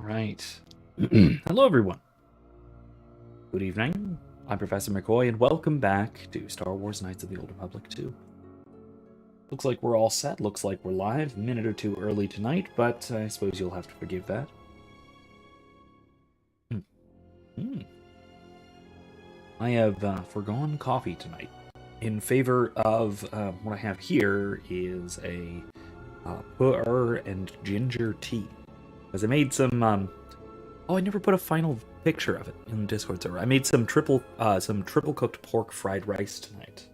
right. Hello, everyone. Good evening. I'm Professor McCoy, and welcome back to Star Wars Knights of the Old Republic 2. Looks like we're all set. Looks like we're live. A minute or two early tonight, but I suppose you'll have to forgive that. I have forgone coffee tonight in favor of what I have here is a pu'er and ginger tea. Because I made some, I never put a final picture of it in the Discord server. I made some triple cooked pork fried rice tonight.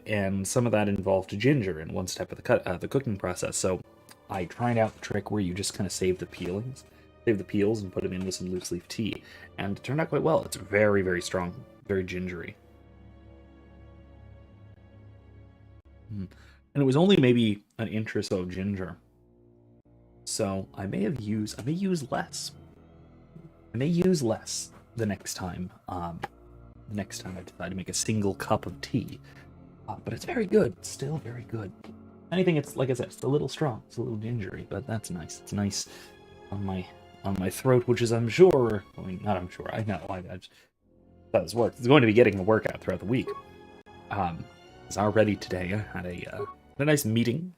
And some of that involved ginger in one step of the cooking process. So I tried out the trick where you just kind of save the peels and put them in with some loose leaf tea. And it turned out quite well. It's very, very strong, very gingery. And it was only maybe an inch or so of ginger. So I may use less. I may use less the next time. The next time I decide to make a single cup of tea. But it's very good. It's still very good. Anything, it's like I said, it's a little strong. It's a little gingery, but that's nice. It's nice on my throat, which is I know. I just thought this worked. It's going to be getting a workout throughout the week. It's already today. I had a nice meeting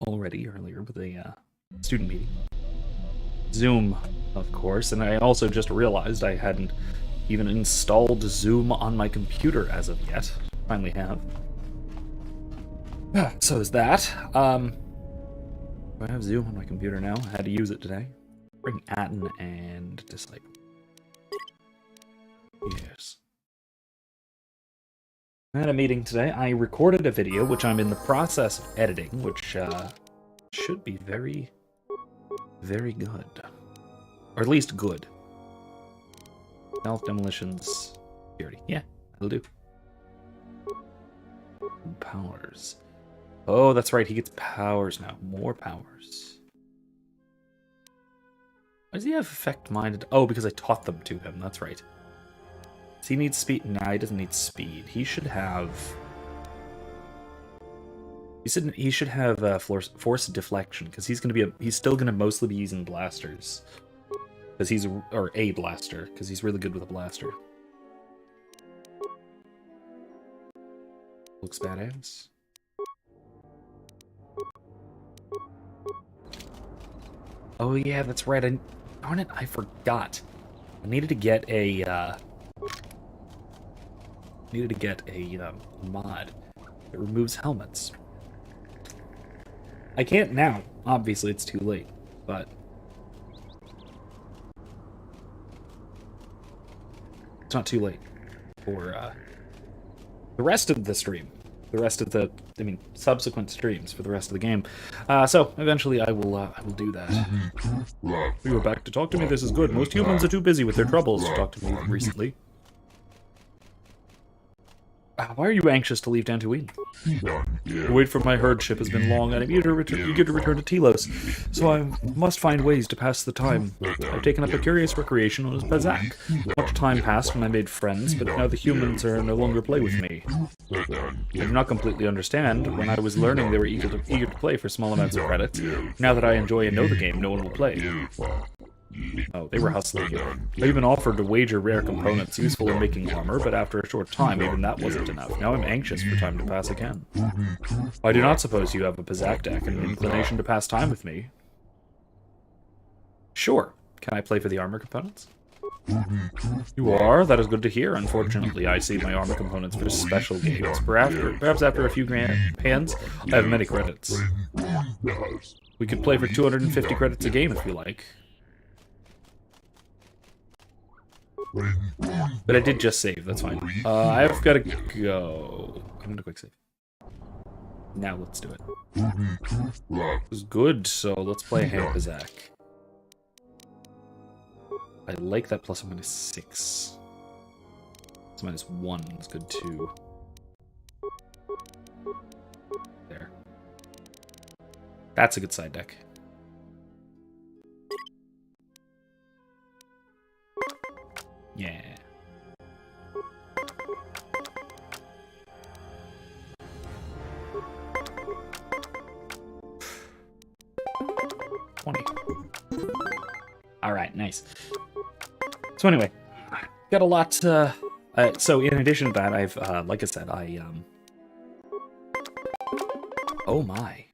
already earlier with a student meeting. Zoom, of course, and I also just realized I hadn't even installed Zoom on my computer as of yet. Finally have. So there's that. I have Zoom on my computer now. I had to use it today. Bring Atten and Disciple. Yes. I had a meeting today. I recorded a video, which I'm in the process of editing, which should be very, very good. Or at least good. Stealth, demolitions, security. Yeah, that'll do. Powers. Oh, that's right, he gets powers now. More powers. Why does he have effect-minded? Oh, because I taught them to him, that's right. Does he need speed? Nah, he doesn't need speed. He should have... He should have force deflection, because he's still gonna mostly be using blasters. Because a blaster, because he's really good with a blaster. Looks badass. Oh yeah, that's right. Darn it, I forgot. I needed to get a mod that removes helmets. I can't now. Obviously, it's too late, but it's not too late for the rest of the stream. The rest of the, subsequent streams for the rest of the game. So eventually I will do that. You were back to talk to me. This is good. Most humans are too busy with their troubles to talk to me recently. Why are you anxious to leave Dantooine? The wait for my herd ship has been long, and I'm eager to return to Telos, so I must find ways to pass the time. I've taken up a curious recreation known as Bazak. Much time passed when I made friends, but now the humans are no longer play with me. I do not completely understand. When I was learning, they were eager to play for small amounts of credits. Now that I enjoy and know the game, no one will play. Oh, they were hustling. I even offered to wager rare components useful in making armor, but after a short time, even that wasn't enough. Now I'm anxious for time to pass again. I do not suppose you have a Pizak deck and an inclination to pass time with me. Sure. Can I play for the armor components? You are? That is good to hear. Unfortunately, I see my armor components for special games. Perhaps after a few hands, I have many credits. We could play for 250 credits a game if you like. But I did just save, that's fine. I've got to go. I'm going to quick save. Now let's do it. It was good, so let's play a hand Pizak. I like that plus or minus 6. Plus minus 1 is good too. There. That's a good side deck. Yeah. nice. So anyway, got a lot. So in addition to that, I've, like I said, oh my.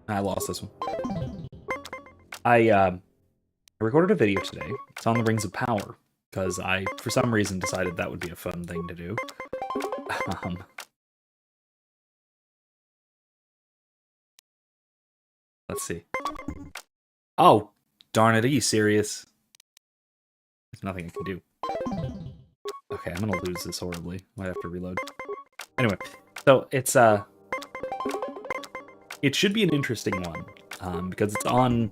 I lost this one. I recorded a video today. It's on the Rings of Power, because I, for some reason, decided that would be a fun thing to do. Let's see. Oh, darn it, are you serious? There's nothing I can do. Okay, I'm gonna lose this horribly. Might have to reload. Anyway, so it's, it should be an interesting one, because it's on...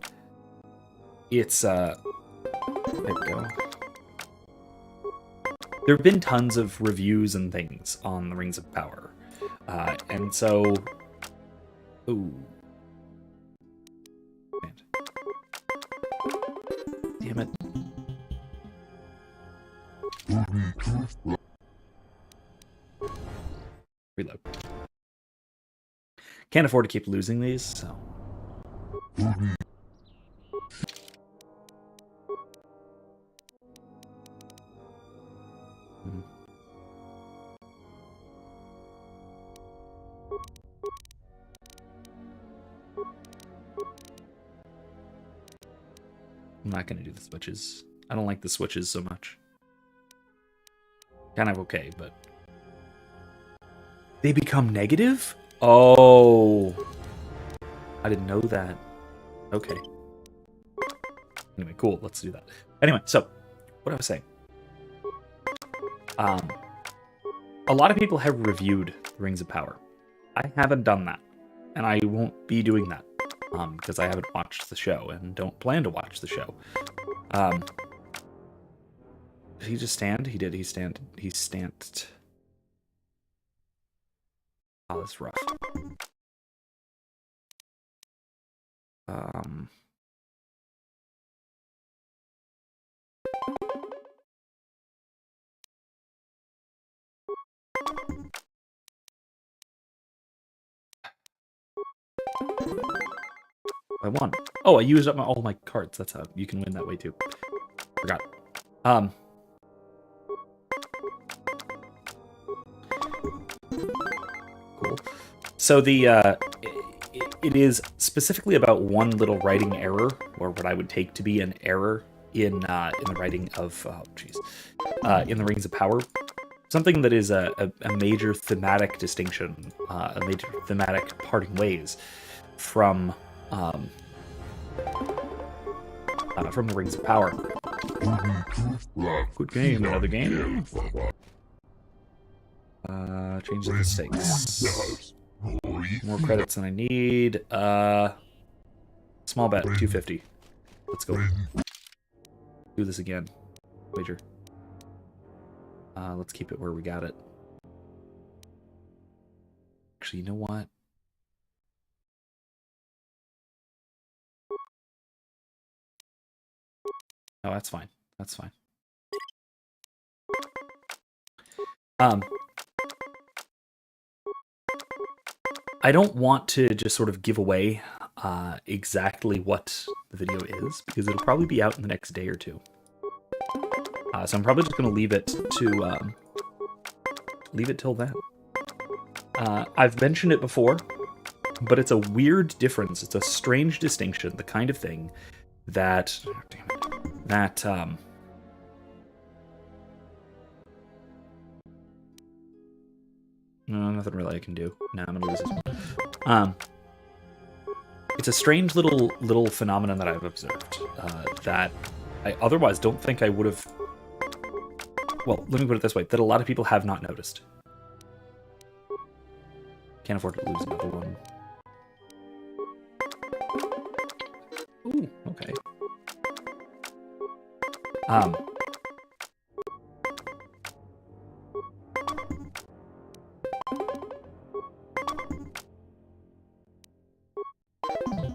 It's, there we go. There have been tons of reviews and things on the Rings of Power. And so... Ooh. Damn it. Reload. Can't afford to keep losing these, so... I'm not going to do the switches. I don't like the switches so much. Kind of okay, but... They become negative? Oh. I didn't know that. Okay. Anyway, cool. Let's do that. Anyway, so, what I was saying. A lot of people have reviewed Rings of Power. I haven't done that. And I won't be doing that. Because I haven't watched the show and don't plan to watch the show. Did he just stand? He did. He stanced. Oh, that's rough. I won. Oh, I used up all my cards. That's how you can win that way too. Forgot. Cool. So the it is specifically about one little writing error, or what I would take to be an error in the writing of in the Rings of Power. Something that is a major thematic distinction, a major thematic parting ways from the Rings of Power. Good game, another game. Change the stakes. More credits than I need. Small bet, 250. Let's go. Do this again. Wager. Let's keep it where we got it. Actually, you know what? No, that's fine. That's fine. I don't want to just sort of give away exactly what the video is, because it'll probably be out in the next day or two. So I'm probably just going to leave it to leave it till then. I've mentioned it before, but it's a weird difference. It's a strange distinction, the kind of thing that no, nothing really I can do. No, I'm gonna lose this one. It's a strange little phenomenon that I've observed that I otherwise don't think I would have. Well, let me put it this way: that a lot of people have not noticed. Can't afford to lose another one. Ooh, okay.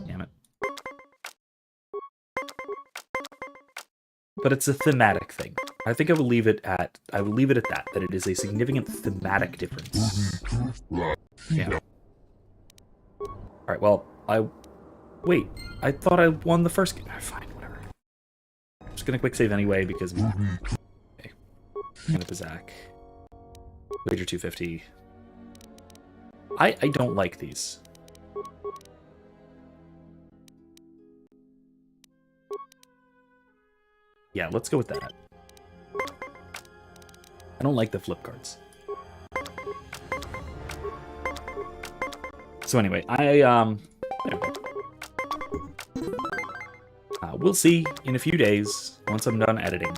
Damn it. But it's a thematic thing. I think I would leave it at that it is a significant thematic difference. Yeah. Alright, well, Wait, I thought I won the first game. Fine, whatever. I'm just gonna quick save anyway because... Okay. Kind of Bazak. Wager 250. I don't like these. Yeah, let's go with that. I don't like the flip cards. So anyway, we'll see in a few days, once I'm done editing,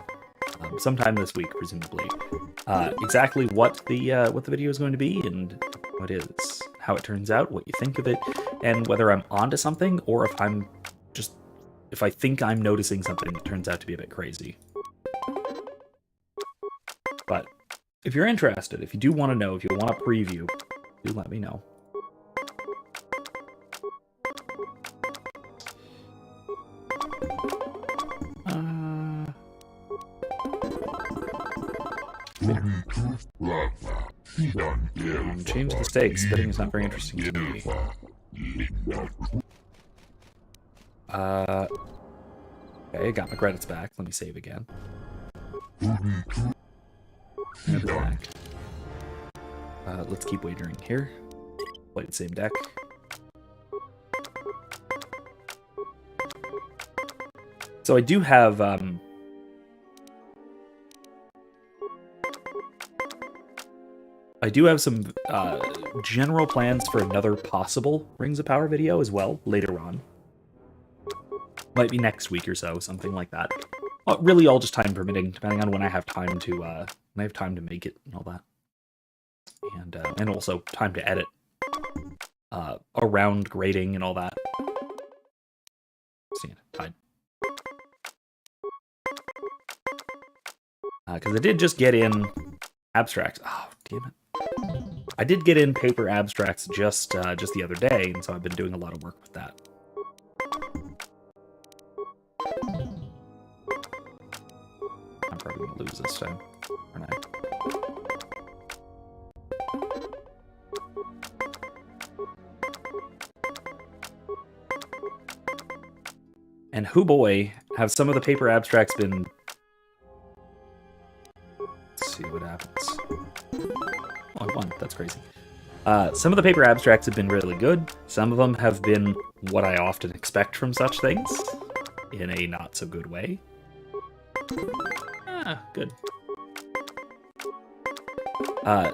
sometime this week, presumably, exactly what the video is going to be and what is, how it turns out, what you think of it, and whether I'm onto something or if I think I'm noticing something that turns out to be a bit crazy. But if you're interested, if you do want to know, if you want a preview, do let me know. Change the stakes. Betting is not very interesting to me. Okay, got my credits back. Let me save again. Back. Let's keep wagering here. Play the same deck. So I do have some general plans for another possible Rings of Power video as well later on. Might be next week or so, something like that. Really, all just time permitting, depending on when I have time to make it and all that, and also time to edit, around grading and all that. See it, tied. Because I did just get in abstracts. Oh, damn it. I did get in paper abstracts just the other day, and so I've been doing a lot of work with that. I'm probably going to lose this time, aren't I? And hoo boy, have some of the paper abstracts been... Let's see what happens. Oh, I won. That's crazy. Some of the paper abstracts have been really good. Some of them have been what I often expect from such things, in a not-so-good way. Good.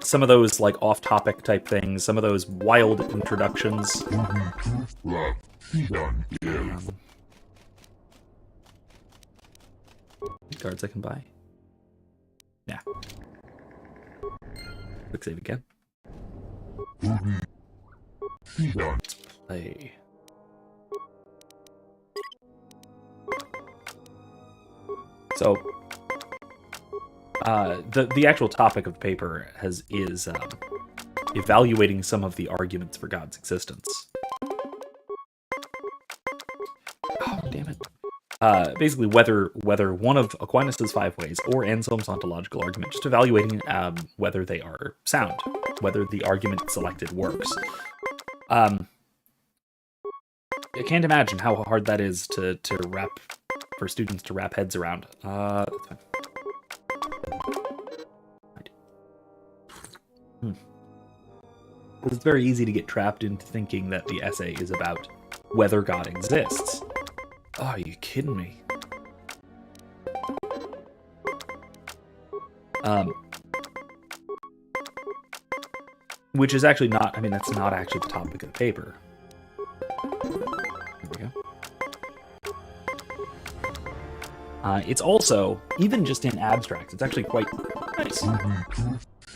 Some of those, like, off-topic type things, some of those wild introductions. Cards I can buy. Yeah. Quick save again. Let's play. So, the actual topic of the paper is evaluating some of the arguments for God's existence. Oh, damn it. Basically, whether one of Aquinas' 5 ways or Anselm's ontological argument, just evaluating whether they are sound, whether the argument selected works. I can't imagine how hard that is to wrap, for students to wrap heads around. That's fine. Because it's very easy to get trapped into thinking that the essay is about whether God exists. Oh, are you kidding me? Which is actually not, I mean, that's not actually the topic of the paper. There we go. It's also, even just in abstracts, it's actually quite nice.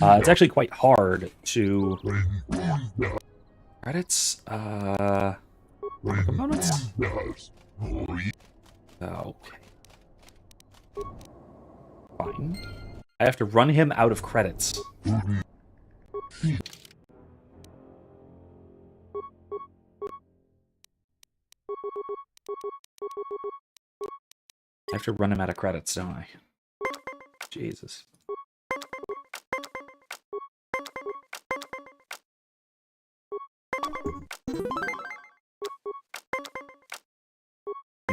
It's actually quite hard to... Credits? Components? Okay. Fine. I have to run him out of credits. I have to run him out of credits, don't I? Jesus.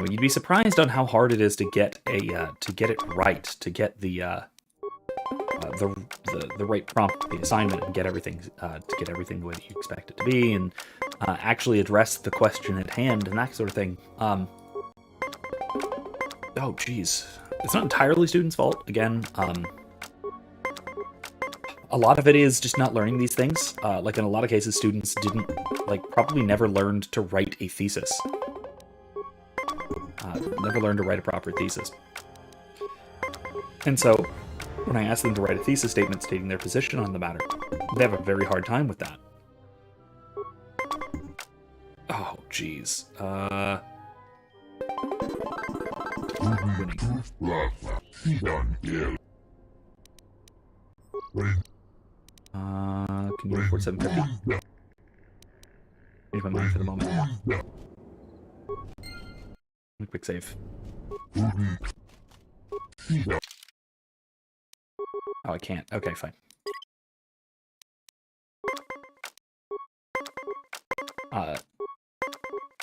Anyway, you'd be surprised on how hard it is to get it right, to get the right prompt, the assignment, and get everything the way that you expect it to be, and actually address the question at hand and that sort of thing. Oh, geez, it's not entirely students' fault. Again, a lot of it is just not learning these things. Like in a lot of cases, students probably never learned to write a thesis. Never learned to write a proper thesis. And so, when I ask them to write a thesis statement stating their position on the matter, they have a very hard time with that. Oh, jeez. Winning. Can you afford 750? Change my mind for the moment. Quick save. Oh, I can't. Okay, fine.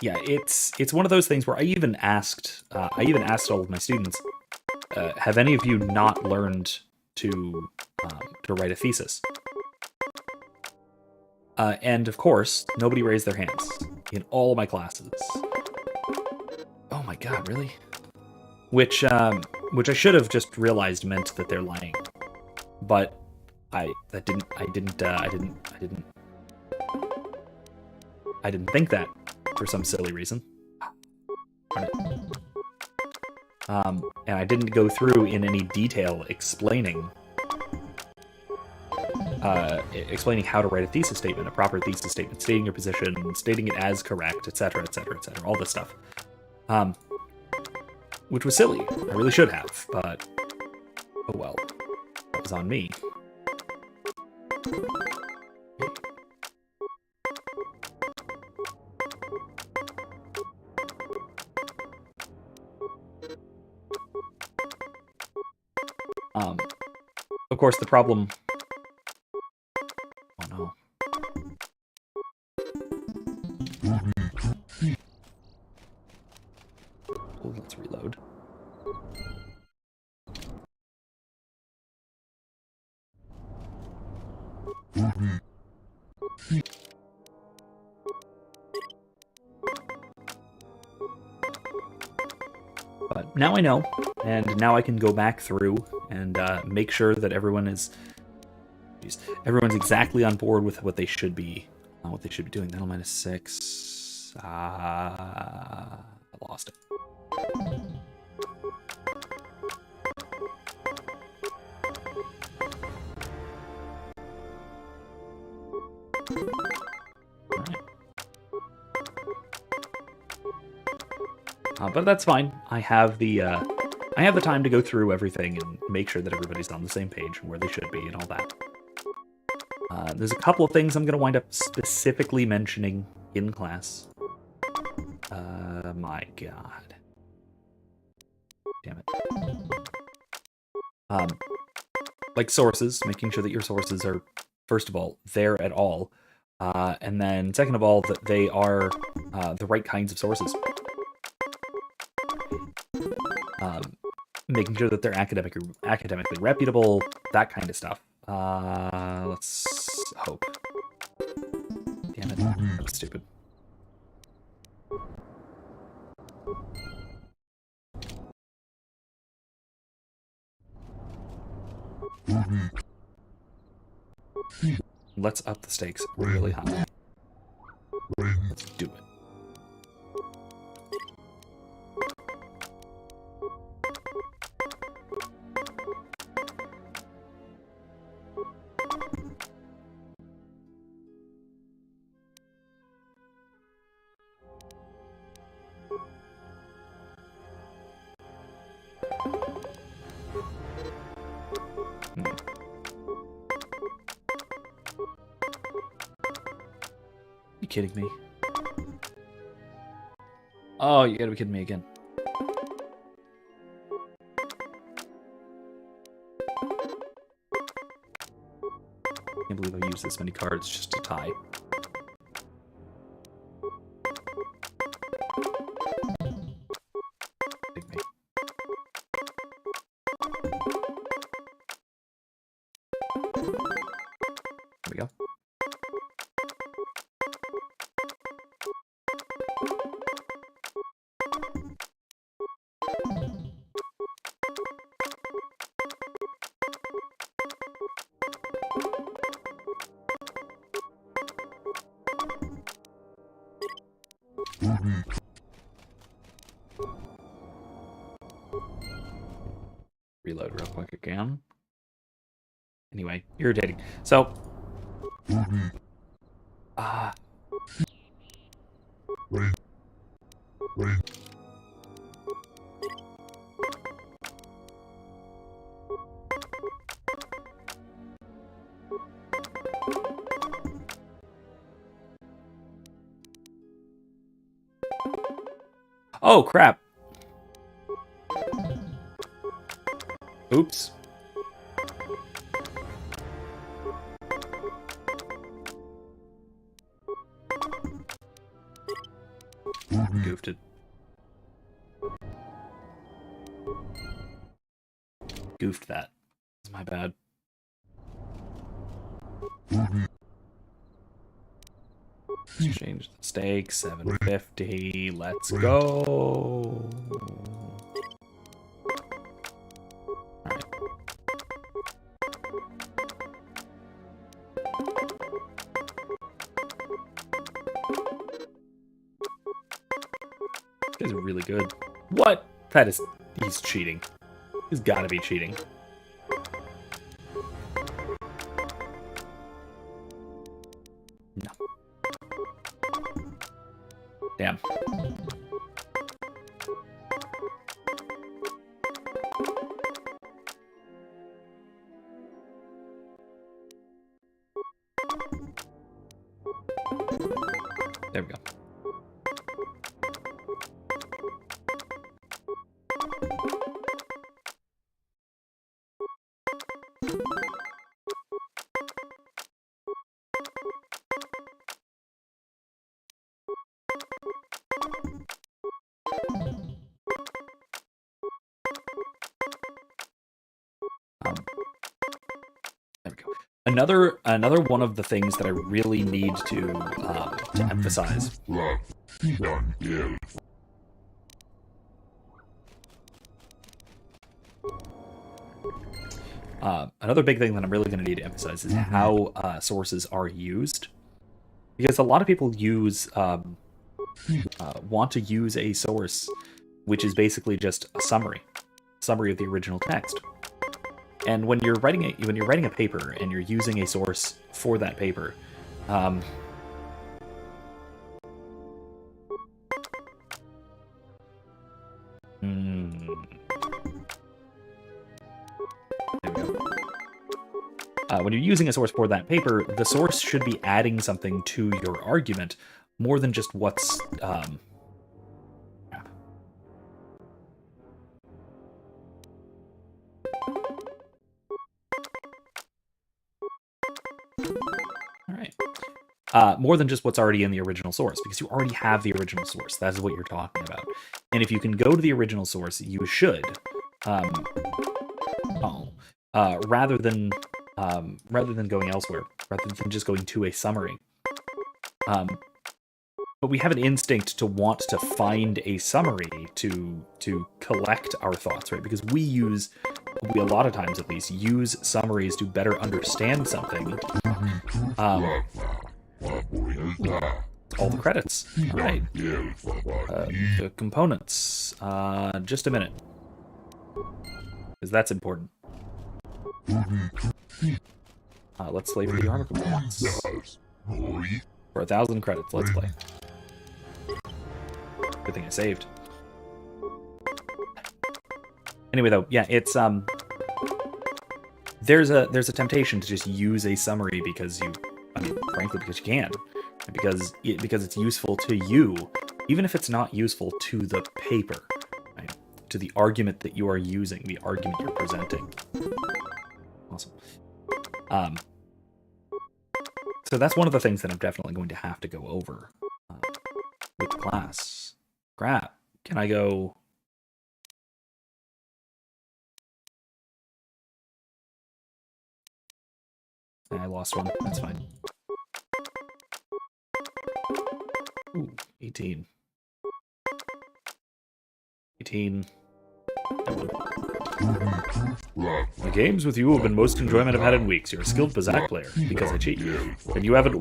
Yeah, it's one of those things where I even asked all of my students, have any of you not learned to write a thesis? And of course, nobody raised their hands in all of my classes. Oh my god, really? Which I should have just realized meant that they're lying, but I didn't think that for some silly reason. And I didn't go through in any detail explaining how to write a thesis statement, a proper thesis statement, stating your position, stating it as correct, etc., etc., etc., all this stuff. Which was silly. I really should have, but oh well. That was on me. Of course, the problem... Oh no. Oh, let's reload. But now I know, and now I can go back through and make sure that everyone's exactly on board with what they should be doing. That'll -6. I lost it. But that's fine. I have the time to go through everything and make sure that everybody's on the same page and where they should be and all that. There's a couple of things I'm going to wind up specifically mentioning in class. My god. Damn it. Like sources, making sure that your sources are, first of all, there at all. And then, second of all, that they are the right kinds of sources. Making sure that they're academically reputable, that kind of stuff. Let's hope. Damn it, that was stupid. Let's up the stakes really high. Let's do it. You kidding me? Oh, you gotta be kidding me again. I can't believe I've used this many cards just to tie. Reload real quick again. Anyway, irritating. So, oh, crap. Oops. Goofed it. Goofed that. It's my bad. Change the stake. 750. Let's go. Alright. This is really good. What? That is... He's cheating. He's gotta be cheating. No. Damn. There we go. There we go. Another one of the things that I really need to emphasize. Another big thing that I'm really going to need to emphasize is how sources are used, because a lot of people want to use a source which is basically just a summary of the original text. And when you're writing a paper and you're using a source for that paper, when you're using a source for that paper, the source should be adding something to your argument more than just what's more than just what's already in the original source, because you already have the original source. That's what you're talking about. And if you can go to the original source, you should, rather than going elsewhere, rather than just going to a summary. But we have an instinct to want to find a summary to collect our thoughts, right? Because we a lot of times at least, use summaries to better understand something. All the credits. All right. The components. Just a minute. Because that's important. Let's slay for the armor components. For 1,000 credits, let's play. Good thing I saved. Anyway, though, yeah, it's there's a temptation to just use a summary because frankly, because you can, because it's useful to you, even if it's not useful to the paper, right? To the argument that you are using, the argument you're presenting. Awesome. So that's one of the things that I'm definitely going to have to go over with the class. Crap. Can I go? I lost one. That's fine. Ooh, 18. 18. The games with you have been most enjoyment I've had in weeks. You're a skilled Bazak player, because I cheat. And you have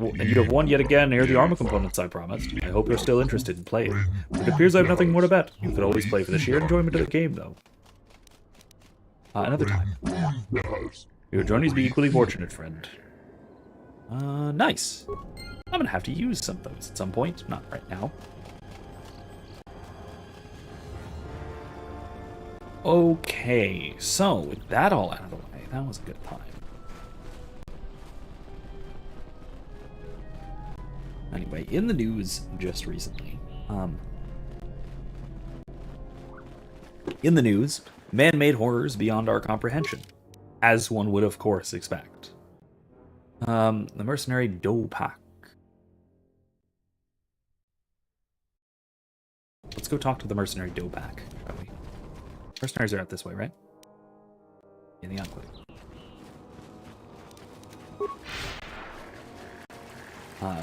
won yet again near the armor components I promised. I hope you're still interested in playing. It appears I have nothing more to bet. You could always play for the sheer enjoyment of the game, though. Another time. Your journeys be equally fortunate, friend. Nice. I'm gonna have to use some of those at some point. Not right now. Okay, so with that all out of the way, that was a good time. Anyway, in the news just recently, man-made horrors beyond our comprehension, as one would of course expect. The mercenary Dopak. Let's go talk to the mercenary Dopak, shall we? Mercenaries are out this way, right? In the Enclave.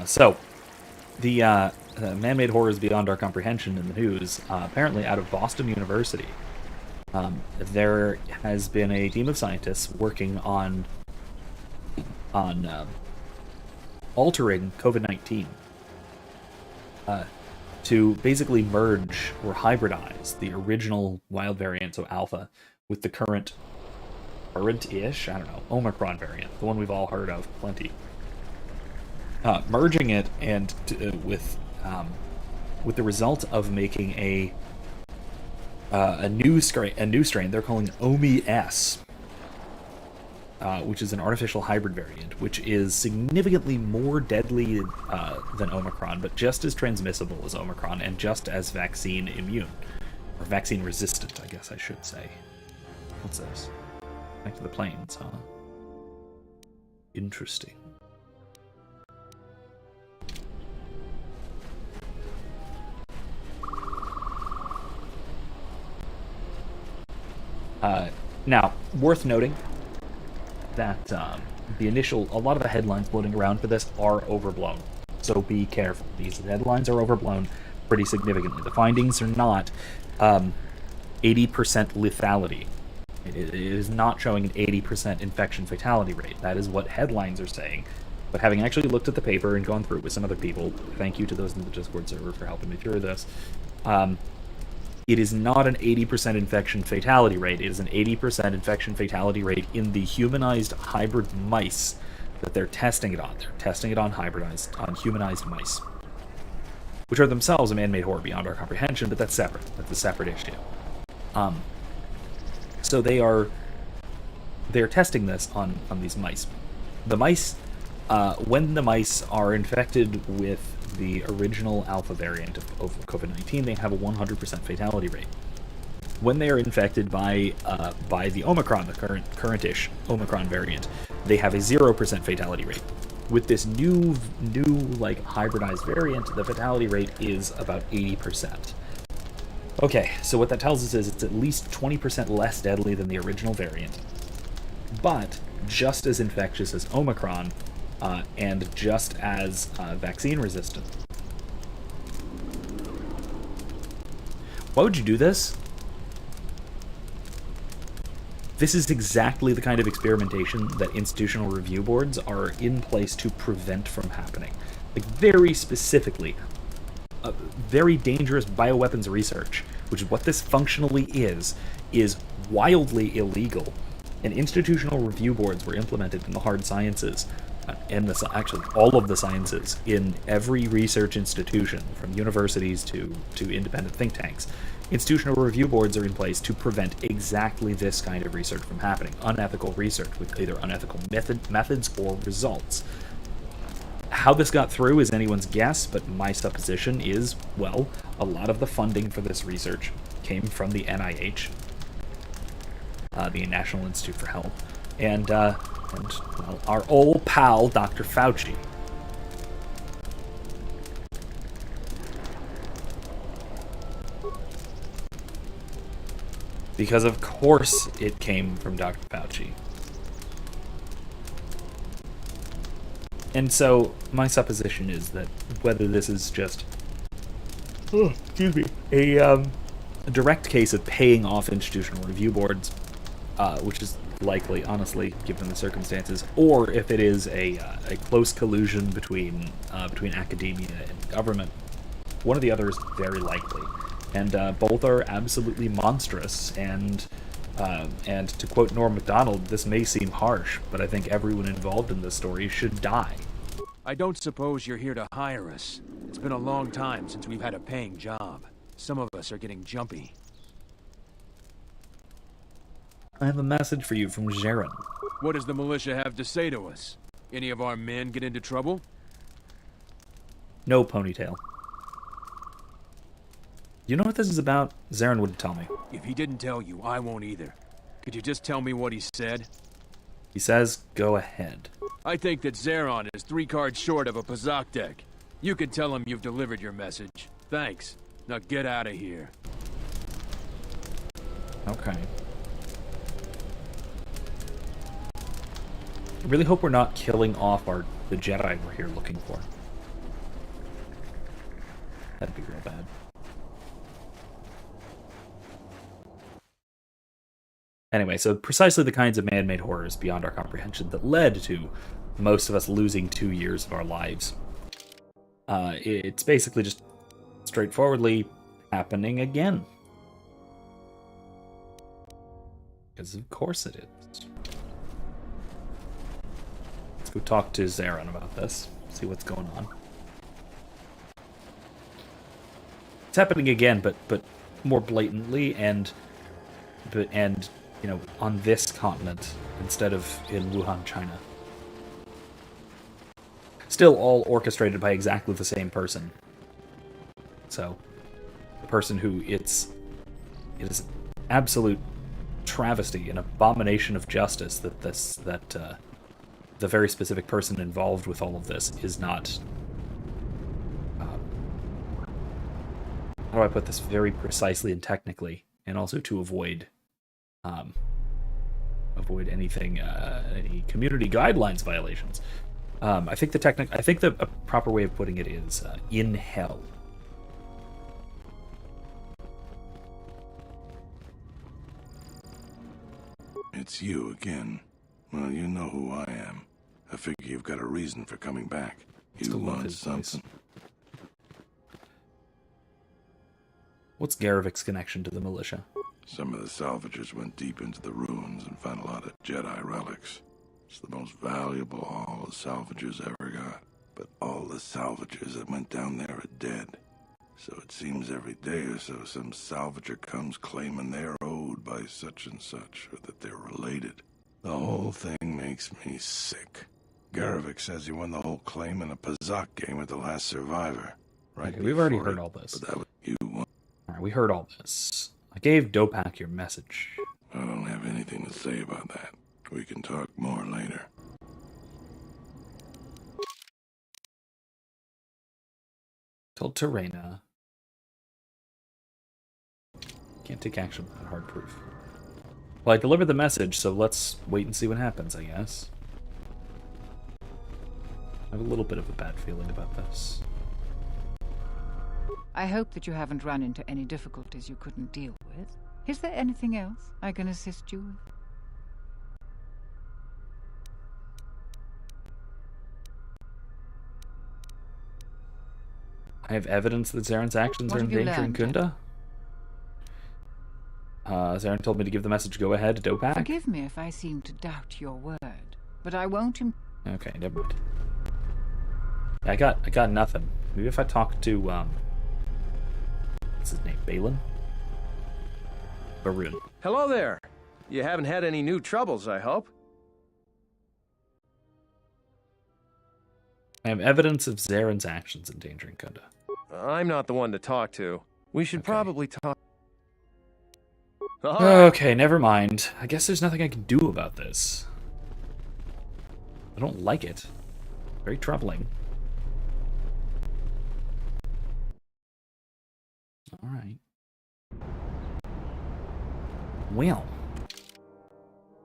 So, the man-made horrors beyond our comprehension in the news, apparently out of Boston University, there has been a team of scientists working on altering COVID-19 to basically merge or hybridize the original wild variant, so Alpha, with the current-ish, I don't know, Omicron variant, the one we've all heard of plenty. Merging it and with the result of making a new strain they're calling Omi-S, which is an artificial hybrid variant, which is significantly more deadly than Omicron, but just as transmissible as Omicron and just as vaccine immune, or vaccine resistant, I guess I should say. What's this? Back to the plains, huh? Interesting. Now, worth noting that a lot of the headlines floating around for this are overblown. So be careful. These headlines are overblown pretty significantly. The findings are not 80% lethality. It is not showing an 80% infection fatality rate. That is what headlines are saying. But having actually looked at the paper and gone through it with some other people, thank you to those in the Discord server for helping me through this, it is not an 80% infection fatality rate. It is an 80% infection fatality rate in the humanized hybrid mice that they're testing it on. They're testing it on humanized mice, which are themselves a man-made horror beyond our comprehension, but that's separate. That's a separate issue. So they're testing this on these mice. The mice, when the mice are infected with the original Alpha variant of COVID-19, they have a 100% fatality rate. When they are infected by the Omicron, the current-ish Omicron variant, they have a 0% fatality rate. With this new like hybridized variant, the fatality rate is about 80%. Okay, so what that tells us is it's at least 20% less deadly than the original variant, but just as infectious as Omicron, and just as vaccine resistant. Why would you do this? This is exactly the kind of experimentation that institutional review boards are in place to prevent from happening. Like, very specifically, very dangerous bioweapons research, which is what this functionally is wildly illegal. And institutional review boards were implemented in the hard sciences, and actually all of the sciences in every research institution, from universities to independent think tanks. Institutional review boards are in place to prevent exactly this kind of research from happening. Unethical research with either unethical methods or results. How this got through is anyone's guess, but my supposition is, well, a lot of the funding for this research came from the NIH, the National Institute for Health, and well, our old pal, Dr. Fauci. Because of course it came from Dr. Fauci. And so my supposition is that whether this is just a direct case of paying off institutional review boards, which is likely, honestly, given the circumstances, or if it is a close collusion between academia and government. One or the other is very likely, and both are absolutely monstrous. And to quote Norm Macdonald, this may seem harsh, but I think everyone involved in this story should die. I don't suppose you're here to hire us. It's been a long time since we've had a paying job. Some of us are getting jumpy. I have a message for you from Jaren. What does the militia have to say to us? Any of our men get into trouble? No, Ponytail. You know what this is about? Zarin wouldn't tell me. If he didn't tell you, I won't either. Could you just tell me what he said? He says, go ahead. I think that Zeron is 3 cards short of a Pazak deck. You can tell him you've delivered your message. Thanks. Now get out of here. Okay. I really hope we're not killing off the Jedi we're here looking for. That'd be real bad. Anyway, so precisely the kinds of man-made horrors beyond our comprehension that led to most of us losing 2 years of our lives. It's basically just straightforwardly happening again. Because of course it is. Let's go talk to Zarin about this, see what's going on. It's happening again, but more blatantly and you know, on this continent instead of in Wuhan, China. Still all orchestrated by exactly the same person. So, the person who it is absolute travesty, an abomination of justice that the very specific person involved with all of this is not. How do I put this very precisely and technically, and also to avoid anything, any community guidelines violations. I think the proper way of putting it is in hell. It's you again. Well, you know who I am. I figure you've got a reason for coming back. You want something. What's Garavic's connection to the militia? Some of the salvagers went deep into the ruins and found a lot of Jedi relics. It's the most valuable haul the salvagers ever got. But all the salvagers that went down there are dead. So it seems every day or so some salvager comes claiming they're owed by such and such, or that they're related. The whole thing makes me sick. Garovic says he won the whole claim in a Pazak game with the last survivor. Right? Okay, we've already heard all this. But that was you won. Alright, we heard all this. I gave Dopak your message. I don't have anything to say about that. We can talk more later. Told Terena. Can't take action without hard proof. Well, I delivered the message, so let's wait and see what happens, I guess. I have a little bit of a bad feeling about this. I hope that you haven't run into any difficulties you couldn't deal with. Is there anything else I can assist you with? I have evidence that Zaren's actions are endangering Kunda. Zaren told me to give the message go ahead to Dopak. Forgive me if I seem to doubt your word, but I won't. Okay, never mind. I got nothing. Maybe if I talk to what's his name, Balin? Barun. Hello there. You haven't had any new troubles, I hope. I have evidence of Zaren's actions endangering Kunda. I'm not the one to talk to. We should probably talk. Okay, never mind. I guess there's nothing I can do about this. I don't like it. Very troubling. Alright. Well.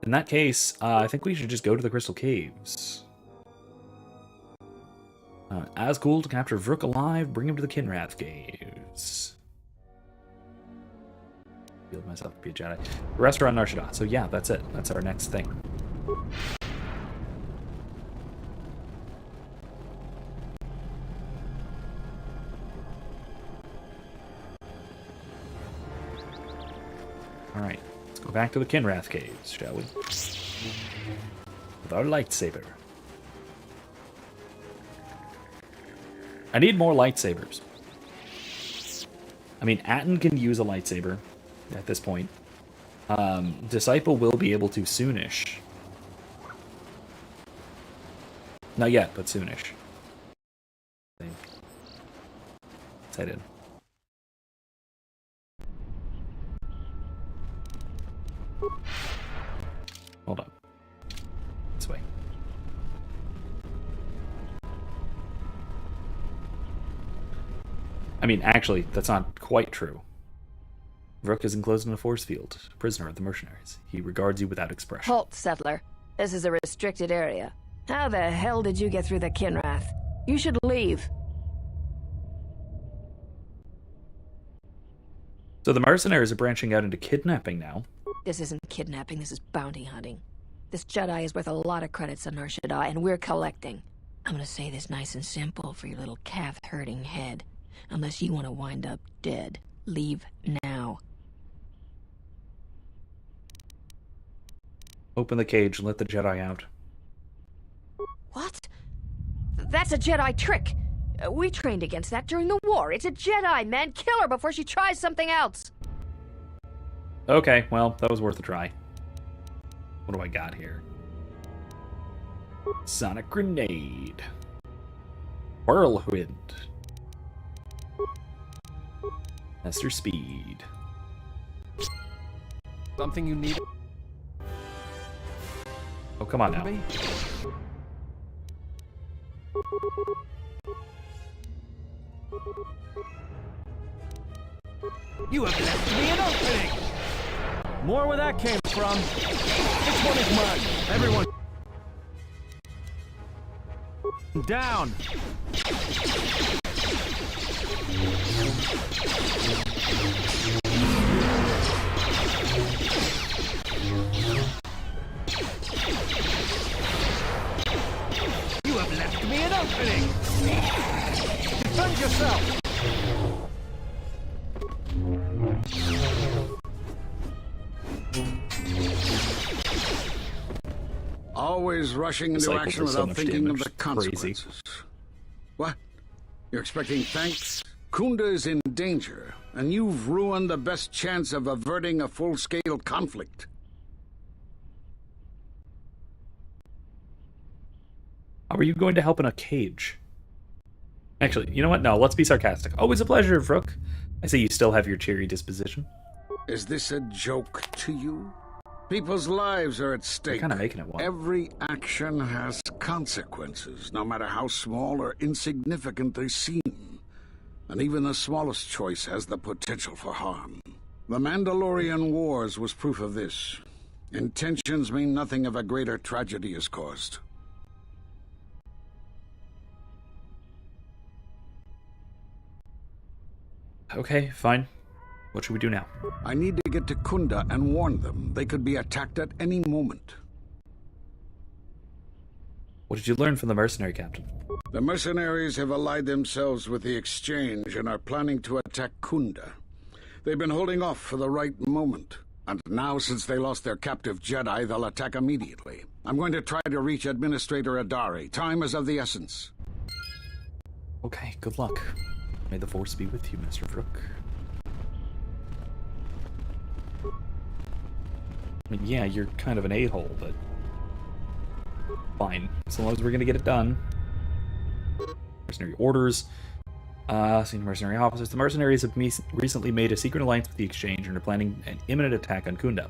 In that case, I think we should just go to the Crystal Caves. As cool to capture Vrook alive, bring him to the Kinrath Caves. revealed myself to be a Jedi. Restaurant Nar Shaddaa. So yeah, that's it. That's our next thing. Alright, let's go back to the Kinrath Caves, shall we? With our lightsaber. I need more lightsabers. I mean, Atton can use a lightsaber at this point. Disciple will be able to soonish. Not yet, but soonish. Let's head in. Hold on. This way. I mean, actually, that's not quite true. Rook is enclosed in a force field, a prisoner of the mercenaries. He regards you without expression. Halt, settler. This is a restricted area. How the hell did you get through the Kinrath? You should leave. So the mercenaries are branching out into kidnapping now. This isn't kidnapping, this is bounty hunting. This Jedi is worth a lot of credits on Nar Shaddaa, and we're collecting. I'm gonna say this nice and simple for your little calf-hurting head. Unless you want to wind up dead. Leave now. Open the cage and let the Jedi out. What? That's a Jedi trick! We trained against that during the war. It's a Jedi, man! Kill her before she tries something else! Okay, well, that was worth a try. What do I got here? Sonic Grenade. Whirlwind. Master Speed. Something you need? Oh, come on now. You have left me an opening! More where that came from. This one is mine. Everyone. Down. You have left me an opening. Defend yourself. Always rushing into Disciple action does so without much thinking of damage. the It's crazy. consequences. What? You're expecting thanks? Kunda is in danger, and you've ruined the best chance of averting a full-scale conflict. How are you going to help in a cage? Actually, you know what? No, let's be sarcastic. Always a pleasure, Rook. I see you still have your cheery disposition. Is this a joke to you? People's lives are at stake. Kind of making it one. Every action has consequences, no matter how small or insignificant they seem. And even the smallest choice has the potential for harm. The Mandalorian Wars was proof of this. Intentions mean nothing if a greater tragedy is caused. Okay, fine. What should we do now? I need to get to Kunda and warn them. They could be attacked at any moment. What did you learn from the mercenary captain? The mercenaries have allied themselves with the Exchange and are planning to attack Kunda. They've been holding off for the right moment. And now, since they lost their captive Jedi, they'll attack immediately. I'm going to try to reach Administrator Adari. Time is of the essence. Okay, good luck. May the Force be with you, Mr. Rook. I mean, yeah, you're kind of an a-hole, but fine. As long as we're gonna get it done. Mercenary orders. Senior mercenary officers. The mercenaries have recently made a secret alliance with the Exchange and are planning an imminent attack on Kunda.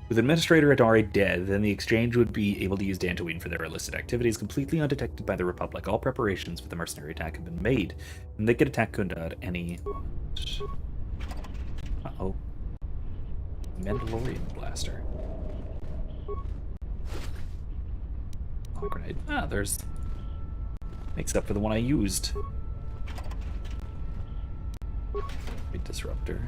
With Administrator Adari dead, then the Exchange would be able to use Dantooine for their illicit activities completely undetected by the Republic. All preparations for the mercenary attack have been made, and they could attack Kunda at any moment. Uh-oh. Mandalorian blaster. Oh, grenade. Ah, there's... Makes up for the one I used. Big disruptor.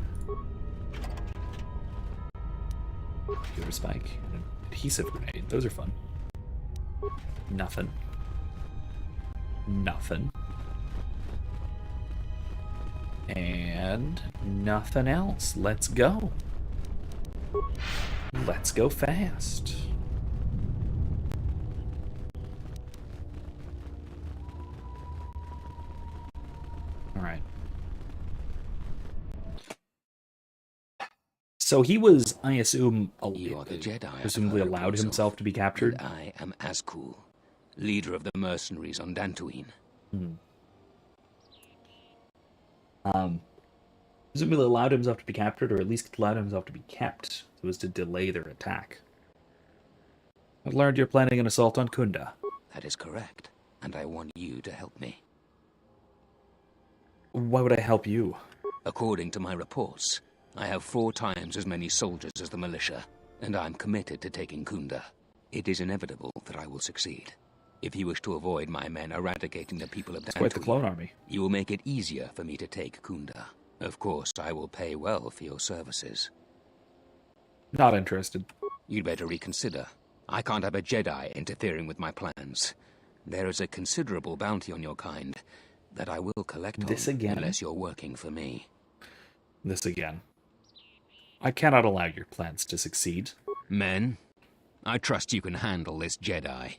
Computer spike. And an adhesive grenade. Those are fun. Nothing. Nothing. And nothing else. Let's go. Let's go fast. Alright. So he was, I assume, You are the Jedi. presumably allowed himself to be captured. And I am Azkul, leader of the mercenaries on Dantooine. Presumably allowed himself to be captured, or at least allowed himself to be kept, so as to delay their attack. I've learned you're planning an assault on Kunda. That is correct, and I want you to help me. Why would I help you? According to my reports, I have 4 times as many soldiers as the militia, and I'm committed to taking Kunda. It is inevitable that I will succeed. If you wish to avoid my men eradicating the people of It's quite the Dantooine, clone army. you will make it easier for me to take Kunda. Of course, I will pay well for your services. Not interested. You'd better reconsider. I can't have a Jedi interfering with my plans. There is a considerable bounty on your kind that I will collect This on again? unless you're working for me. This again. I cannot allow your plans to succeed. Men, I trust you can handle this Jedi.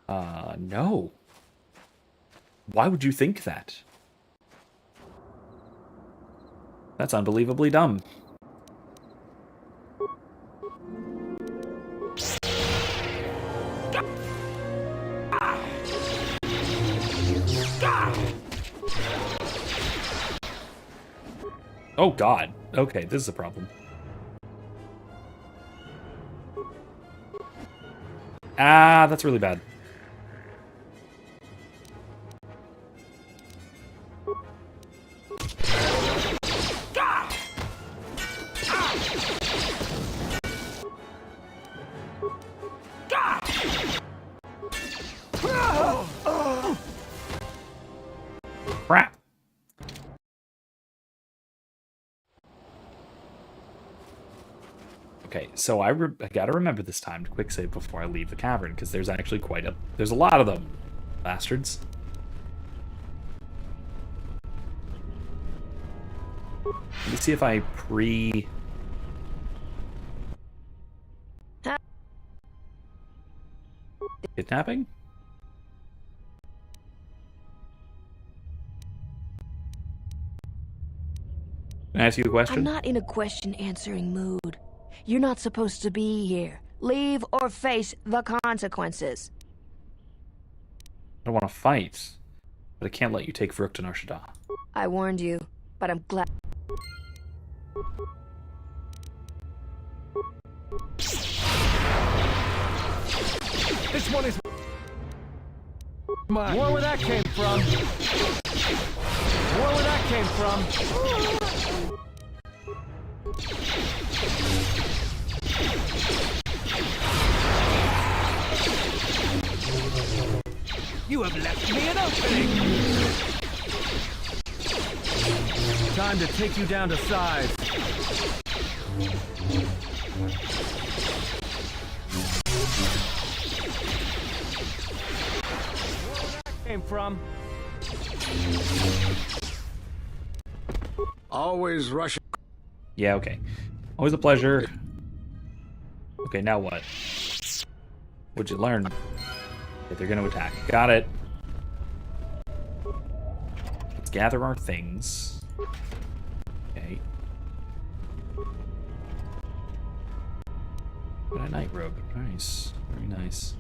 No. Why would you think that? That's unbelievably dumb. Oh god. Okay, this is a problem. Ah, that's really bad. Crap. Okay, so I gotta remember this time to quick save before I leave the cavern, because there's actually there's a lot of them, bastards. Let me see if I kidnapping? Can I ask you a question? I'm not in a question-answering mood. You're not supposed to be here. Leave or face the consequences. I don't want to fight, but I can't let you take Vrook to Nar Shaddaa. I warned you, but I'm glad. This one is mine. More where that came from. More where that came from. You have left me an opening. Time to take you down to size. Came from. Always rushing. Yeah, okay. Always a pleasure. Okay, now what? What'd you learn? Okay, they're gonna attack. Got it. Let's gather our things. Okay. Got a night robe. Nice. Very nice.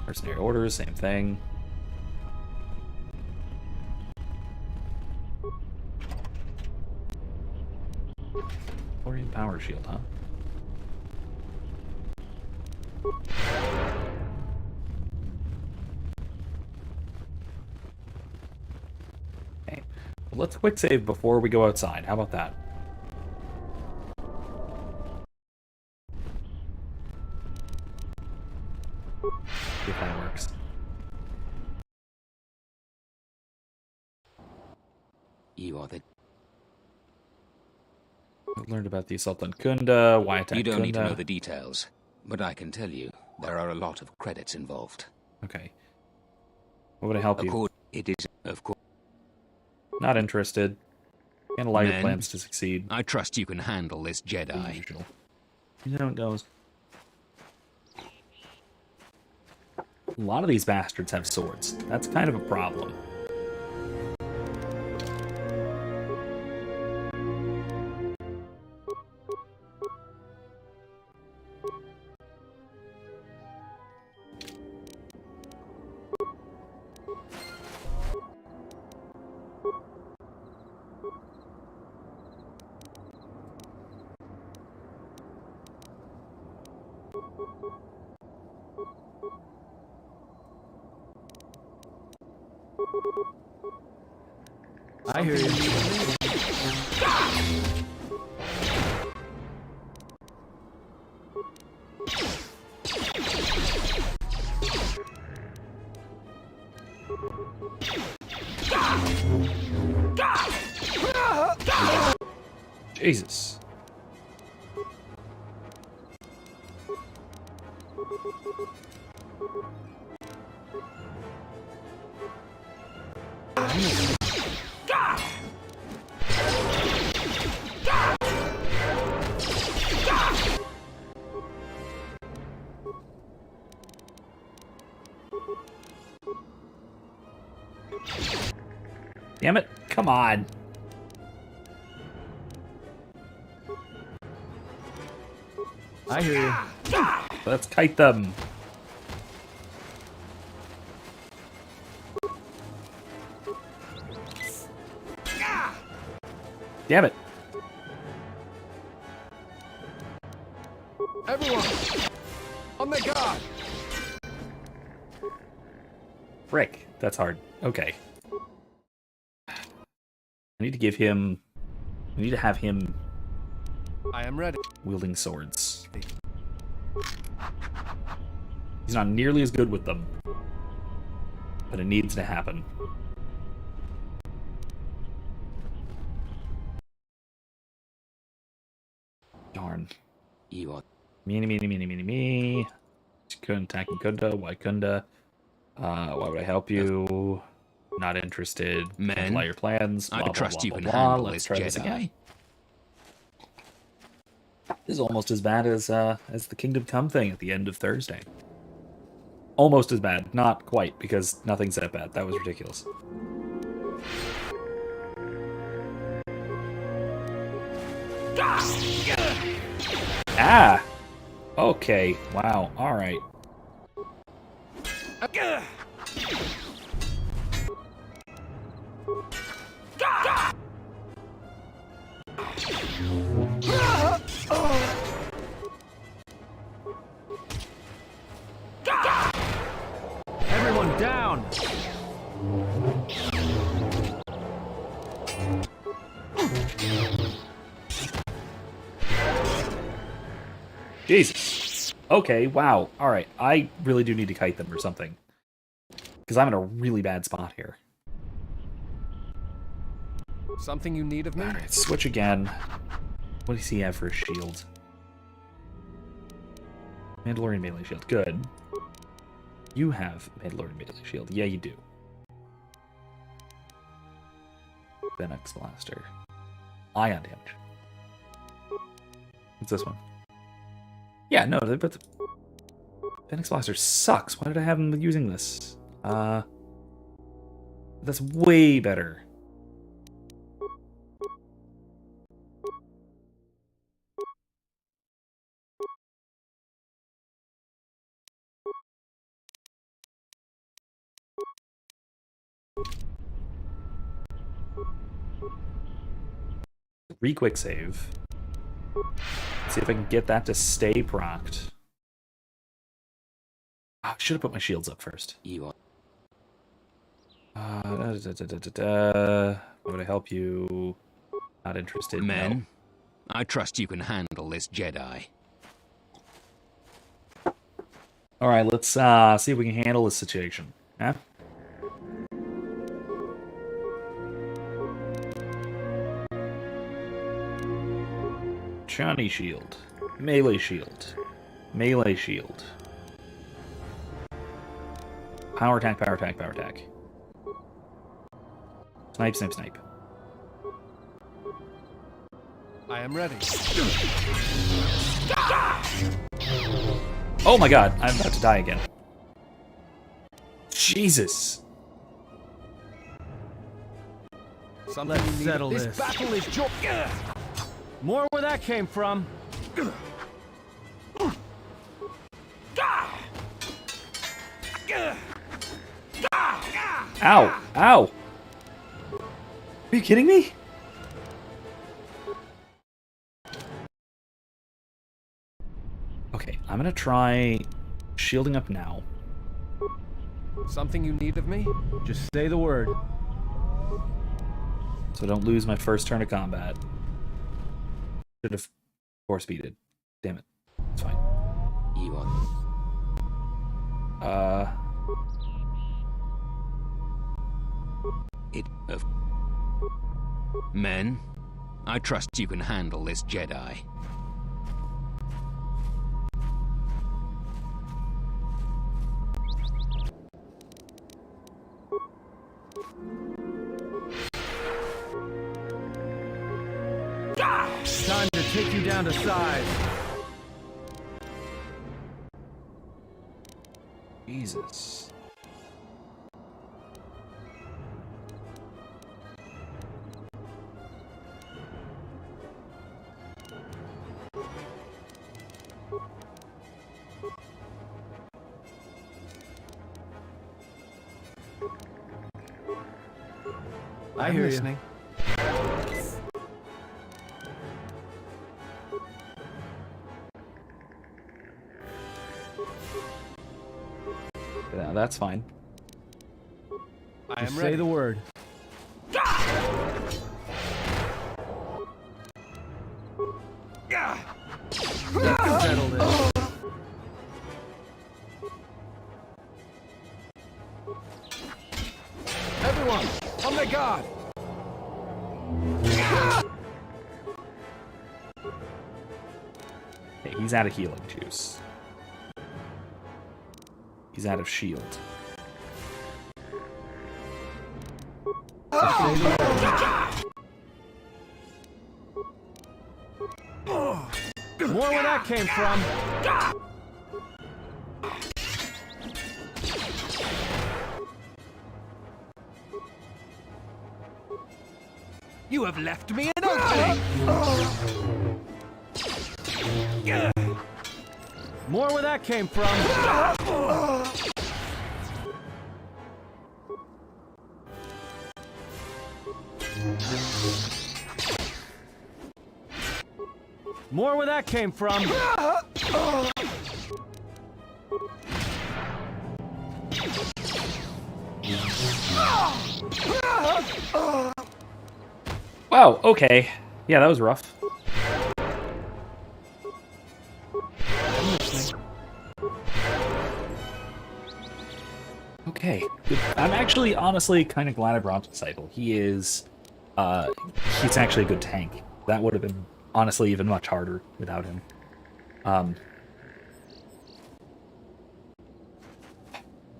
Mercenary orders, same thing. Orion power shield, huh? Okay. Well, let's quick save before we go outside. How about that? See if that works. You are the... I learned about the assault on Kunda, why attack You don't need to know Kunda. the details, but I can tell you there are a lot of credits involved. Okay. What would I help you? It is, of course. Not interested. Can't allow your Men, plans to succeed. I trust you can handle this Jedi. Usual. You know how it goes. A lot of these bastards have swords. That's kind of a problem. I hear you. Jesus. Damn it. Come on. I hear you. Let's kite them. Damn it. Everyone, on the guard. Frick. That's hard. Okay. I need to give him... I need to have him I am ready. wielding swords. He's not nearly as good with them. But it needs to happen. Darn. You are. Me. Attacking Kunda. Why Kunda? Why would I help you? Not interested. Men, Can't allow your plans. I Blah, blah, trust blah, you blah, can blah. handle Let's this try this Jedi. again. This is almost as bad as the Kingdom Come thing at the end of Thursday. Almost as bad. Not quite, because nothing's that bad. That was ridiculous. Ah! Okay. Wow. Alright. Everyone down! Jesus. Okay, wow. Alright, I really do need to kite them or something. Because I'm in a really bad spot here. Something you need of me? Alright, switch again. What does he have for a shield? Mandalorian melee shield. Good. You have Mandalorian melee shield. Yeah, you do. Venex Blaster. Ion damage. What's this one? Yeah, no, but the Venex Blaster sucks. Why did I have him using this? That's way better. Re-quick save. See if I can get that to stay procced. Oh, I should have put my shields up first. You are. Why would I help you? Not interested. Men, No. I trust you can handle this Jedi. All right, let's see if we can handle this situation. Huh? Johnny shield. Melee shield. Melee shield. Power attack, power attack, power attack. Snipe, snipe, snipe. I am ready. Oh my god, I'm about to die again. Jesus. Let's settle this. This battle is more where that came from. Ow! Ow! Are you kidding me? Okay, I'm gonna try shielding up now. Something you need of me? Just say the word. So I don't lose my first turn of combat. Should have force speeded. Damn it. It's fine. You are. Of men, I trust you can handle this Jedi. Time to take you down to size. Jesus. I hear you. Yeah, that's fine. I am ready. Say the word. Settle this. Everyone, on the guard. Hey, he's out of healing juice. He's out of shield. More where that came from. You have left me an opening. More where that came from. More where that came from. Wow, okay. Yeah, that was rough. Okay. I'm actually, honestly, kind of glad I brought Disciple. He is, he's actually a good tank. That would have been, honestly, even much harder without him.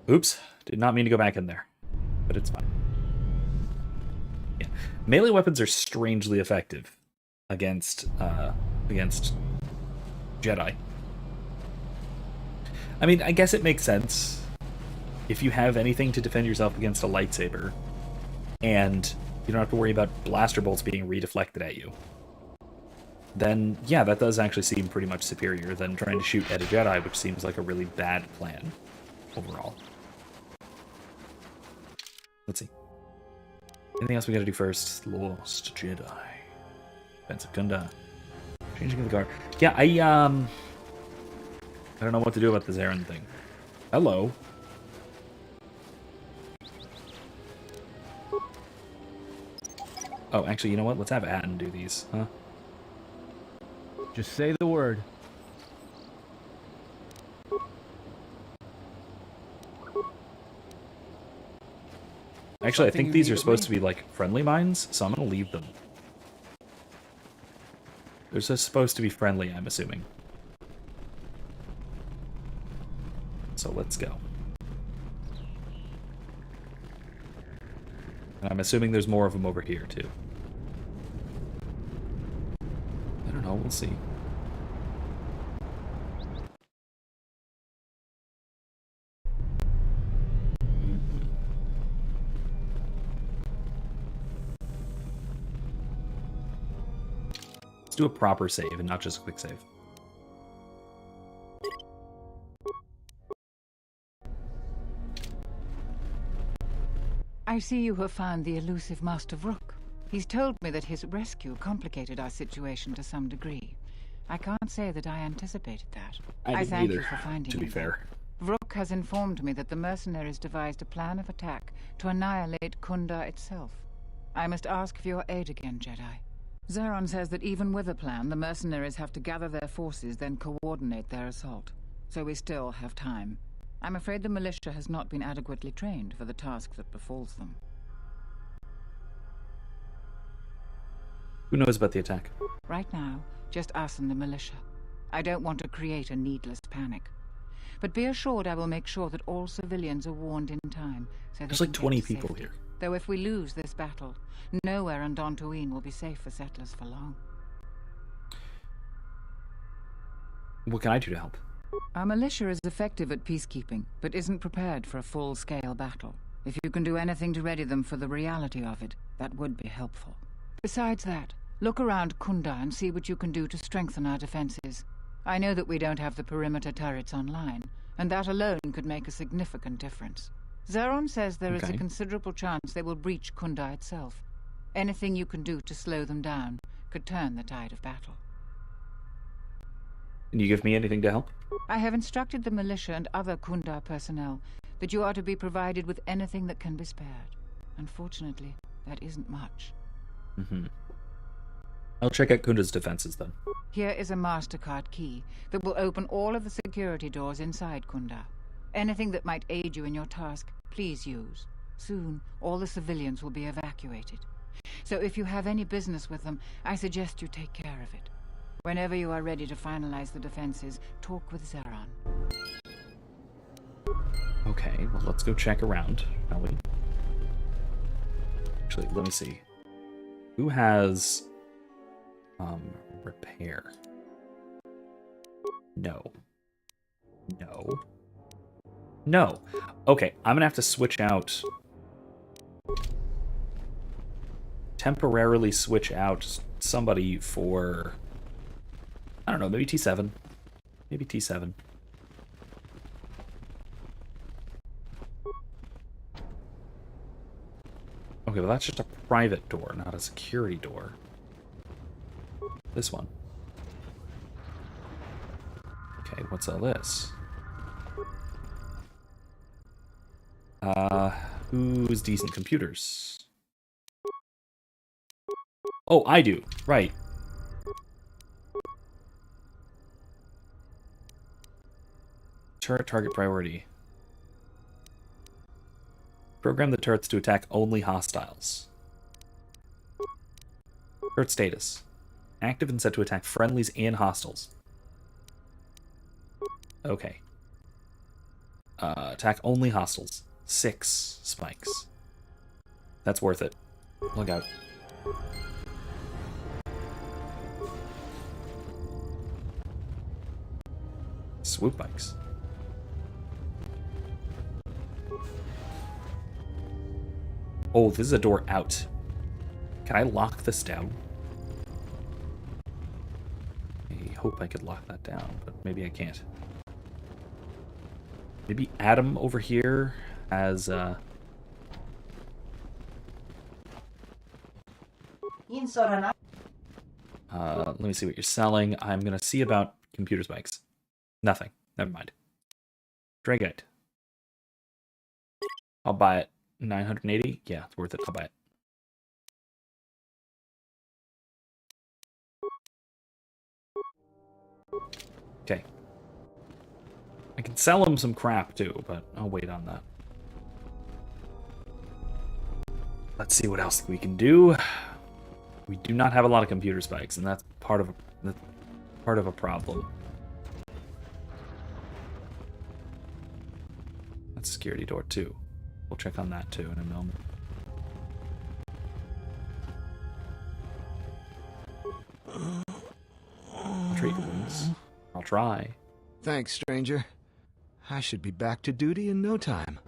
Oops. Did not mean to go back in there. But it's fine. Yeah. Melee weapons are strangely effective against Jedi. I mean, I guess it makes sense. If you have anything to defend yourself against a lightsaber, and you don't have to worry about blaster bolts being redeflected at you, then yeah, that does actually seem pretty much superior than trying to shoot at a Jedi, which seems like a really bad plan overall. Let's see. Anything else we gotta do first? Lost Jedi. Defensive Kunda. Changing of the guard. Yeah, I don't know what to do about this Aaron thing. Hello. Oh, actually, you know what? Let's have Atten do these, huh? Just say the word. Actually, I think these are supposed to be, like, friendly mines, so I'm gonna leave them. They're supposed to be friendly, I'm assuming. So let's go. And I'm assuming there's more of them over here, too. I don't know, we'll see. Let's do a proper save and not just a quick save. I see you have found the elusive Master Rook. He's told me that his rescue complicated our situation to some degree. I can't say that I anticipated that. I thank you for finding to be him, fair. though. Rook has informed me that the mercenaries devised a plan of attack to annihilate Kunda itself. I must ask for your aid again, Jedi. Zeron says that even with a plan, the mercenaries have to gather their forces, then coordinate their assault. So we still have time. I'm afraid the militia has not been adequately trained for the task that befalls them. Who knows about the attack? Right now, just us and the militia. I don't want to create a needless panic. But be assured I will make sure that all civilians are warned in time. So There's like 20 people here. Though if we lose this battle, nowhere on Dantooine will be safe for settlers for long. What can I do to help? Our militia is effective at peacekeeping, but isn't prepared for a full-scale battle. If you can do anything to ready them for the reality of it, that would be helpful. Besides that, look around Kunda and see what you can do to strengthen our defenses. I know that we don't have the perimeter turrets online, and that alone could make a significant difference. Zeron says there is a considerable chance they will breach Kunda itself. Anything you can do to slow them down could turn the tide of battle. Can you give me anything to help? I have instructed the militia and other Kunda personnel that you are to be provided with anything that can be spared. Unfortunately, that isn't much. I'll check out Kunda's defenses then. Here is a MasterCard key that will open all of the security doors inside Kunda. Anything that might aid you in your task, please use. Soon, all the civilians will be evacuated. So if you have any business with them, I suggest you take care of it. Whenever you are ready to finalize the defenses, talk with Zeron. Okay, well, let's go check around, shall we? Actually, let me see. Who has... repair? No. No. No. Okay, I'm gonna have to switch out... temporarily switch out somebody for... I don't know, maybe T7. Maybe T7. Okay, well that's just a private door, not a security door. This one. Okay, what's all this? Who's decent computers? Oh, I do. Right. Turret target priority. Program the turrets to attack only hostiles. Turret status. Active and set to attack friendlies and hostiles. Okay. Attack only hostiles. 6 spikes. That's worth it. Look out. Swoop bikes. Oh, this is a door out. Can I lock this down? I hope I could lock that down, but maybe I can't. Maybe Adam over here has, let me see what you're selling. I'm gonna see about computer spikes. Nothing. Never mind. Dragonite. I'll buy it. 980? Yeah, it's worth it. I'll buy it. Okay. I can sell him some crap too, but I'll wait on that. Let's see what else we can do. We do not have a lot of computer spikes, and that's part of That's part of a problem. That's security door too. We'll check on that too in a moment. I'll treat wounds. I'll try. Thanks, stranger. I should be back to duty in no time.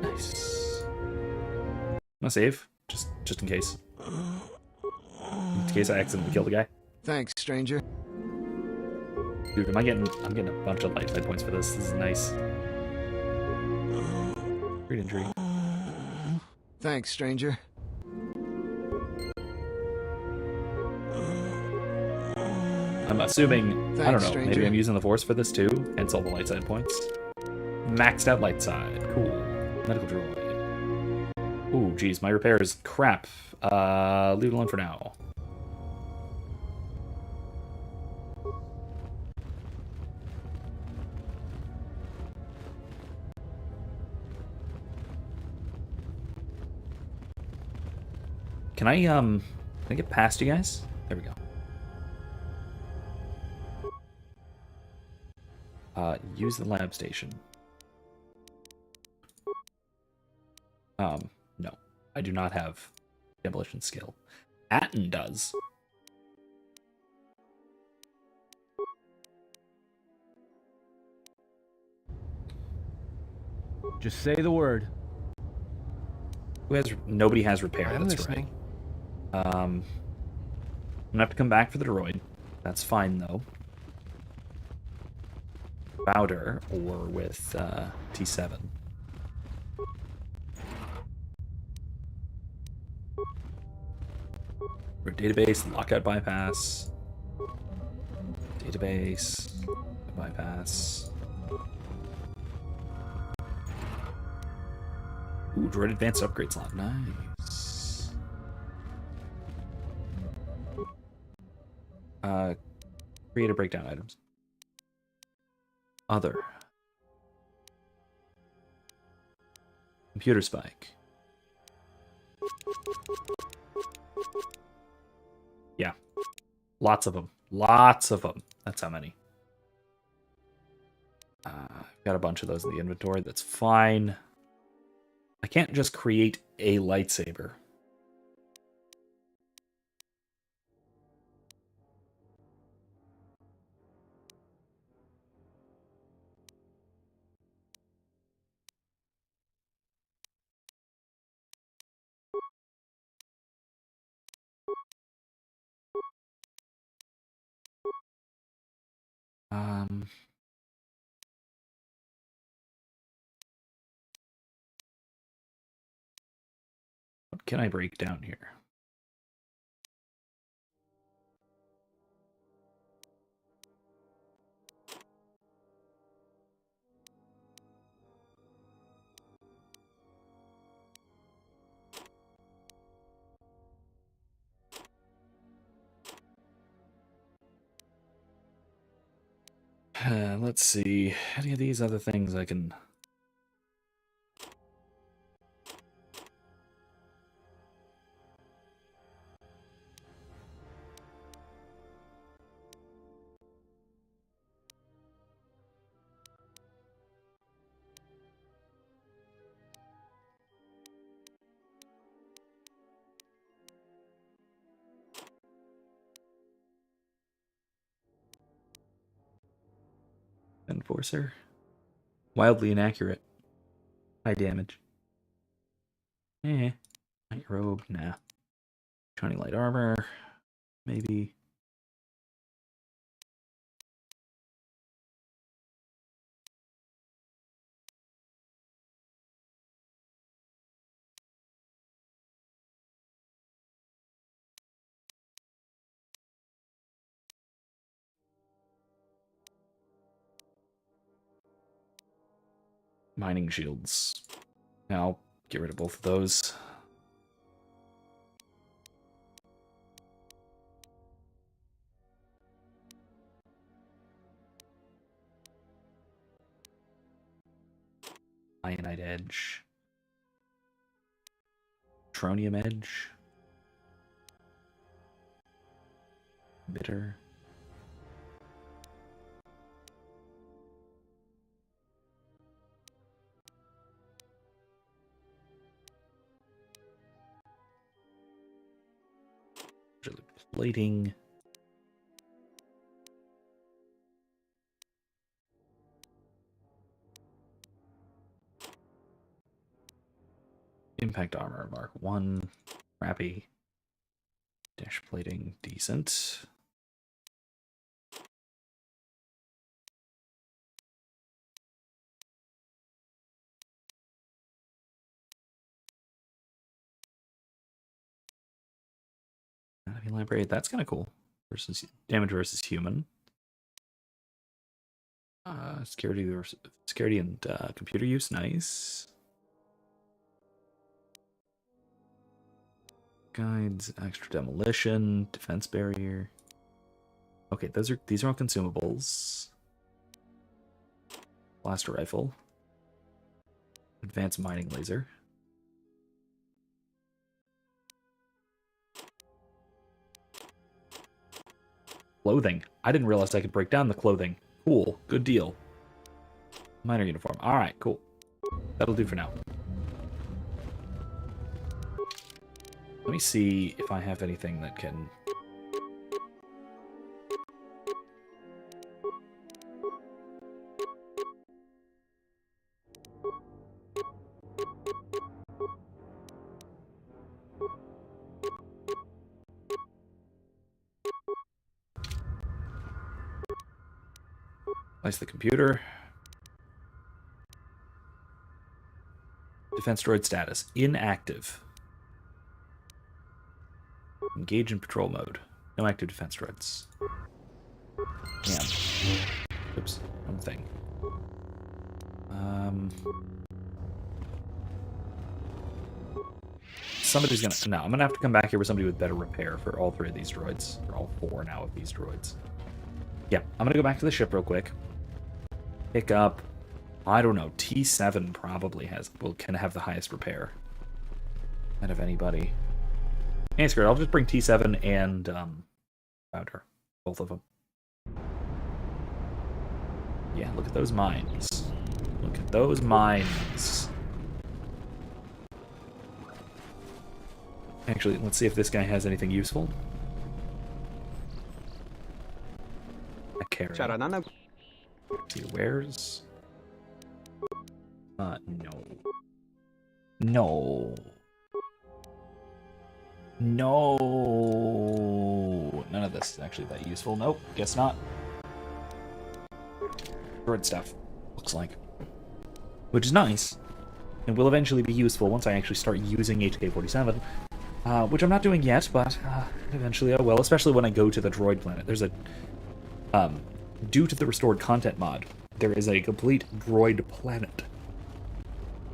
Nice. I'm gonna save, just in case. In case I accidentally kill the guy. Thanks, stranger. Dude, I'm getting a bunch of light side points for this. This is nice. Great injury. Thanks, stranger. I'm assuming, I don't know, stranger. maybe I'm using the Force for this too, hence all the light side points. Maxed out light side, cool. Medical droid. Ooh, geez, my repair is crap. Leave it alone for now. Can I get past you guys? There we go. Use the lab station. No. I do not have demolition skill. Atten does. Just say the word. Nobody has repair, I'm that's listening. right. I'm gonna have to come back for the droid. That's fine, though. Bowder, or with T7. Or database, lockout bypass. Database, bypass. Ooh, droid advanced upgrade slot, nice. Create breakdown items. Other. Computer spike. Yeah. Lots of them. Lots of them. That's how many. I've got a bunch of those in the inventory. That's fine. I can't just create a lightsaber. What can I break down here? Let's see. Any of these other things I can... Enforcer. Wildly inaccurate. High damage. Night robe, nah. Shiny light armor. Maybe. Mining shields. I'll get rid of both of those. Ionite edge. Tronium edge. Bitter. Plating. Impact armor, Mark 1. Crappy. Dash plating, decent. Anatomy library, that's kind of cool. Versus damage versus human. Security and computer use, nice. Guides, extra demolition, defense barrier. Okay, these are all consumables. Blaster rifle. Advanced mining laser. Clothing. I didn't realize I could break down the clothing. Cool. Good deal. Miner uniform. Alright, cool. That'll do for now. Let me see if I have anything that can... Place the computer. Defense droid status. Inactive. Engage in patrol mode. No active defense droids. Damn. Oops. Wrong thing. Somebody's gonna... No, I'm gonna have to come back here with somebody with better repair for all 3 of these droids. Or all 4 now of these droids. Yeah, I'm gonna go back to the ship real quick. Pick up... I don't know. T7 probably can have the highest repair. Out of anybody. Hey, screw it. I'll just bring T7 and Powder. Both of them. Yeah, look at those mines. Look at those mines. Actually, let's see if this guy has anything useful. A carry. See wares. No. No. No. None of this is actually that useful. Nope, guess not. Droid stuff, looks like. Which is nice. And will eventually be useful once I actually start using HK-47. Which I'm not doing yet, but eventually I will, especially when I go to the droid planet. There's a... due to the restored content mod, there is a complete droid planet.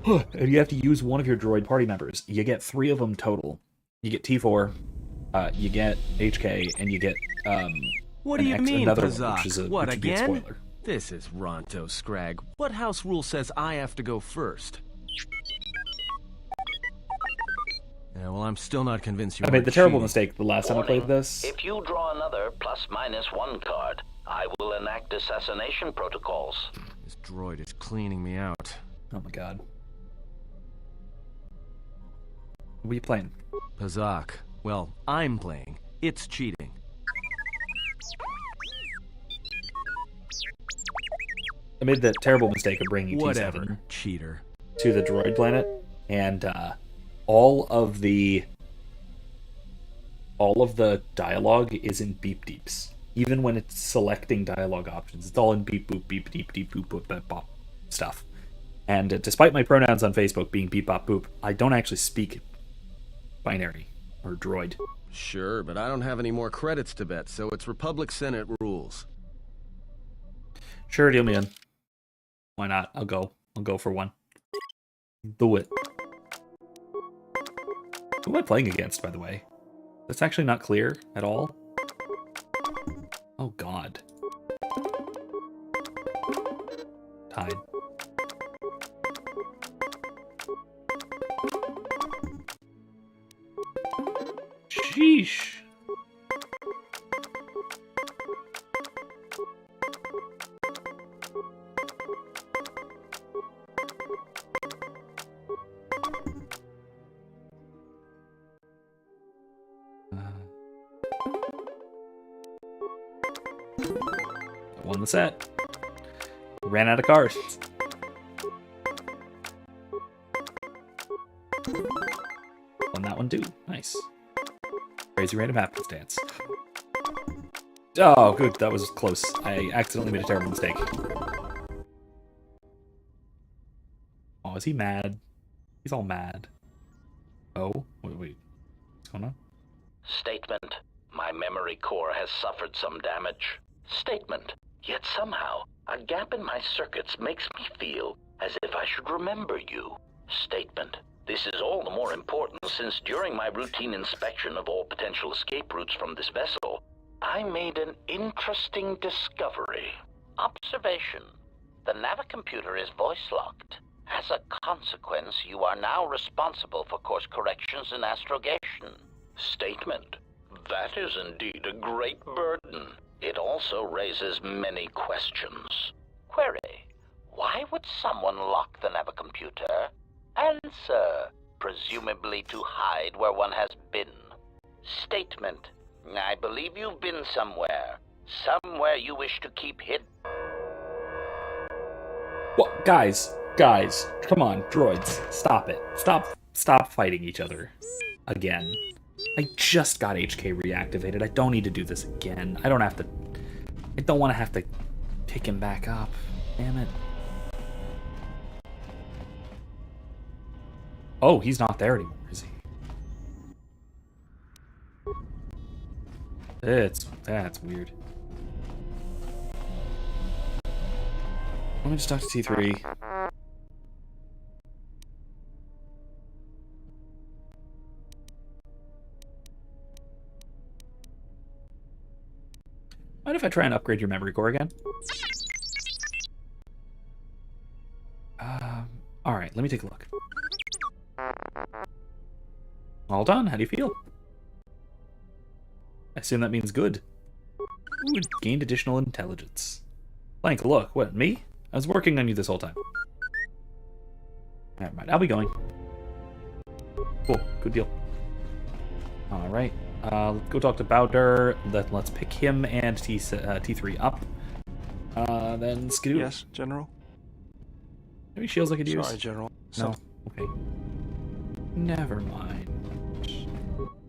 And you have to use one of your droid party members. You get 3 of them total. You get T4, you get HK, and you get what do you mean, another Pazak? one, which What, would be a again? spoiler. This is Ronto Scrag. What house rule says I have to go first? Yeah, well, I'm still not convinced you I made the terrible cheating. mistake the last time I played this. If you draw another ±1 card, I will enact assassination protocols. This droid is cleaning me out. Oh my god. What are you playing? Pazak. Well, I'm playing. It's cheating. I made the terrible mistake of bringing Whatever, T7 cheater. to the droid planet, and all of the dialogue is in beep deeps. Even when it's selecting dialogue options, it's all in beep boop beep deep deep boop boop bop, bop stuff. And despite my pronouns on Facebook being beep bop boop, I don't actually speak binary or droid. Sure, but I don't have any more credits to bet, so it's Republic Senate rules. Sure, deal me in. Why not? I'll go. I'll go for one. Do it. Who am I playing against, by the way? That's actually not clear at all. Oh god. Tied. Sheesh. Won the set. Ran out of cards. Won that one too. Nice. Crazy random happenstance. Oh, good. That was close. I accidentally made a terrible mistake. Oh, is he mad? He's all mad. Oh, wait. What's going on? Statement. My memory core has suffered some damage. Statement. Yet somehow, a gap in my circuits makes me feel as if I should remember you. Statement. This is all the more important since during my routine inspection of all potential escape routes from this vessel, I made an interesting discovery. Observation. The navicomputer is voice-locked. As a consequence, you are now responsible for course corrections and astrogation. Statement. That is indeed a great burden. It also raises many questions. Query. Why would someone lock the navicomputer? Answer. Presumably to hide where one has been. Statement. I believe you've been somewhere. Somewhere you wish to keep hidden. Well, guys, come on, droids, stop it. Stop fighting each other. Again. I just got HK reactivated. I don't need to do this again. I don't want to have to pick him back up. Damn it. Oh, he's not there anymore, is he? That's weird. Let me just talk to T3. Mind if I try and upgrade your memory core again? Alright, let me take a look. All done, how do you feel? I assume that means good. Ooh, gained additional intelligence. Blank, look, what, me? I was working on you this whole time. Never mind, I'll be going. Cool, good deal. Alright, let's go talk to Bowder. Let's pick him and T3 up. Then Skidoo. Yes, General? Any shields I could use? Sorry, General. No? Okay. Never mind.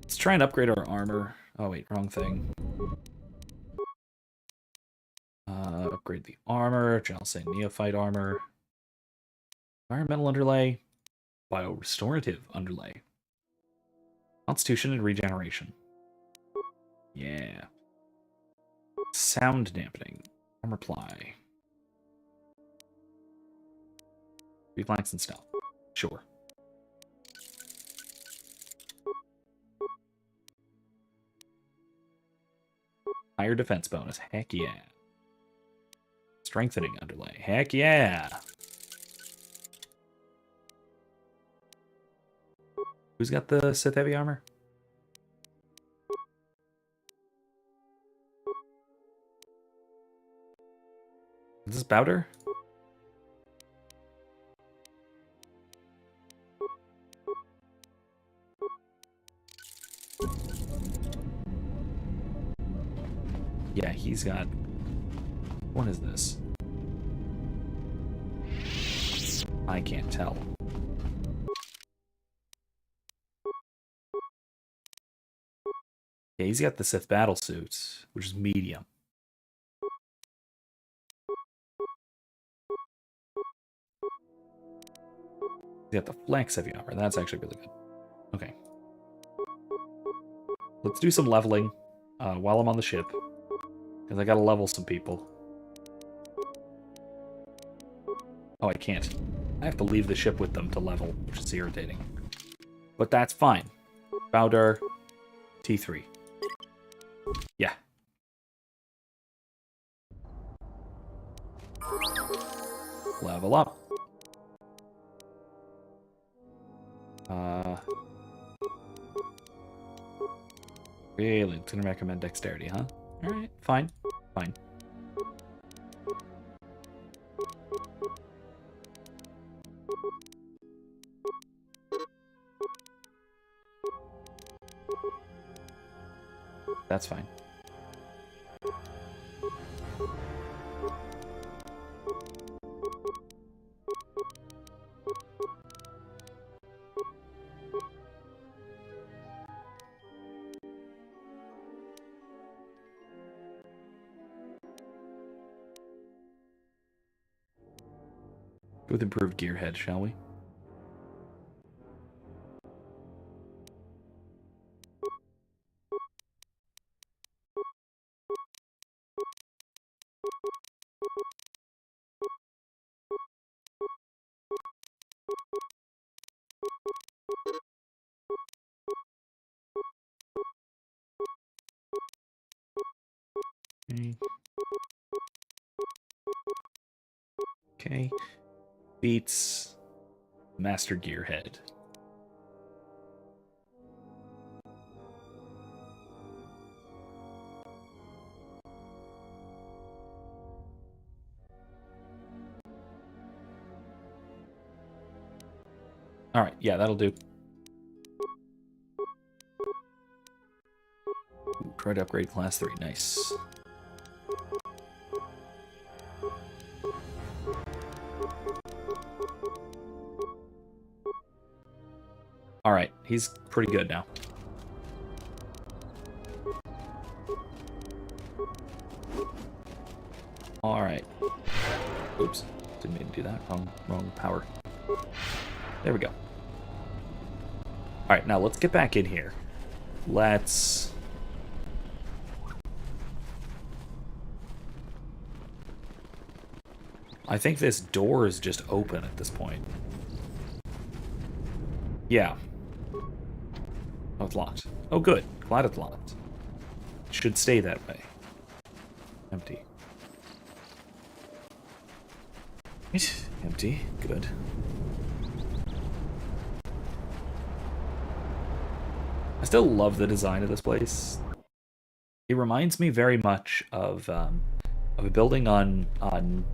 Let's try and upgrade our armor. Oh wait, wrong thing. Upgrade the armor, I'll say neophyte armor. Environmental underlay. Biorestorative underlay. Constitution and regeneration. Yeah. Sound dampening. Armor ply. Reflex and stealth. Sure. Higher defense bonus. Heck yeah. Strengthening underlay. Heck yeah. Who's got the Sith heavy armor? Is this Bowder? Yeah, he's got... What is this? I can't tell. Yeah, he's got the Sith battle suit, which is medium. He's got the flex heavy armor. That's actually really good. Okay. Let's do some leveling while I'm on the ship. Because I gotta level some people. Oh, I can't. I have to leave the ship with them to level, which is irritating. But that's fine. Bowder, T3. Yeah. Level up. Really? It's gonna recommend dexterity, huh? Alright, fine. Fine. That's fine. With improved gearhead, shall we? Okay. Okay. Beats Master Gearhead. Alright, yeah, that'll do. Ooh, try to upgrade class 3. Nice. Alright, he's pretty good now. Alright. Oops. Didn't mean to do that. Wrong power. There we go. Alright, now let's get back in here. Let's... I think this door is just open at this point. Yeah. Oh, it's locked. Oh, good. Glad it's locked. It should stay that way. Empty. Empty. Good. I still love the design of this place. It reminds me very much of a building on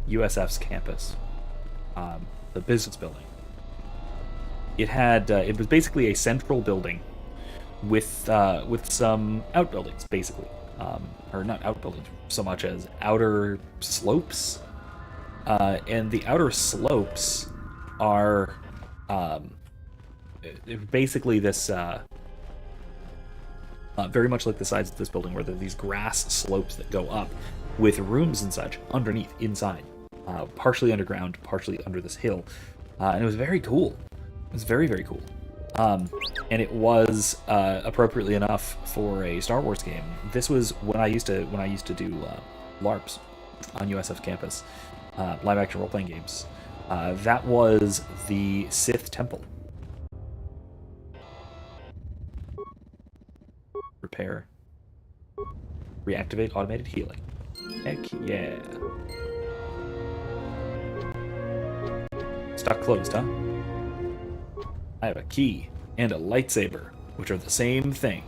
USF's campus, the business building. It had it was basically a central building with some outbuildings, basically, or not outbuildings so much as outer slopes, and the outer slopes are basically this. Very much like the sides of this building, where there are these grass slopes that go up with rooms and such underneath, inside. Partially underground, partially under this hill. And it was very cool. It was very, very cool. And it was, appropriately enough, for a Star Wars game. This was when I used to do LARPs on USF campus, live-action role-playing games. That was the Sith Temple. Repair. Reactivate automated healing. Heck yeah. Stock closed, huh? I have a key and a lightsaber, which are the same thing.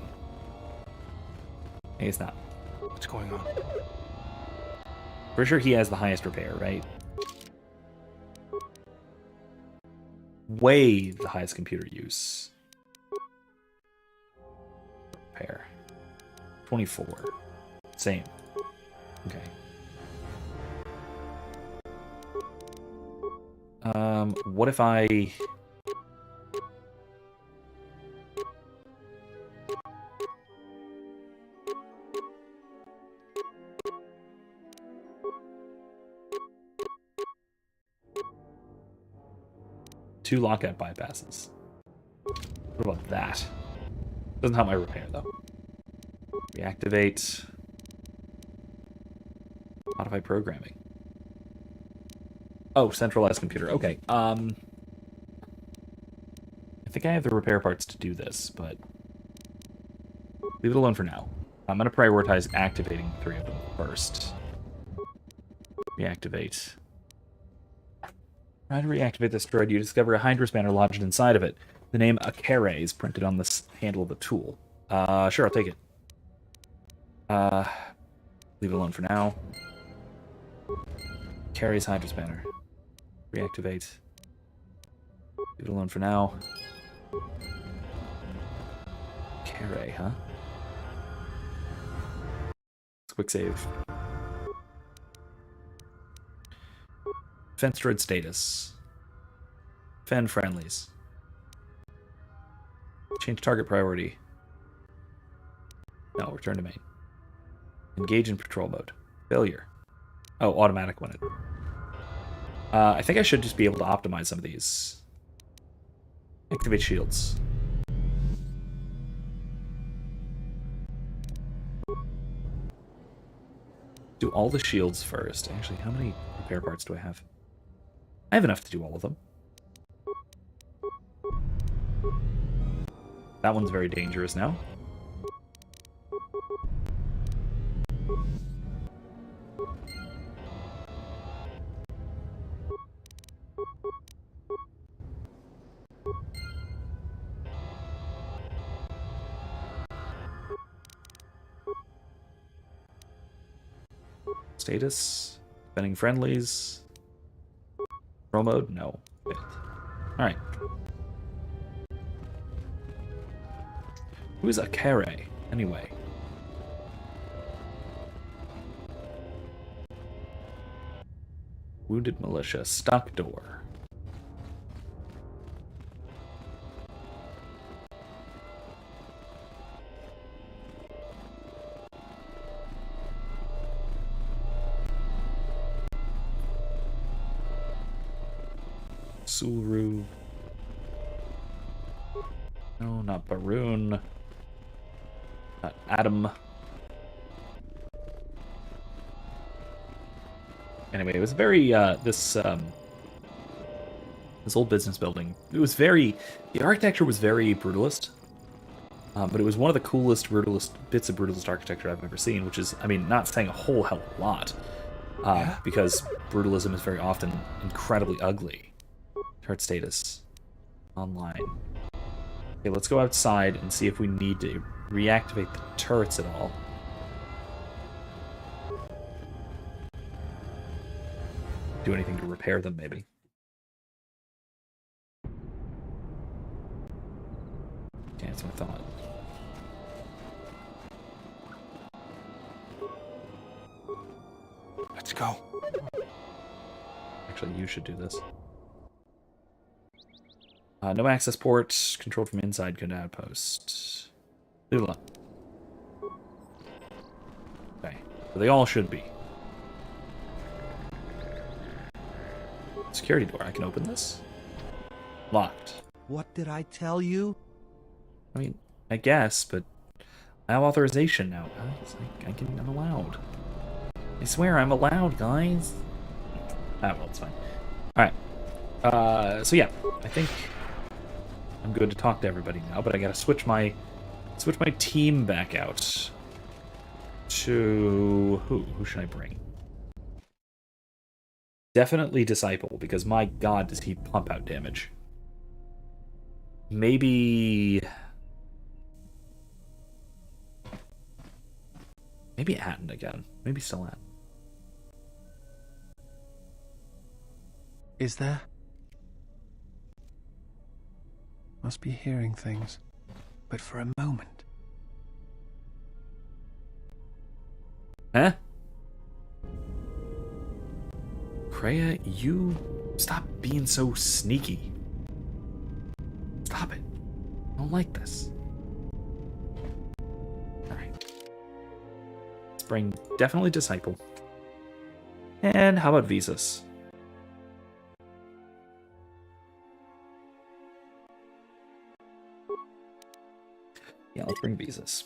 Hey, it's not. What's going on? For sure he has the highest repair, right? Way the highest computer use. Repair. 24. Same. Okay. What if I... Two lockout bypasses. What about that? Doesn't help my repair, though. Reactivate. Modify programming. Oh, centralized computer. Okay. I think I have the repair parts to do this, but leave it alone for now. I'm going to prioritize activating 3 of them first. Reactivate. Try to reactivate this droid. You discover a Hydra spanner lodged inside of it. The name Akere is printed on the handle of the tool. Sure, I'll take it. Leave it alone for now. Akere's Hydra spanner. Reactivate. Leave it alone for now. Akere, huh? Let's quick save. Fence droid status. Fen friendlies. Change target priority. No, return to main. Engage in patrol mode. Failure. Oh, automatic when it... I think I should just be able to optimize some of these. Activate shields. Do all the shields first. Actually, how many repair parts do I have? I have enough to do all of them. That one's very dangerous now. Status. Defending friendlies. Pro mode? No. Alright. Who is Akere, anyway? Wounded militia. Stock door. Sulu. No, not Baroon. Not Adam. Anyway, it was very, this old business building, it was very, the architecture was very brutalist, but it was one of the coolest bits of brutalist architecture I've ever seen, which is, I mean, not saying a whole hell of a lot, because brutalism is very often incredibly ugly. Turret status. Online. Okay, let's go outside and see if we need to reactivate the turrets at all. Do anything to repair them, maybe. Yeah, that's what I thought. Let's go. Actually, you should do this. No access port, controlled from inside, good outpost. Lula. Okay, so they all should be. Security door, I can open this. Locked. What did I tell you? I mean, I guess, but I have authorization now, guys. I'm allowed. I swear I'm allowed, guys. Ah, well, it's fine. Alright. So yeah, I think I'm good to talk to everybody now, but I gotta switch my team back out to who should I bring? Definitely Disciple, because my god does he pump out damage. Maybe Atten again. Maybe still Atten. Is there? Must be hearing things. But for a moment. Huh? Kreia, you stop being so sneaky. Stop it. I don't like this. Alright. Let's bring definitely Disciple. And how about Visas? Yeah, let's bring Visas.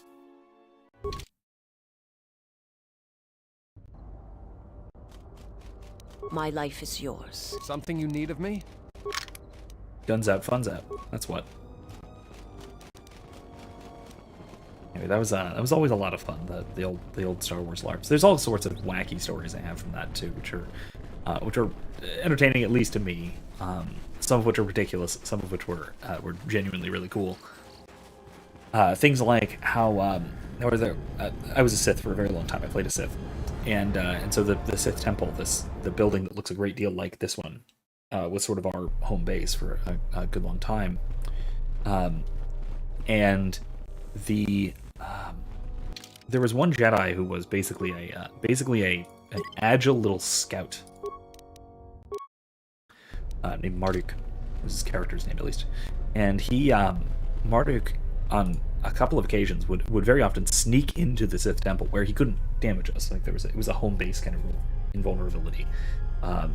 My life is yours. Something you need of me? Guns out, funds out. That's what. Anyway, that was always a lot of fun. The old Star Wars LARPs. There's all sorts of wacky stories I have from that too, which are entertaining, at least to me. Some of which are ridiculous. Some of which were genuinely really cool. Things like how I was a Sith for a very long time. I played a Sith, and so the Sith Temple, the building that looks a great deal like this one, was sort of our home base for a good long time. And there was one Jedi who was basically an agile little scout named Marduk, was his character's name at least, and he Marduk on a couple of occasions would very often sneak into the Sith Temple where he couldn't damage us. Like it was a home base kind of invulnerability.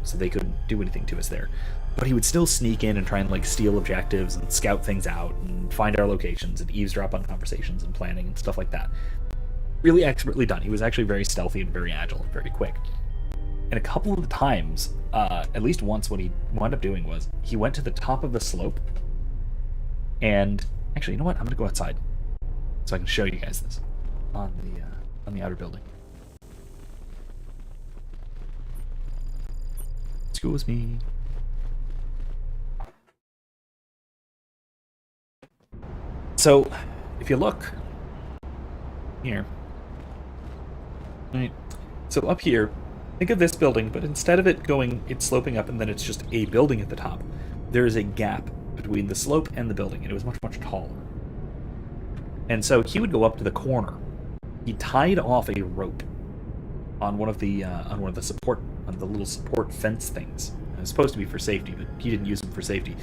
so they couldn't do anything to us there. But he would still sneak in and try and like steal objectives and scout things out and find our locations and eavesdrop on conversations and planning and stuff like that. Really expertly done. He was actually very stealthy and very agile and very quick. And a couple of the times, at least once, what he wound up doing was he went to the top of the slope. And actually, you know what? I'm gonna go outside so I can show you guys this on the outer building. Excuse me. So, if you look here, right? So up here, think of this building, but instead of it's sloping up and then it's just a building at the top, there is a gap between the slope and the building, and it was much, much taller. And so he would go up to the corner. He tied off a rope on one of the little support fence things. It was supposed to be for safety, but he didn't use them for safety.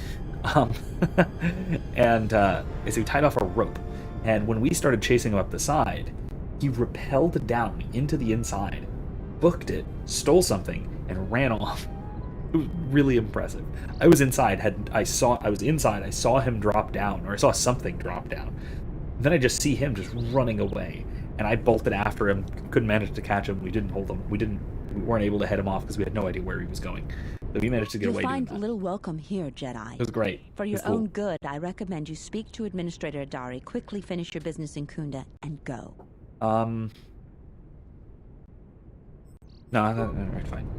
And so he tied off a rope. And when we started chasing him up the side, he rappelled down into the inside, booked it, stole something, and ran off. It was really impressive. I was inside. I saw him drop down, or I saw something drop down. Then I just see him just running away, and I bolted after him. Couldn't manage to catch him. We didn't hold him. We weren't able to head him off because we had no idea where he was going. So we managed to get away. You'll find little welcome here, Jedi. It was great. For your own good, I recommend you speak to Administrator Adari, quickly finish your business in Kunda, and go. No, right, fine.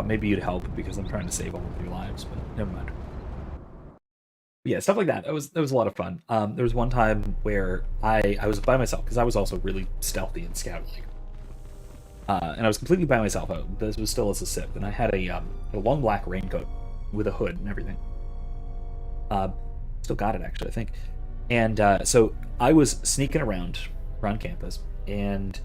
Maybe you'd help because I'm trying to save all of your lives, but never mind. Yeah, stuff like that. That was a lot of fun. There was one time where I was by myself because I was also really stealthy and scout-like. And I was completely by myself. This was still as a Sith, and I had a long black raincoat with a hood and everything. Still got it, actually, I think. And so I was sneaking around campus, and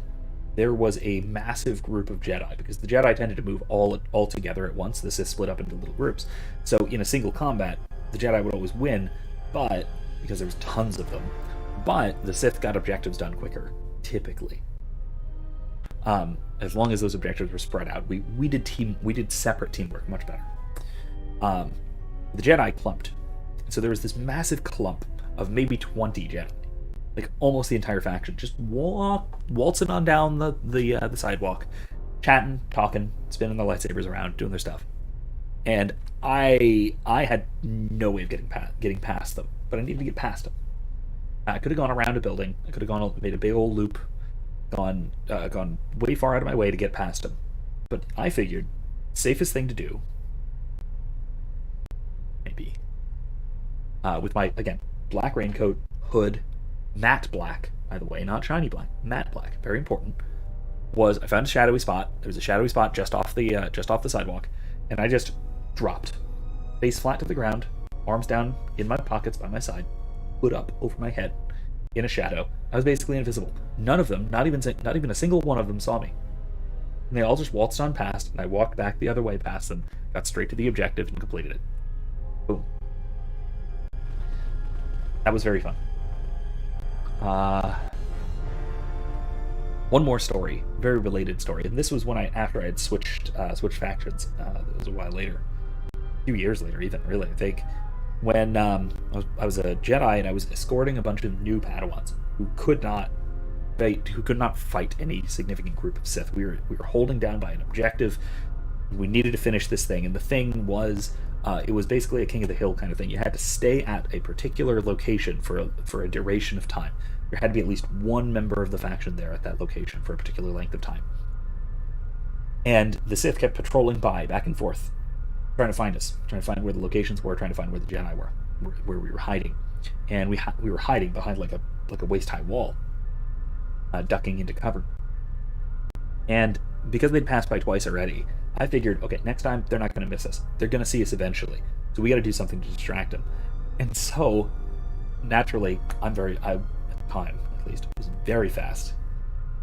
there was a massive group of Jedi, because the Jedi tended to move all together at once. The Sith split up into little groups. So in a single combat, the Jedi would always win, but because there was tons of them. But the Sith got objectives done quicker, typically. As long as those objectives were spread out, we did separate teamwork much better. The Jedi clumped, so there was this massive clump of maybe 20 Jedi, like almost the entire faction, just waltzing on down the sidewalk, chatting, talking, spinning their lightsabers around, doing their stuff. And I had no way of getting past them, but I needed to get past them. I could have gone around a building. I could have made a big old loop, gone way far out of my way to get past them. But I figured, safest thing to do, maybe, with my, again, black raincoat, hood, matte black, by the way, not shiny black, matte black, very important, was I found a shadowy spot. There was a shadowy spot just off the sidewalk, and I just dropped, face flat to the ground, arms down in my pockets by my side, hood up over my head, in a shadow. I was basically invisible. None of them, not even a single one of them, saw me. And they all just waltzed on past, and I walked back the other way past them, got straight to the objective, and completed it. Boom. That was very fun. One more story, very related story, and this was after I had switched factions. It was a while later, a few years later, even, really, I think, when I was a Jedi and I was escorting a bunch of new Padawans who could not fight any significant group of Sith. We were holding down by an objective. We needed to finish this thing, and the thing was, it was basically a King of the Hill kind of thing. You had to stay at a particular location for a duration of time. There had to be at least one member of the faction there at that location for a particular length of time. And the Sith kept patrolling back and forth, trying to find us, trying to find where the locations were, trying to find where the Jedi were, where we were hiding. And we were hiding behind like a waist-high wall, ducking into cover. And because they'd passed by twice already, I figured, okay, next time they're not going to miss us. They're going to see us eventually. So we got to do something to distract them. And so, naturally, at the time, at least, was very fast,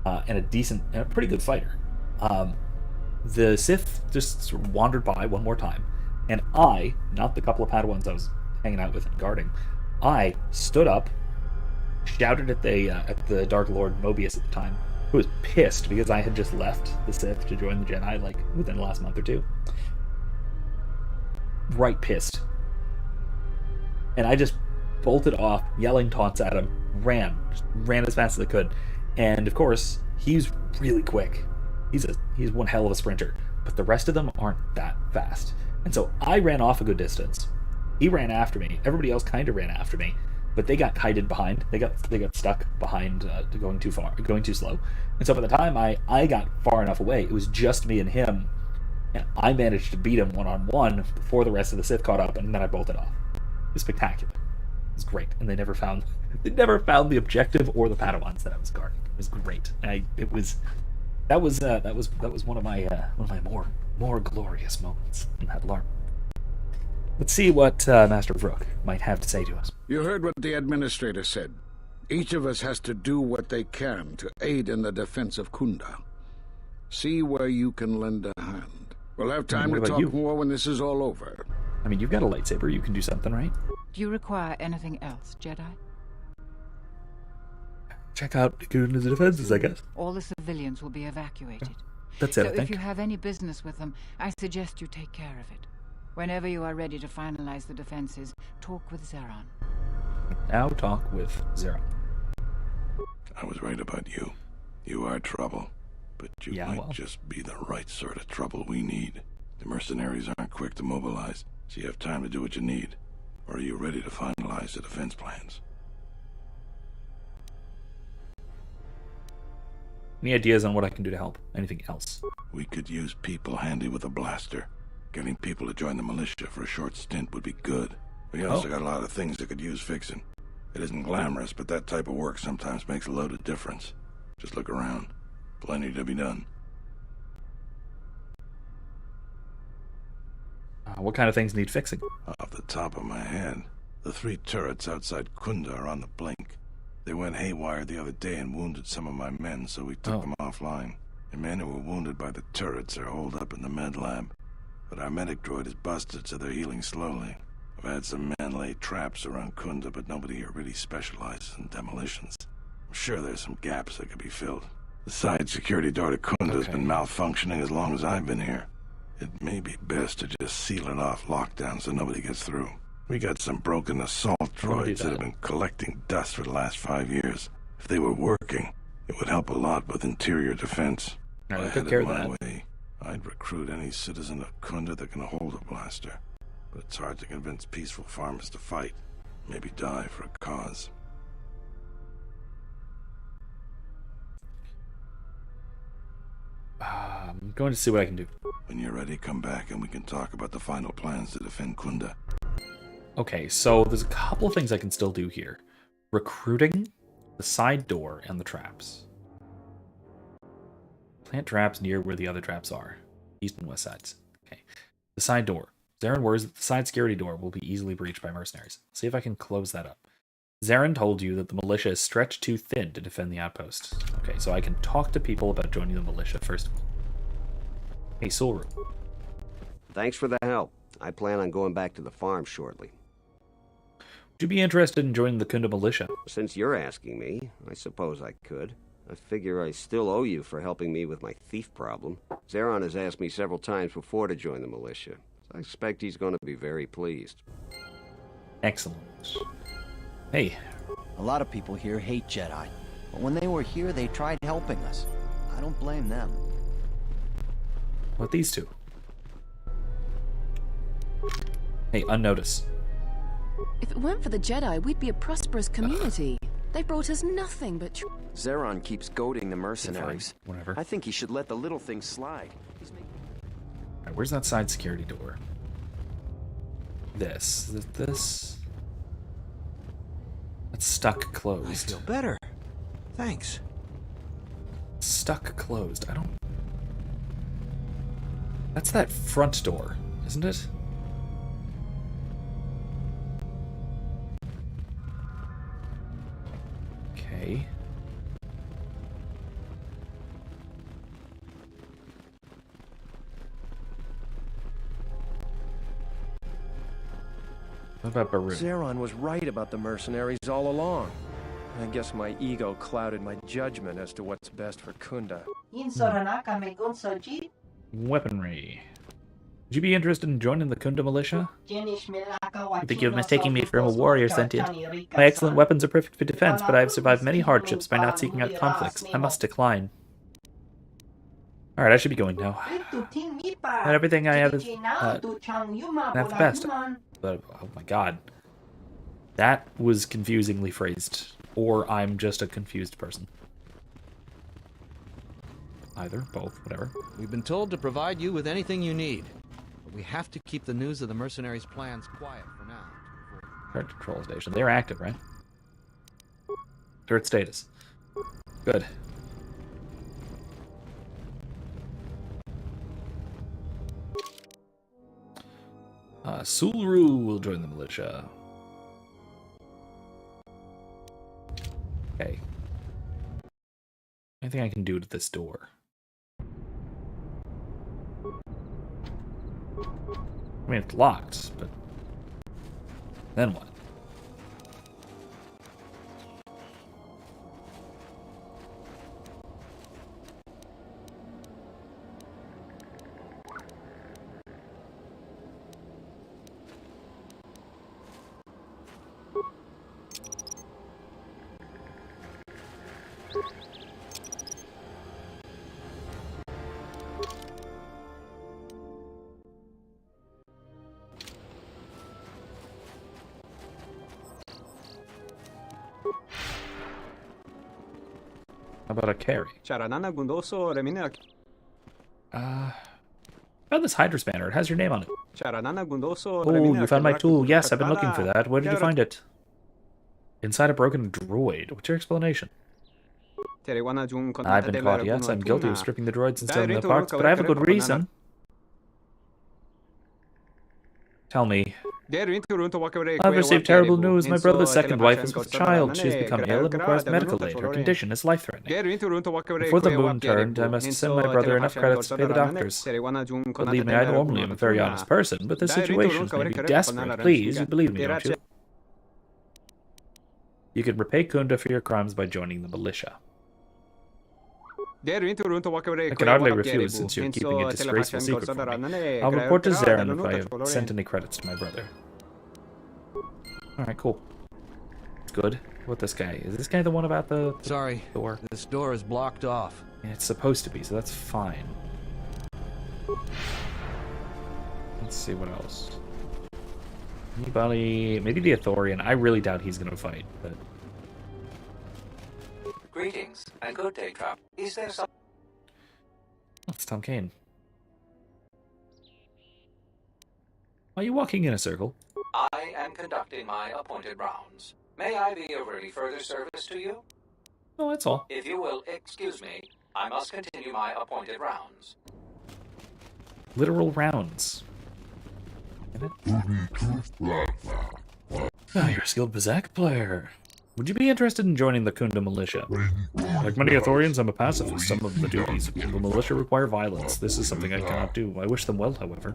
and a pretty good fighter. The Sith just sort of wandered by one more time, and I, not the couple of Padawans I was hanging out with and guarding, I stood up, shouted at the Dark Lord Mobius at the time, who was pissed because I had just left the Sith to join the Jedi, like, within the last month or two. Right pissed. And I just bolted off, yelling taunts at him, ran as fast as I could. And, of course, he's really quick. He's one hell of a sprinter. But the rest of them aren't that fast. And so I ran off a good distance. He ran after me. Everybody else kind of ran after me. But they got kited behind. They got stuck behind, going too slow. And so by the time I got far enough away, it was just me and him. And I managed to beat him one-on-one before the rest of the Sith caught up, and then I bolted off. It was spectacular. It was great. And they never found the objective or the Padawans that I was guarding. It was great. That was one of my more glorious moments in that LARP. Let's see what Master Vrook might have to say to us. You heard what the administrator said. Each of us has to do what they can to aid in the defense of Kunda. See where you can lend a hand. We'll have time to talk more when this is all over. I mean, you've got a lightsaber. You can do something, right? Do you require anything else, Jedi? Check out Kunda's defenses, I guess. All the civilians will be evacuated. That's it, I So think. if you have any business with them, I suggest you take care of it. Whenever you are ready to finalize the defenses, talk with Zeron. Now talk with Zeron. I was right about you. You are trouble. But you might just be the right sort of trouble we need. The mercenaries aren't quick to mobilize, so you have time to do what you need. Or are you ready to finalize the defense plans? Any ideas on what I can do to help? Anything else? We could use people handy with a blaster. Getting people to join the militia for a short stint would be good. We also got a lot of things that could use fixing. It isn't glamorous, but that type of work sometimes makes a load of difference. Just look around. Plenty to be done. What kind of things need fixing? Off the top of my head, the 3 turrets outside Kunda are on the blink. They went haywire the other day and wounded some of my men, so we took them offline. The men who were wounded by the turrets are holed up in the med lab. But our medic droid is busted, so they're healing slowly. I've had some men lay traps around Kunda, but nobody here really specializes in demolitions. I'm sure there's some gaps that could be filled. The side security door to Kunda has been malfunctioning as long as I've been here. It may be best to just seal it off lockdown so nobody gets through. We got some broken assault droids that have been collecting dust for the last 5 years. If they were working, it would help a lot with interior defense. If I had it my way, I'd recruit any citizen of Kunda that can hold a blaster. But it's hard to convince peaceful farmers to fight. Maybe die for a cause. I'm going to see what I can do. When you're ready, come back and we can talk about the final plans to defend Kunda. Okay, so there's a couple of things I can still do here. Recruiting, the side door, and the traps. Plant traps near where the other traps are. East and west sides. Okay. The side door. Zarin worries that the side security door will be easily breached by mercenaries. See if I can close that up. Zarin told you that the militia is stretched too thin to defend the outpost. Okay, so I can talk to people about joining the militia first of all. Hey, Sulru. Thanks for the help. I plan on going back to the farm shortly. Would you be interested in joining the Kunda militia? Since you're asking me, I suppose I could. I figure I still owe you for helping me with my thief problem. Zeron has asked me several times before to join the militia. So I expect he's going to be very pleased. Excellent. Hey. A lot of people here hate Jedi. But when they were here, they tried helping us. I don't blame them. What these two? Hey, unnotice. If it weren't for the Jedi, we'd be a prosperous community. They brought us nothing but... Zeron keeps goading the mercenaries. Whatever. I think he should let the little things slide. Alright, where's that side security door? This. It's stuck closed. I feel better. Thanks. Stuck closed. I don't... That's that front door, isn't it? Okay. What about Baru? Zeron was right about the mercenaries all along. I guess my ego clouded my judgment as to what's best for Kunda. Weaponry. Would you be interested in joining the Kunda militia? I think you're mistaking me for a warrior sentient. My excellent weapons are perfect for defense, but I have survived many hardships by not seeking out conflicts. I must decline. Alright, I should be going now. Not everything I have is... not the best. But, oh my god. That was confusingly phrased. Or I'm just a confused person. Either, both, whatever. We've been told to provide you with anything you need. But we have to keep the news of the mercenaries' plans quiet for now. Turret control station. They're active, right? Turret status. Good. Sulru will join the militia. Okay. Anything I can do to this door? I mean, it's locked, but then what? How about a carry? Found this Hydra spanner. It has your name on it. Oh, you found my tool. Yes, I've been looking for that. Where did you find it? Inside a broken droid. What's your explanation? I've been caught, yes. I'm guilty of stripping the droids and stealing the parts, but I have a good reason. Tell me. I've received terrible news. My brother's second wife is with a child. She's become ill and requires medical aid. Her condition is life-threatening. Before the moon turned, I must send my brother enough credits to pay the doctors. Believe me, I normally am a very honest person, but the situation's made me desperate. Please, you believe me, don't you? You can repay Kunda for your crimes by joining the militia. I can hardly refuse since you're keeping a disgraceful secret from me. I'll report to Zarin if I have sent any credits to my brother. Alright, cool. Good. What this guy? Is this guy the one about the Sorry, door? This door is blocked off. Yeah, it's supposed to be, so that's fine. Let's see what else. Anybody? Maybe the Ithorian. I really doubt he's gonna fight, but... Greetings, and good day, Trap. Is there some... It's Tom Kane. Are you walking in a circle? I am conducting my appointed rounds. May I be of any further service to you? Oh, that's all. If you will excuse me, I must continue my appointed rounds. Literal rounds. Ah, you're a skilled Bazak player. Would you be interested in joining the Kunda militia? Like many Ithorians, I'm a pacifist. Some of the duties of the militia require violence. This is something I cannot do. I wish them well, however.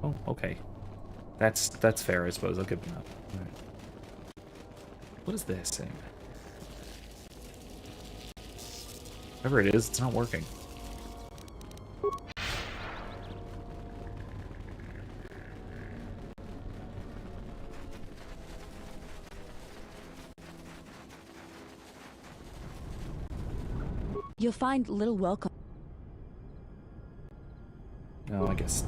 Oh, okay. That's fair, I suppose. I'll give them that. All right. What is this thing? Whatever it is, it's not working. You'll find little welcome. No, I guess.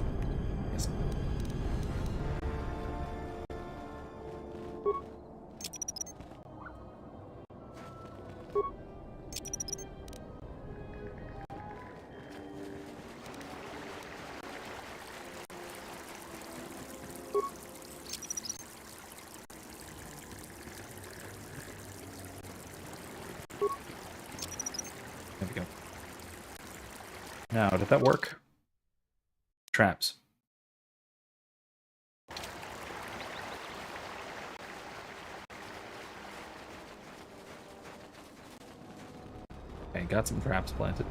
There we go. Now, did that work? Traps. Okay, got some traps planted.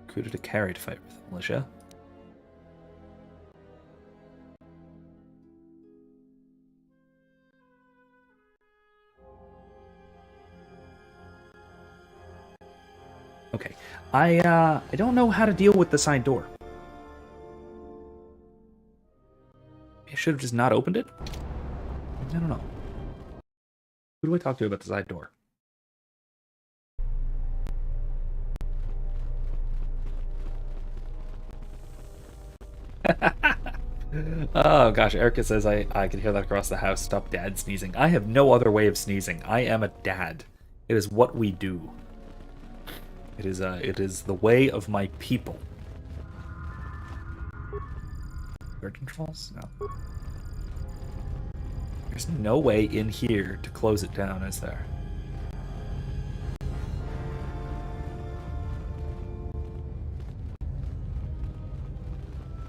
Recruited a carry to fight with the militia. Okay. I don't know how to deal with the side door. I should have just not opened it? I don't know. Who do I talk to about the side door? Oh gosh, Erica says I can hear that across the house. Stop dad sneezing. I have no other way of sneezing. I am a dad. It is what we do. It is the way of my people. Curtain falls? No. There's no way in here to close it down, is there?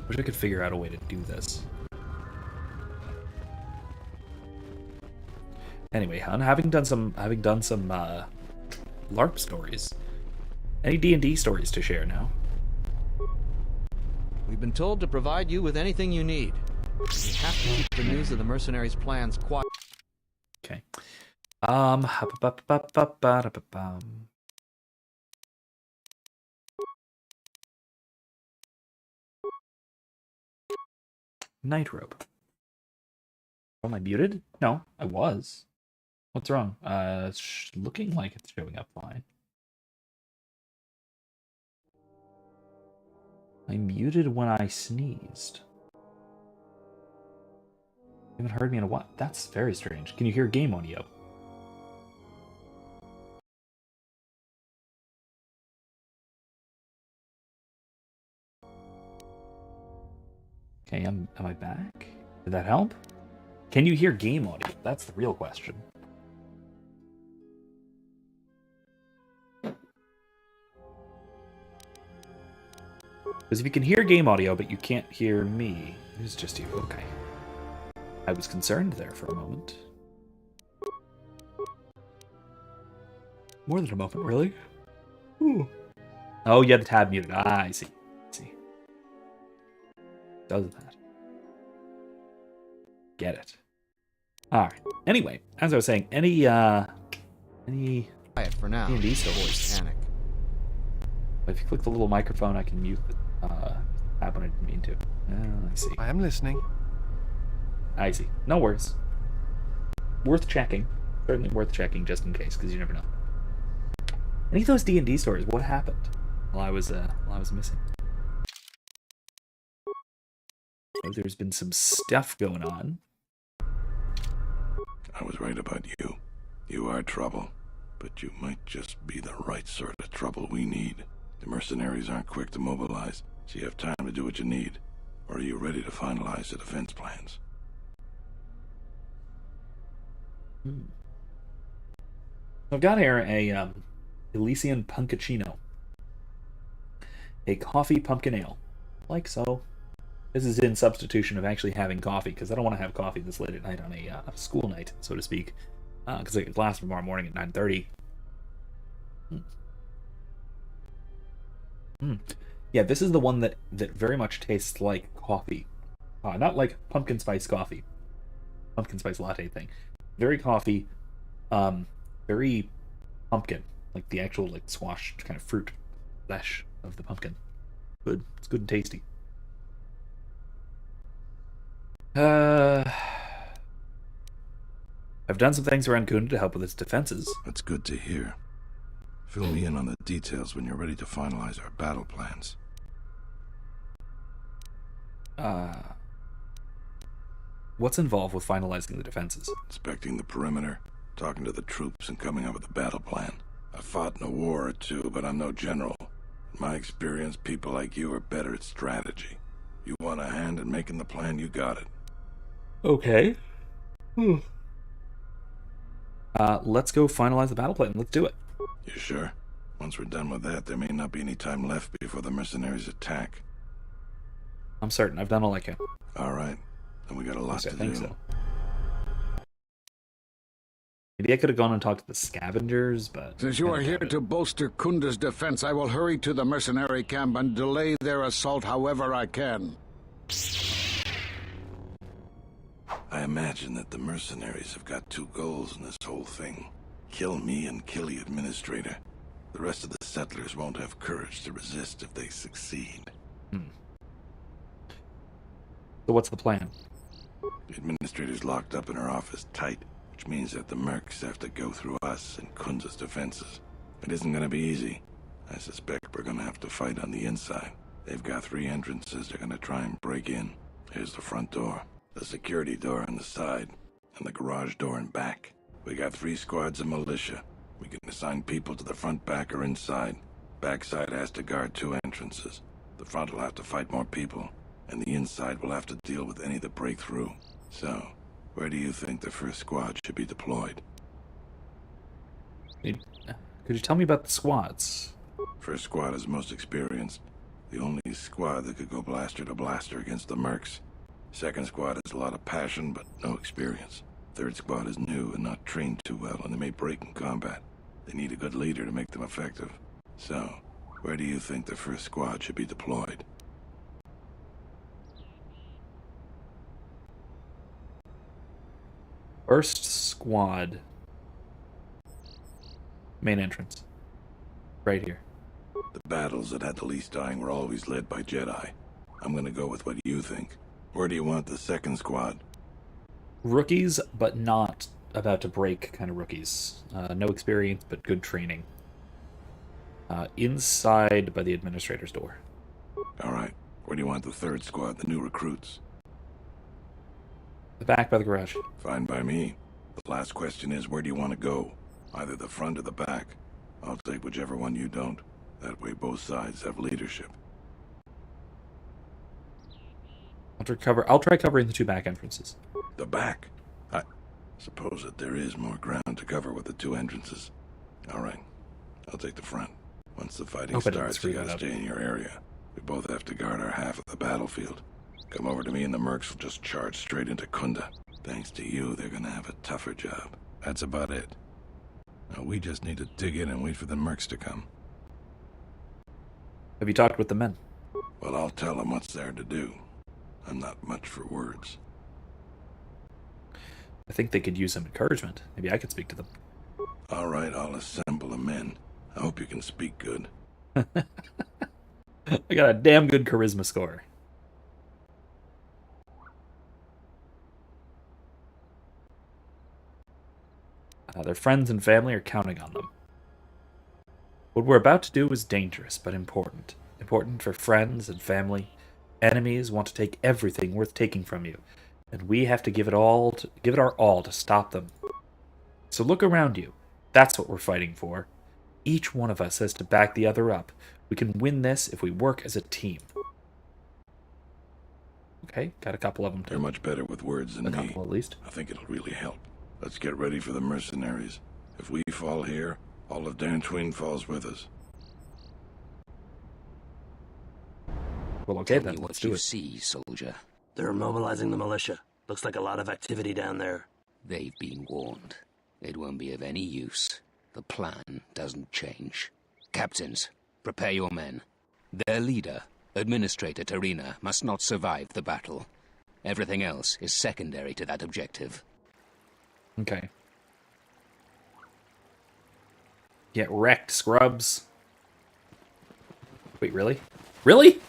Wish I could figure out a way to do this. Anyway, hon, having done some LARP stories. Any D&D stories to share now? We've been told to provide you with anything you need. We have to keep the news of the mercenaries' plans quiet. Okay. Night robe. Am I muted? No, I was. What's wrong? It's looking like it's showing up fine. I muted when I sneezed. You haven't heard me in a while. That's very strange. Can you hear game audio? Okay, am I back? Did that help? Can you hear game audio? That's the real question. Because if you can hear game audio, but you can't hear me, it's just you. Okay. I was concerned there for a moment. More than a moment, really? Ooh. Oh, yeah, the tab muted. Ah, I see. Does that. Get it. Alright. Anyway, as I was saying, any quiet for now. D&D stories. Panic. If you click the little microphone, I can mute the tab when I didn't mean to. I see. I am listening. I see. No worries. Worth checking. Certainly worth checking just in case, because you never know. Any of those D&D stories, what happened while I was missing? Oh, there's been some stuff going on. I was right about you. You are trouble, but you might just be the right sort of trouble we need. The mercenaries aren't quick to mobilize, so you have time to do what you need. Or are you ready to finalize the defense plans? I've got here a Elysian Punkachino. A coffee pumpkin ale. Like so. This is in substitution of actually having coffee, because I don't want to have coffee this late at night on a school night, so to speak. Because it lasts tomorrow morning at 9:30. Yeah, this is the one that very much tastes like coffee. Not like pumpkin spice coffee. Pumpkin spice latte thing. Very coffee. Very pumpkin. Like the actual like squash kind of fruit flesh of the pumpkin. Good. It's good and tasty. I've done some things around Kunda to help with its defenses. That's good to hear. Fill me in on the details when you're ready to finalize our battle plans. What's involved with finalizing the defenses? Inspecting the perimeter, talking to the troops, and coming up with a battle plan. I've fought in a war or two, but I'm no general. In my experience, people like you are better at strategy. You want a hand in making the plan, you got it. Okay. Let's go finalize the battle plan. Let's do it. You sure? Once we're done with that, there may not be any time left before the mercenaries attack. I'm certain. I've done all I can. All right. Then we got a lot to do. I think so. Maybe I could have gone and talked to the scavengers, but... Since you are here to bolster Kunda's defense, I will hurry to the mercenary camp and delay their assault however I can. I imagine that the mercenaries have got two goals in this whole thing. Kill me and kill the administrator. The rest of the settlers won't have courage to resist if they succeed. So what's the plan? The administrator's locked up in her office tight, which means that the mercs have to go through us and Kunda's defenses. It isn't gonna be easy. I suspect we're gonna have to fight on the inside. They've got 3 entrances they're gonna try and break in. Here's the front door, the security door on the side, and the garage door in back. We got 3 squads of militia. We can assign people to the front, back, or inside. Backside has to guard 2 entrances. The front will have to fight more people, and the inside will have to deal with any that break through. So, where do you think the first squad should be deployed? Could you tell me about the squads? First squad is most experienced. The only squad that could go blaster to blaster against the mercs. Second squad has a lot of passion, but no experience. Third squad is new and not trained too well, and they may break in combat. They need a good leader to make them effective. So, where do you think the first squad should be deployed? First squad. Main entrance. Right here. The battles that had the least dying were always led by Jedi. I'm gonna go with what you think. Where do you want the second squad? Rookies, but not about to break kind of rookies. No experience, but good training. Inside by the administrator's door. Alright. Where do you want the third squad, the new recruits? The back by the garage. Fine by me. The last question is, where do you want to go? Either the front or the back. I'll take whichever one you don't. That way both sides have leadership. I'll try covering the 2 back entrances. The back? I suppose that there is more ground to cover with the 2 entrances. Alright. I'll take the front. Once the fighting starts, you gotta stay in your area. We both have to guard our half of the battlefield. Come over to me and the mercs will just charge straight into Kunda. Thanks to you, they're gonna have a tougher job. That's about it. Now we just need to dig in and wait for the mercs to come. Have you talked with the men? Well, I'll tell them what's there to do. I'm not much for words. I think they could use some encouragement. Maybe I could speak to them. Alright, I'll assemble the men. I hope you can speak good. I got a damn good charisma score. Their friends and family are counting on them. What we're about to do is dangerous, but important. Important for friends and family. Enemies want to take everything worth taking from you, and we have to give it our all to stop them. So look around you. That's what we're fighting for. Each one of us has to back the other up. We can win this if we work as a team. Okay, got a couple of them. They're much better with words than me. A couple at least. I think it'll really help. Let's get ready for the mercenaries. If we fall here, all of Dantooine falls with us. Well, okay Tell then. me Let's what do you it. see, soldier. They're mobilizing the militia. Looks like a lot of activity down there. They've been warned. It won't be of any use. The plan doesn't change. Captains, prepare your men. Their leader, Administrator Tarina, must not survive the battle. Everything else is secondary to that objective. Okay. Get wrecked, scrubs. Wait, really? Really?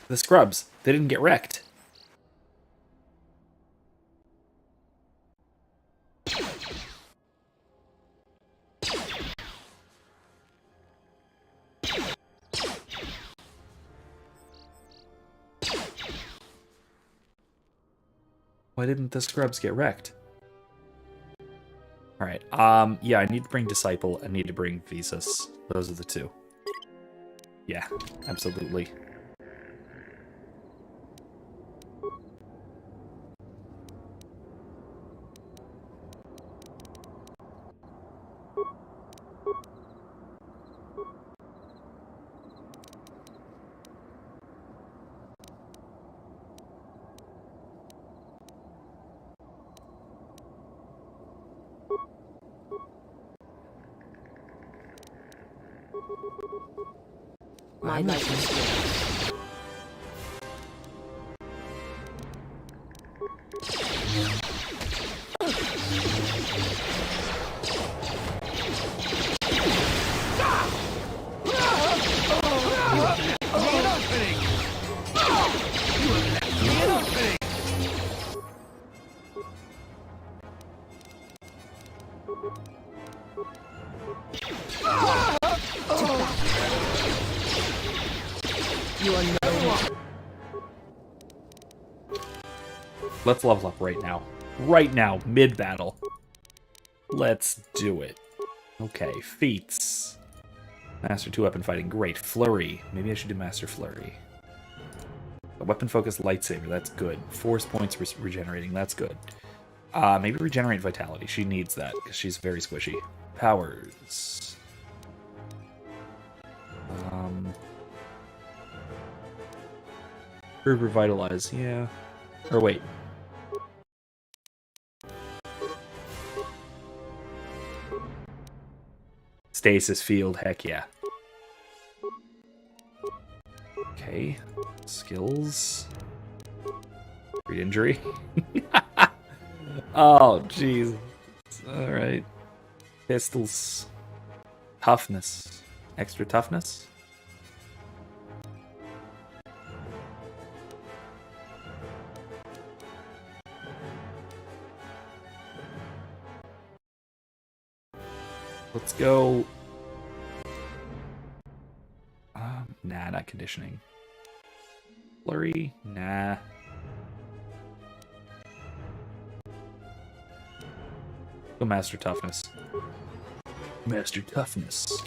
The scrubs, they didn't get wrecked. Why didn't the scrubs get wrecked? Alright, yeah, I need to bring Disciple, I need to bring Visas. Those are the 2. Yeah, absolutely. My license. You are no one. Let's level up right now. Right now, mid-battle. Let's do it. Okay, feats. Master 2-weapon fighting, great. Flurry. Maybe I should do Master Flurry. A weapon-focused lightsaber, that's good. Force points regenerating, that's good. Maybe regenerate vitality. She needs that, because she's very squishy. Powers. Revitalize, yeah. Or wait. Stasis field, heck yeah. Okay. Skills. Great injury. Oh, jeez. Alright. Pistols. Toughness. Extra toughness? Let's go. Nah, not conditioning. Flurry? Nah. Go Master Toughness. Master Toughness.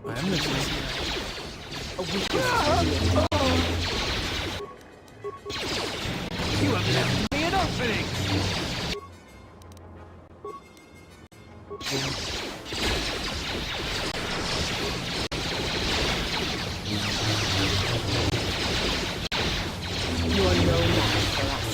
I'm listening. You have left me an opening! You are no match for us.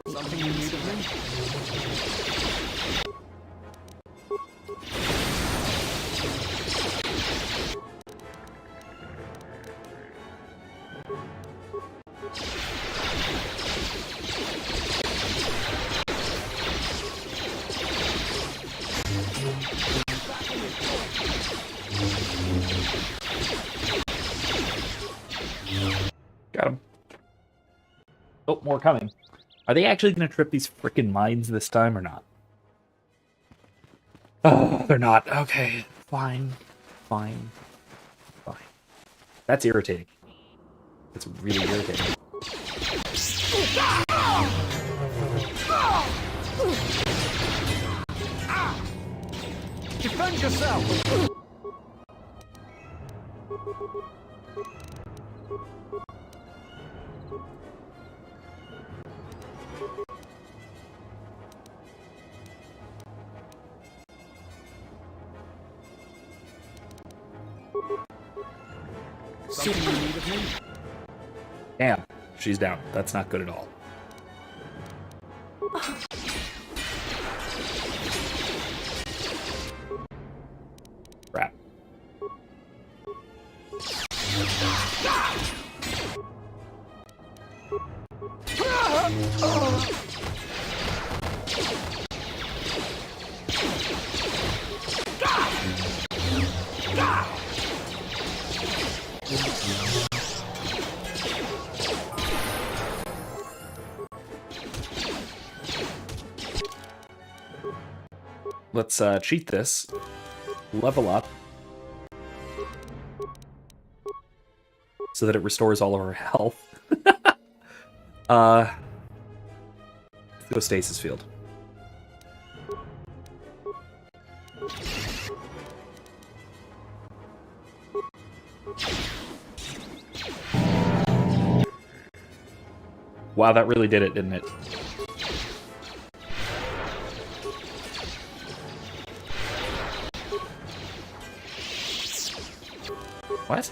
Something you need of me? Got him. Oh, more coming. Are they actually going to trip these frickin' mines this time or not? Oh, they're not. Okay, fine. Fine. Fine. That's irritating. It's really irritating. Defend yourself! Something you need of me? Damn, she's down. That's not good at all. Crap. Let's cheat this. Level up. So that it restores all of our health. Let's go Stasis Field. Wow, that really did it, didn't it? What?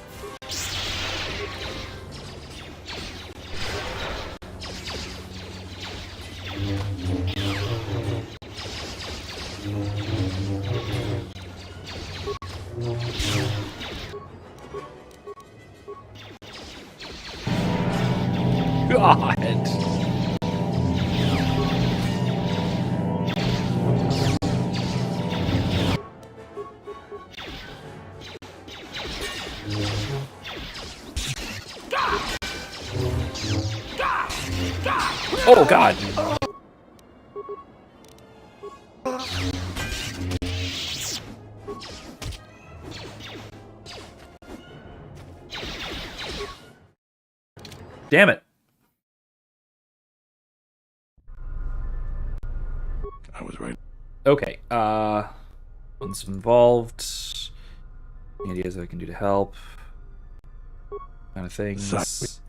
God. Oh God. Damn it. I was right. Okay, one's involved. Any ideas that I can do to help? Kind of things. Let's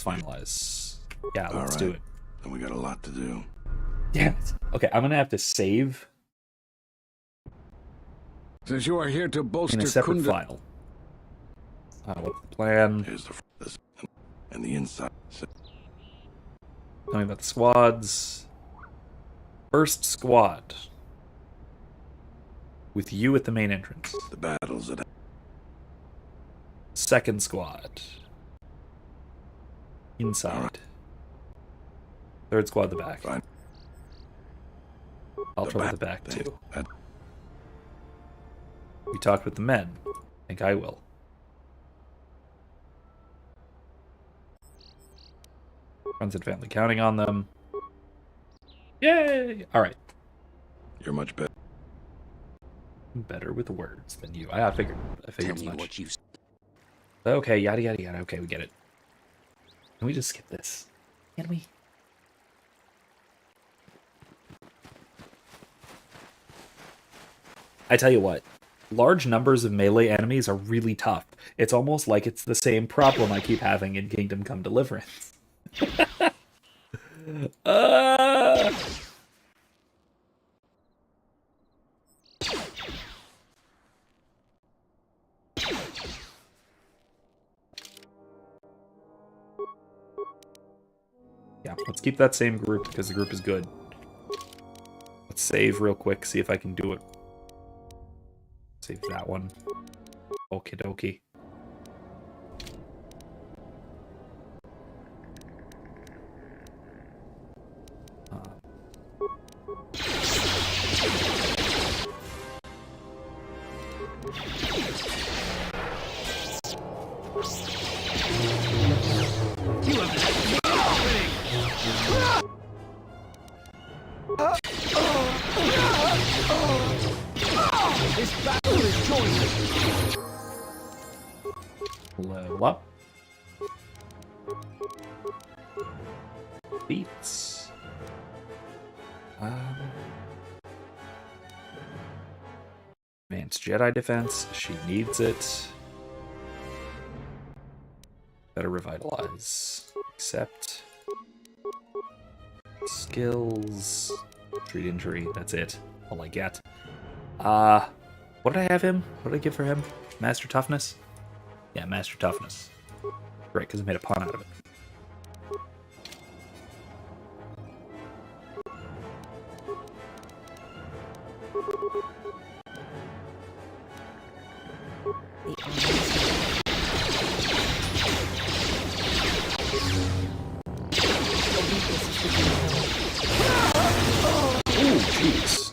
finalize. Yeah, let's do it. Then we got a lot to do. Damn it. Okay, I'm gonna have to save Since you are here to bolster in a separate Kunda... file. What's the plan? Here's and the inside. Tell me about the squads. First squad. With you at the main entrance. The battles at... Second squad. Inside. Third squad the back. Fine. I'll trouble the back too. We talked with the men. I think I will. Friends and family counting on them. Yay! Alright. You're much better. Better with words than you. I figured Tell as me much. what you... Okay, yada yada yada. Okay, we get it. Can we just skip this? Can we? I tell you what, large numbers of melee enemies are really tough. It's almost like it's the same problem I keep having in Kingdom Come Deliverance. Yeah, let's keep that same group because the group is good. Let's save real quick, see if I can do it. Save that one. Okie dokie. This battle is joined. Level up. Beats. Advanced Jedi defense. She needs it. Better revitalize. Accept. Skills. Treat injury. That's it. All I get. What did I have him? What did I give for him? Master Toughness? Yeah, Master Toughness. Great, because I made a pun out of it. Ooh, jeez.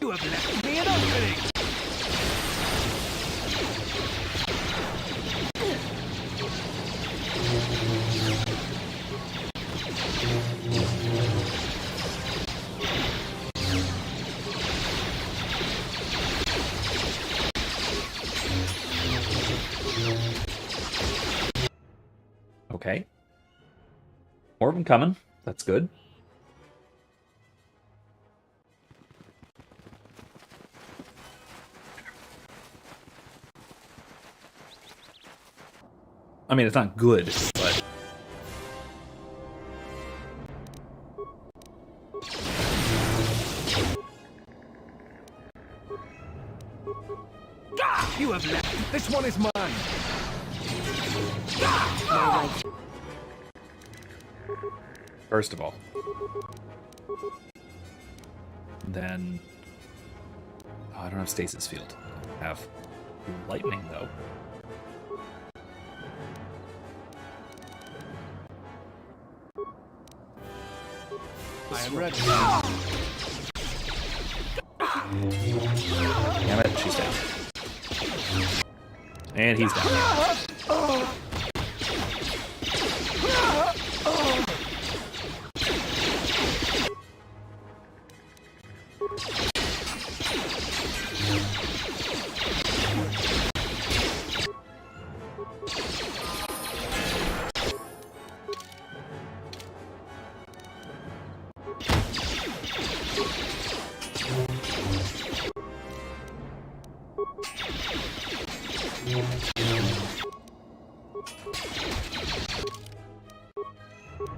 You have left me an opening. Okay. More of them coming. That's good. I mean, it's not good, but... You have left. This one is mine. First of all. Then... Oh, I don't have Stasis Field. I have Lightning, though. I am ready. Damn it, she's down. And he's down.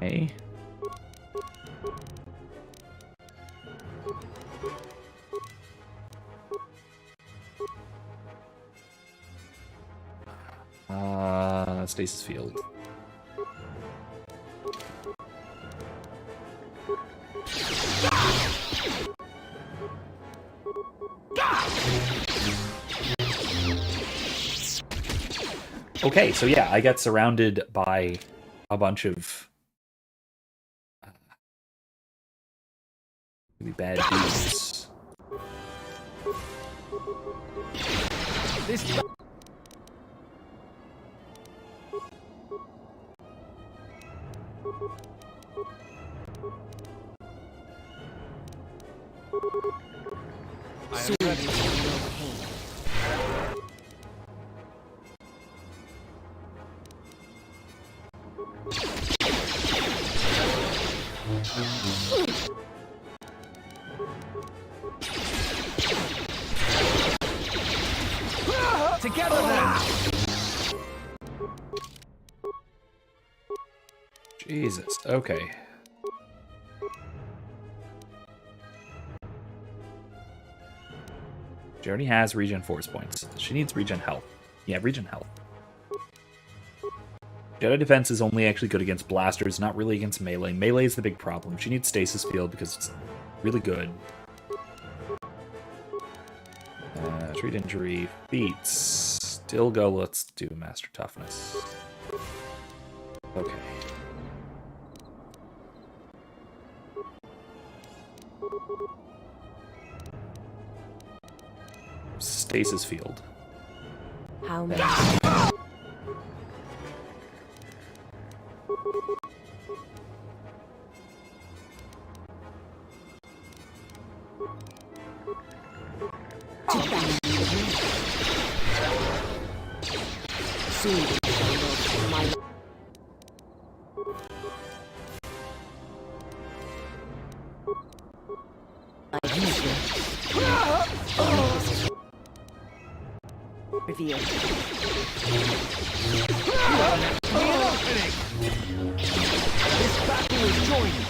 Okay. Stasis Field. Okay, so yeah, I get surrounded by a bunch of really bad dudes. This I am ready. Together now. Jesus, okay. She already has regen force points. She needs regen health. Yeah, regen health. Jedi defense is only actually good against blasters, not really against melee. Melee is the big problem. She needs stasis field because it's really good. Treat injury, feats. Still go, let's do master toughness. Okay. Stasis field. How many? Reveal. This battle is joined.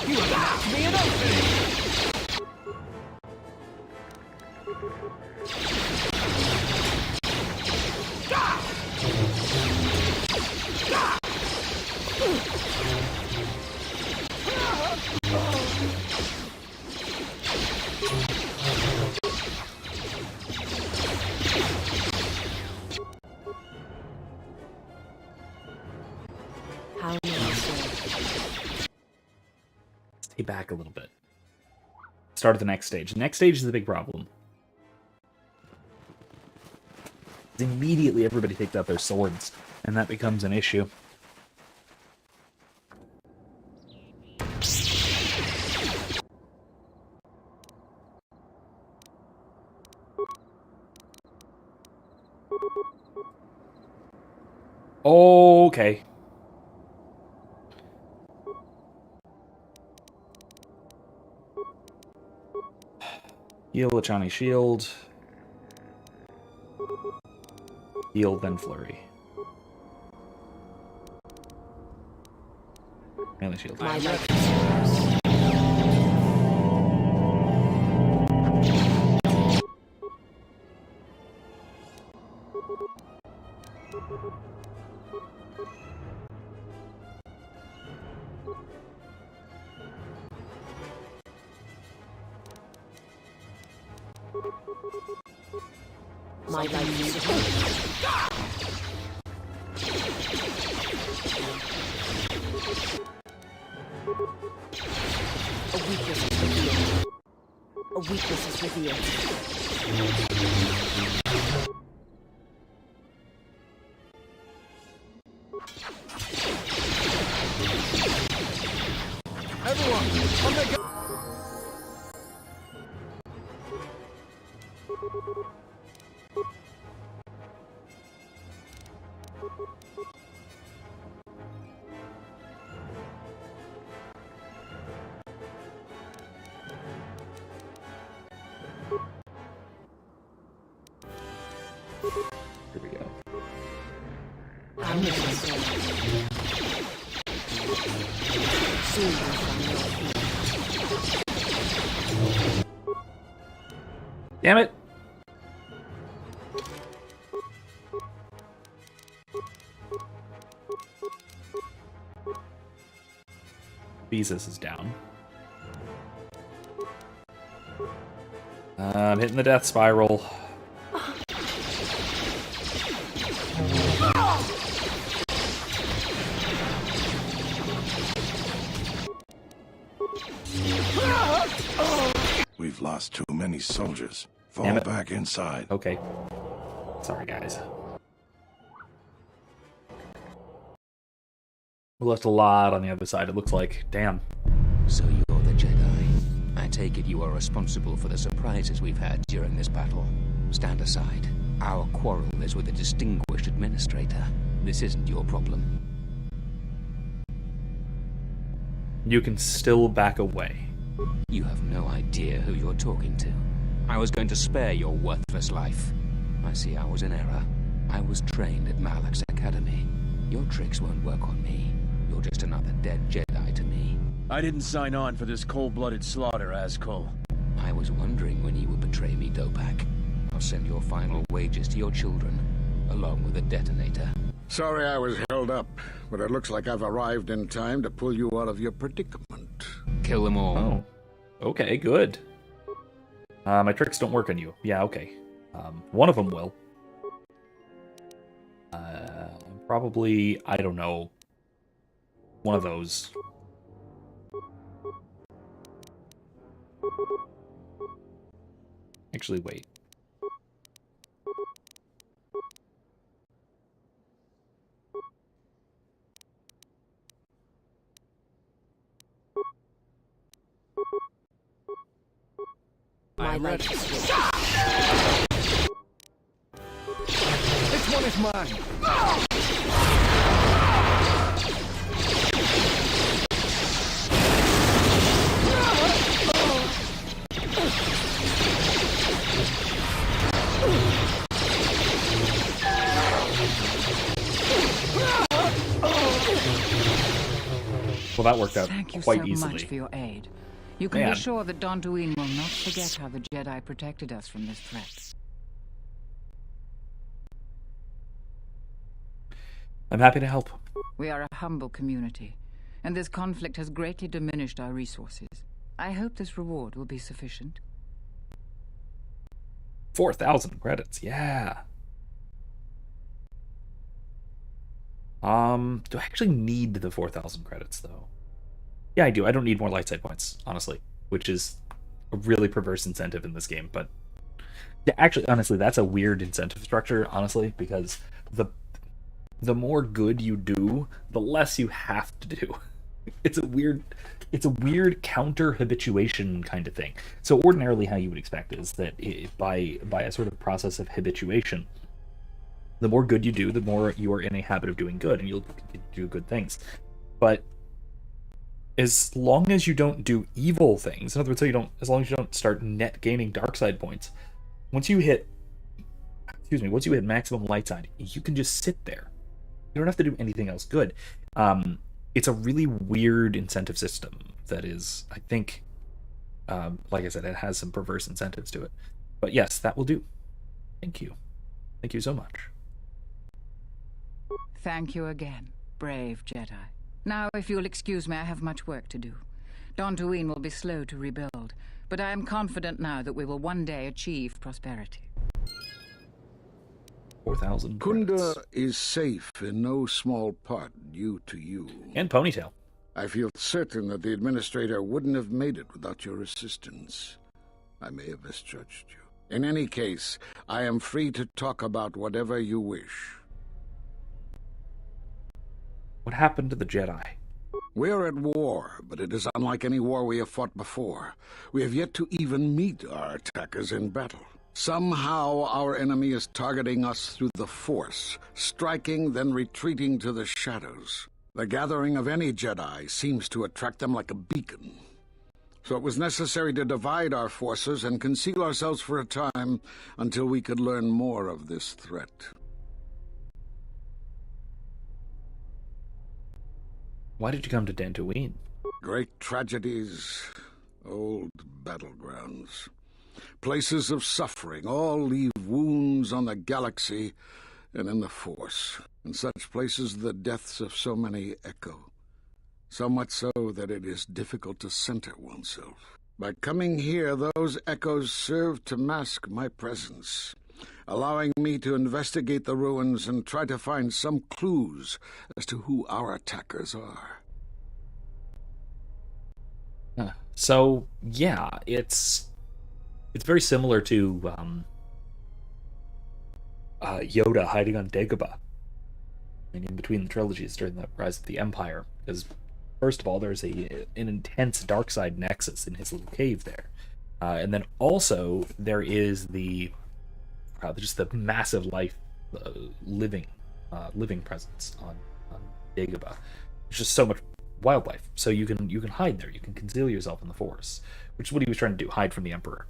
You have left me an opening. Stay back a little bit. Start at the next stage. The next stage is the big problem. Immediately everybody takes out their swords, and that becomes an issue. Okay. Heal Lachani shield. Heal, then flurry. Melee shield. My life is a weakness is revealed. A weakness is revealed. Everyone, come back. Here we go. I'm soon you'll find your feet. Damn it! Jesus is down. I'm hitting the death spiral. We've lost too many soldiers. Fall back inside. Okay. Sorry, guys. We left a lot on the other side, it looks like. Damn. So you're the Jedi. I take it you are responsible for the surprises we've had during this battle. Stand aside. Our quarrel is with a distinguished administrator. This isn't your problem. You can still back away. You have no idea who you're talking to. I was going to spare your worthless life. I see I was in error. I was trained at Malak's academy. Your tricks won't work on me. You're just another dead Jedi to me. I didn't sign on for this cold-blooded slaughter, Azkul. I was wondering when you would betray me, Dopak. I'll send your final wages to your children, along with a detonator. Sorry I was held up, but it looks like I've arrived in time to pull you out of your predicament. Kill them all. Oh. Okay, good. My tricks don't work on you. Yeah, okay. One of them will. Probably, I don't know, one of those. Actually, wait. My life is This one is mine. Well, that worked out Thank you quite so easily. much for your aid. You can be sure that Dantooine will not forget how the Jedi protected us from this threat. I'm happy to help. We are a humble community, and this conflict has greatly diminished our resources. I hope this reward will be sufficient. 4,000 credits, yeah. Do I actually need the 4,000 credits, though? Yeah, I do. I don't need more light side points, honestly, which is a really perverse incentive in this game. But yeah, actually, honestly, that's a weird incentive structure, honestly, because the more good you do, the less you have to do. It's a weird counter habituation kind of thing. So ordinarily, how you would expect is that by a sort of process of habituation, the more good you do, the more you are in a habit of doing good, and you'll do good things. But as long as you don't do evil things, in other words, as long as you don't start net gaining dark side points, once you hit once you hit maximum light side, you can just sit there. You don't have to do anything else good. It's a really weird incentive system that is, I think, like I said, it has some perverse incentives to it. But yes, that will do. Thank you. Thank you so much. Thank you again, brave Jedi. Now, if you'll excuse me, I have much work to do. Dantooine will be slow to rebuild, but I am confident now that we will one day achieve prosperity. 4,000 Kunda is safe in no small part due to you. And Ponytail. I feel certain that the Administrator wouldn't have made it without your assistance. I may have misjudged you. In any case, I am free to talk about whatever you wish. What happened to the Jedi? We're at war, but it is unlike any war we have fought before. We have yet to even meet our attackers in battle. Somehow our enemy is targeting us through the Force, striking, then retreating to the shadows. The gathering of any Jedi seems to attract them like a beacon. So it was necessary to divide our forces and conceal ourselves for a time until we could learn more of this threat. Why did you come to Dantooine? Great tragedies, old battlegrounds. Places of suffering all leave wounds on the galaxy and in the Force. In such places the deaths of so many echo. So much so that it is difficult to center oneself. By coming here, those echoes serve to mask my presence, allowing me to investigate the ruins and try to find some clues as to who our attackers are. So, yeah, it's very similar to Yoda hiding on Dagobah. In between the trilogies during the Rise of the Empire, because first of all, there's an intense dark side nexus in his little cave there, and then also there is just the massive life living presence on Dagobah. There's just so much wildlife, so you can hide there. You can conceal yourself in the Force, which is what he was trying to do, hide from the Emperor.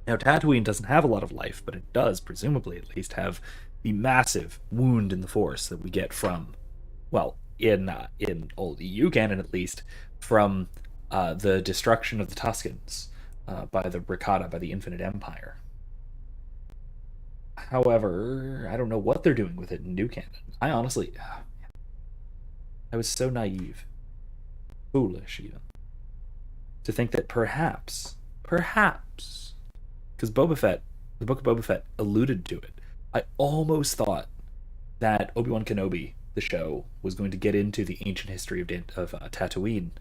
Now, Tatooine doesn't have a lot of life, but it does, presumably at least, have the massive wound in the Force that we get from, well, in old EU canon at least, from the destruction of the Tuscans by the Rakata, by the Infinite Empire. However, I don't know what they're doing with it in new canon. I honestly, I was so naive, foolish even, to think that perhaps, because Boba Fett, the Book of Boba Fett alluded to it. I almost thought that Obi-Wan Kenobi, the show, was going to get into the ancient history of Tatooine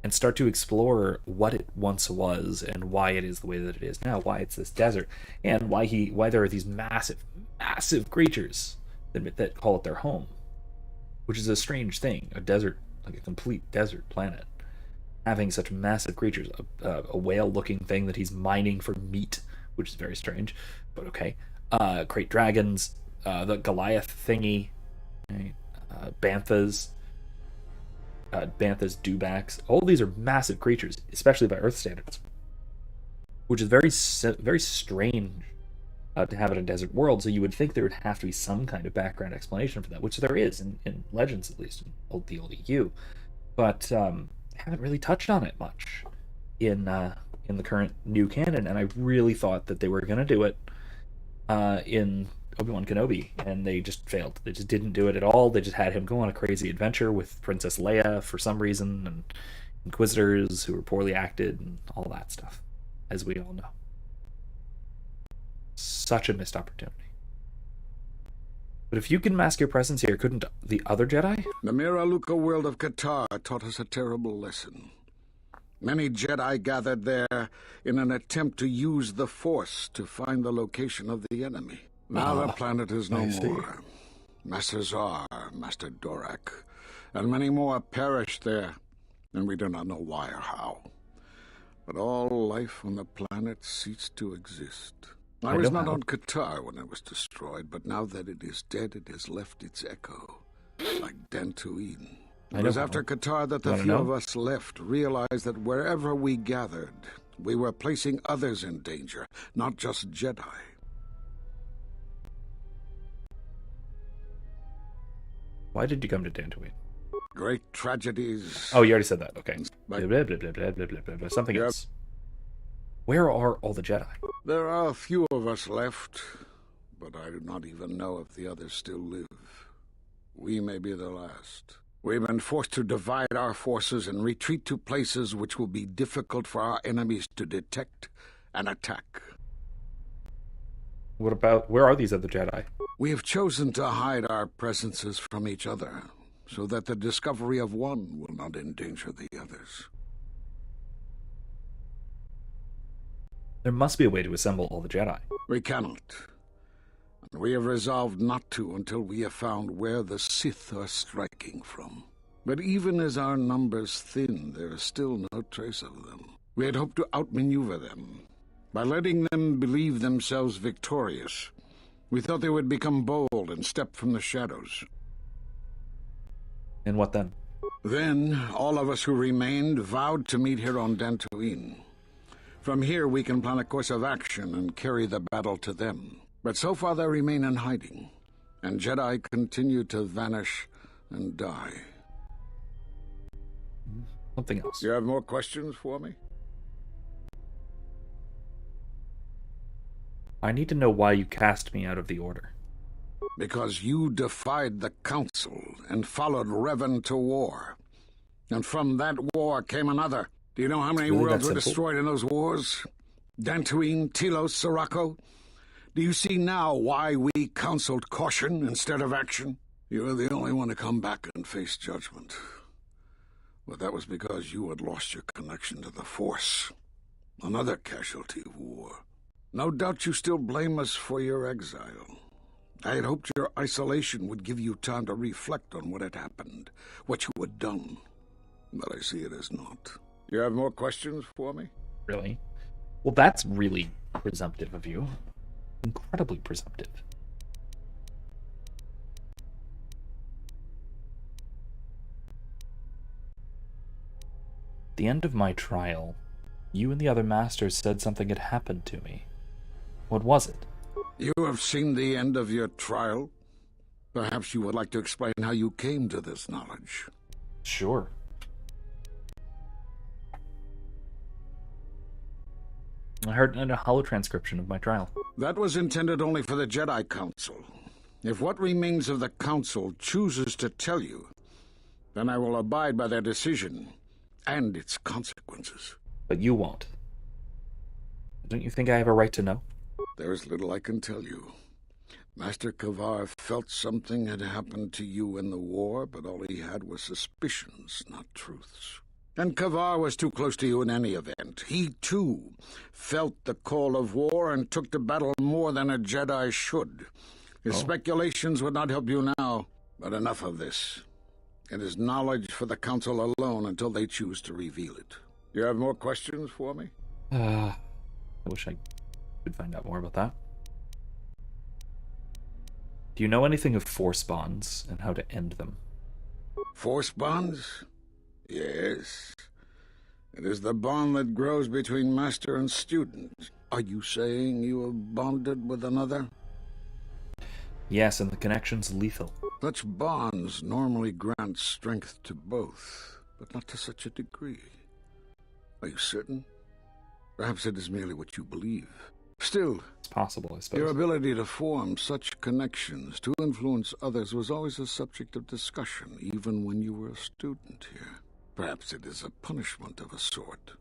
and start to explore what it once was and why it is the way that it is now, why it's this desert, and why there are these massive creatures that call it their home, which is a strange thing. A desert, like a complete desert planet, having such massive creatures. A whale-looking thing that he's mining for meat, which is very strange, but okay. Great dragons, the Goliath thingy, right? Banthas, dewbacks. All these are massive creatures, especially by Earth standards, which is very strange to have in a desert world. So you would think there would have to be some kind of background explanation for that, which there is in Legends, at least in the old EU, but haven't really touched on it much in the current new canon. And I really thought that they were going to do it in Obi-Wan Kenobi, and they just failed. They just didn't do it at all. They just had him go on a crazy adventure with Princess Leia for some reason, and Inquisitors who were poorly acted, and all that stuff, as we all know. Such a missed opportunity. But if you can mask your presence here, couldn't the other Jedi? The Mira Luca world of Qatar taught us a terrible lesson. Many Jedi gathered there in an attempt to use the Force to find the location of the enemy. Now the planet is no more. Master Zar, Master Dorak, and many more perished there, and we do not know why or how. But all life on the planet ceased to exist. I was not on Qatar when it was destroyed, but now that it is dead, it has left its echo, like Dantooine. It was after Qatar that the few of us left realized that wherever we gathered, we were placing others in danger, not just Jedi. Why did you come to Dantooine? Great tragedies. Oh, you already said that. Okay. Blah, blah, blah, blah, blah, blah, blah, blah. Something else. Where are all the Jedi? There are a few of us left, but I do not even know if the others still live. We may be the last. We've been forced to divide our forces and retreat to places which will be difficult for our enemies to detect and attack. Where are these other Jedi? We have chosen to hide our presences from each other, so that the discovery of one will not endanger the others. There must be a way to assemble all the Jedi. We cannot. And we have resolved not to until we have found where the Sith are striking from. But even as our numbers thin, there is still no trace of them. We had hoped to outmaneuver them. By letting them believe themselves victorious, we thought they would become bold and step from the shadows. And what then? Then, all of us who remained vowed to meet here on Dantooine. From here, we can plan a course of action and carry the battle to them. But so far, they remain in hiding, and Jedi continue to vanish and die. Something else. You have more questions for me? I need to know why you cast me out of the Order. Because you defied the Council and followed Revan to war. And from that war came another. Do you know how many worlds were destroyed in those wars? Dantooine, Telos, Sirocco? Do you see now why we counseled caution instead of action? You were the only one to come back and face judgment. But that was because you had lost your connection to the Force. Another casualty of war. No doubt you still blame us for your exile. I had hoped your isolation would give you time to reflect on what had happened, what you had done. But I see it as not. You have more questions for me? Really? Well, that's really presumptive of you. Incredibly presumptive. At the end of my trial, you and the other masters said something had happened to me. What was it? You have seen the end of your trial? Perhaps you would like to explain how you came to this knowledge. Sure. I heard a holo transcription of my trial. That was intended only for the Jedi Council. If what remains of the Council chooses to tell you, then I will abide by their decision and its consequences. But you won't. Don't you think I have a right to know? There is little I can tell you. Master Kavar felt something had happened to you in the war, but all he had was suspicions, not truths. And Kavar was too close to you in any event. He, too, felt the call of war and took to battle more than a Jedi should. His speculations would not help you now, but enough of this. It is knowledge for the Council alone until they choose to reveal it. You have more questions for me? I wish I could find out more about that. Do you know anything of Force bonds and how to end them? Force bonds? Yes. It is the bond that grows between master and student. Are you saying you have bonded with another? Yes, and the connection's lethal. Such bonds normally grant strength to both, but not to such a degree. Are you certain? Perhaps it is merely what you believe. Still, it's possible, I suppose. Your ability to form such connections, to influence others, was always a subject of discussion, even when you were a student here. Perhaps it is a punishment of a sort.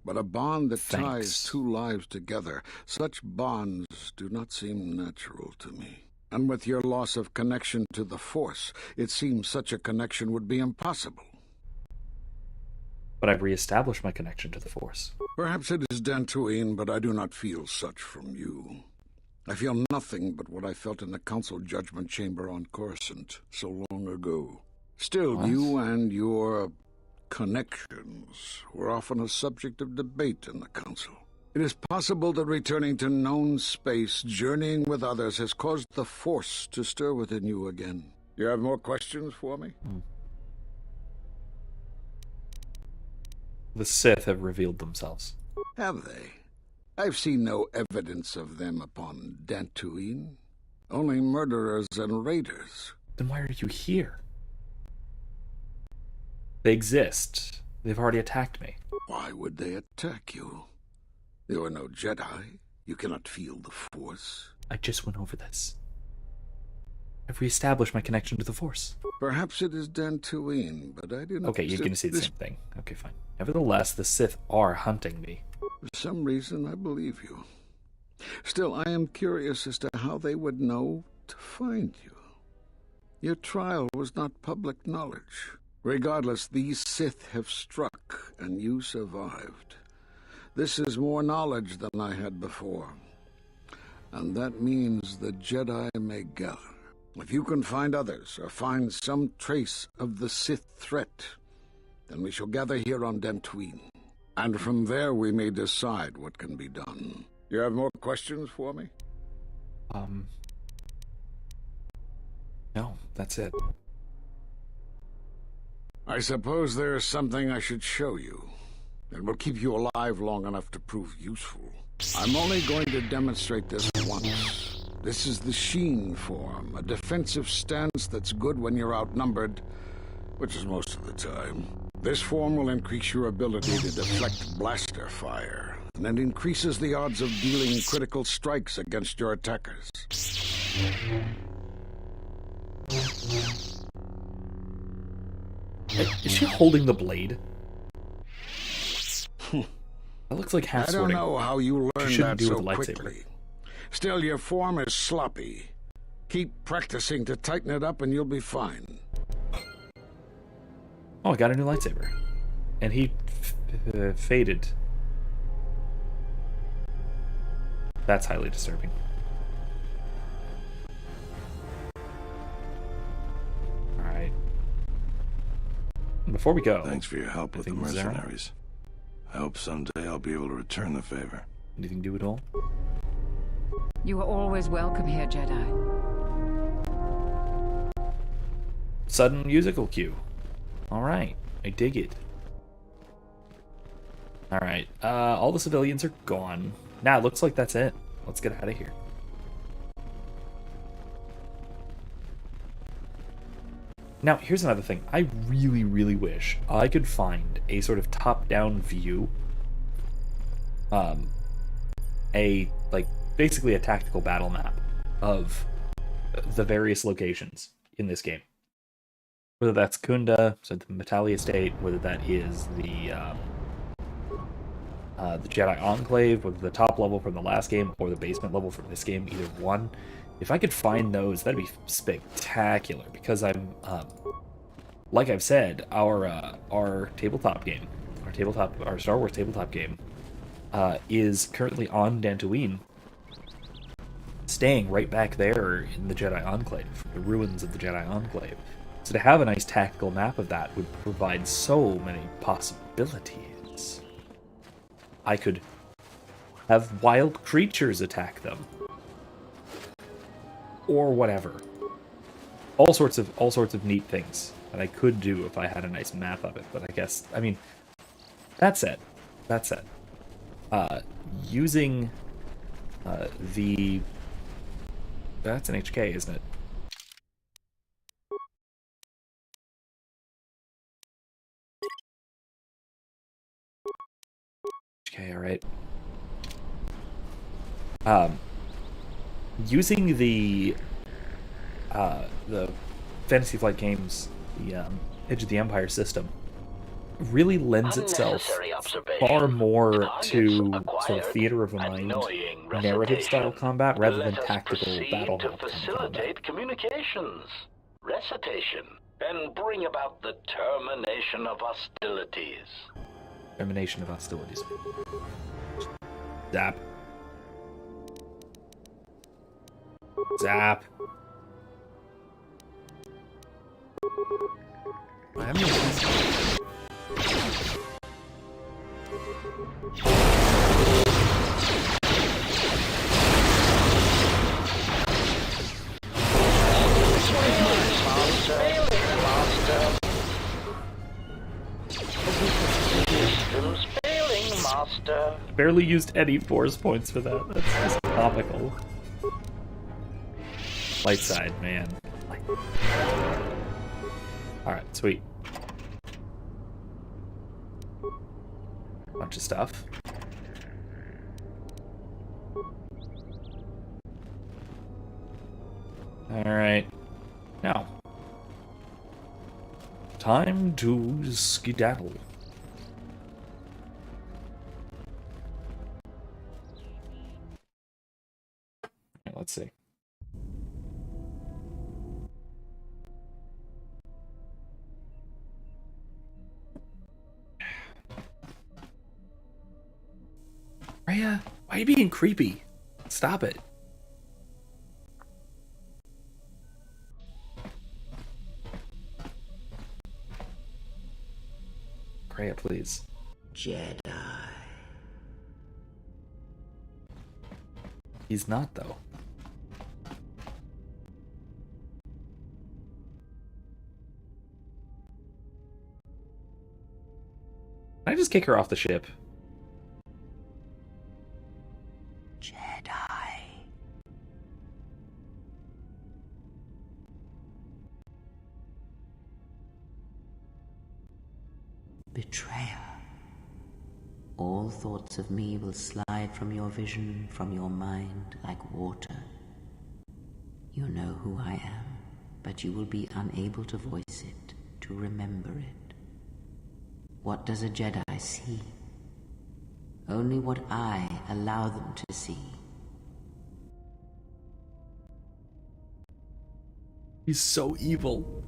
But a bond that ties two lives together, such bonds do not seem natural to me. And with your loss of connection to the Force, it seems such a connection would be impossible. But I've reestablished my connection to the Force. Perhaps it is Dantooine, but I do not feel such from you. I feel nothing but what I felt in the Council Judgment Chamber on Coruscant so long ago. Still, you and your connections were often a subject of debate in the Council. It is possible that returning to known space, journeying with others, has caused the Force to stir within you again. You have more questions for me? The Sith have revealed themselves. Have they? I've seen no evidence of them upon Dantooine. Only murderers and raiders. Then why are you here? They exist. They've already attacked me. Why would they attack you? You are no Jedi. You cannot feel the Force. I just went over this. I've reestablished my connection to the Force. Perhaps it is Dantooine, but I do not... Okay, you're going to see the same thing. Okay, fine. Nevertheless, the Sith are hunting me. For some reason, I believe you. Still, I am curious as to how they would know to find you. Your trial was not public knowledge. Regardless, these Sith have struck, and you survived. This is more knowledge than I had before. And that means the Jedi may gather. If you can find others, or find some trace of the Sith threat, then we shall gather here on Dantooine. And from there we may decide what can be done. You have more questions for me? No, that's it. I suppose there's something I should show you. It will keep you alive long enough to prove useful. I'm only going to demonstrate this once. This is the Sheen form, a defensive stance that's good when you're outnumbered, which is most of the time. This form will increase your ability to deflect blaster fire, and it increases the odds of dealing critical strikes against your attackers. Is she holding the blade? That looks like half I don't know how you learned that do so with a quickly. Still, your form is sloppy. Keep practicing to tighten it up and you'll be fine. Oh, I got a new lightsaber. And he faded. That's highly disturbing. Alright. Before we go... Thanks for your help with the mercenaries. I hope someday I'll be able to return the favor. Anything to do at all? You are always welcome here, Jedi. Sudden musical cue. Alright, I dig it. Alright, all the civilians are gone. Now it looks like that's it. Let's get out of here. Now, here's another thing. I really, really wish I could find a sort of top-down view. Basically a tactical battle map of the various locations in this game. Whether that's Kunda, so the Metalia State, whether that is the Jedi Enclave, whether the top level from the last game or the basement level from this game, either one. If I could find those, that'd be spectacular, because I'm, like I've said, our tabletop game, our Star Wars tabletop game, is currently on Dantooine, staying right back there in the Jedi Enclave, the ruins of the Jedi Enclave. So to have a nice tactical map of that would provide so many possibilities. I could have wild creatures attack them, or whatever. All sorts of neat things that I could do if I had a nice map of it. But I guess, I mean, that's it. Using that's an HK, isn't it? HK, alright. Using the Fantasy Flight Games, the Edge of the Empire system, really lends itself far more to sort of theater of the mind, narrative style combat rather than tactical battle to facilitate communications, recitation, and bring about the termination of hostilities. Termination of hostilities. Zap. Zap. I am barely used any force points for that. That's just comical. Light side, man. Alright, sweet. Bunch of stuff. Alright. Now. Time to skedaddle. Let's see. Rhea, why are you being creepy? Stop it. Rhea, please. Jedi. He's not, though. Can I just kick her off the ship? Jedi. Betrayer. All thoughts of me will slide from your vision, from your mind, like water. You know who I am, but you will be unable to voice it, to remember it. What does a Jedi see? Only what I allow them to see. He's so evil.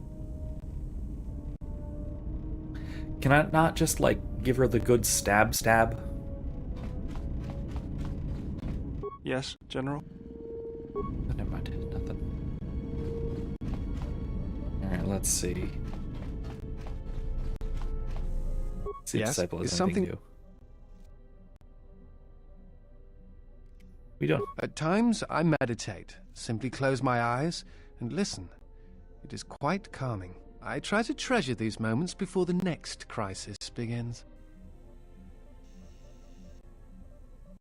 Can I not just, like, give her the good stab? Yes, General? Oh, never mind. Nothing. Alright, let's see. See if Disciple has anything new. We don't. At times, I meditate. Simply close my eyes and listen. It is quite calming. I try to treasure these moments before the next crisis begins.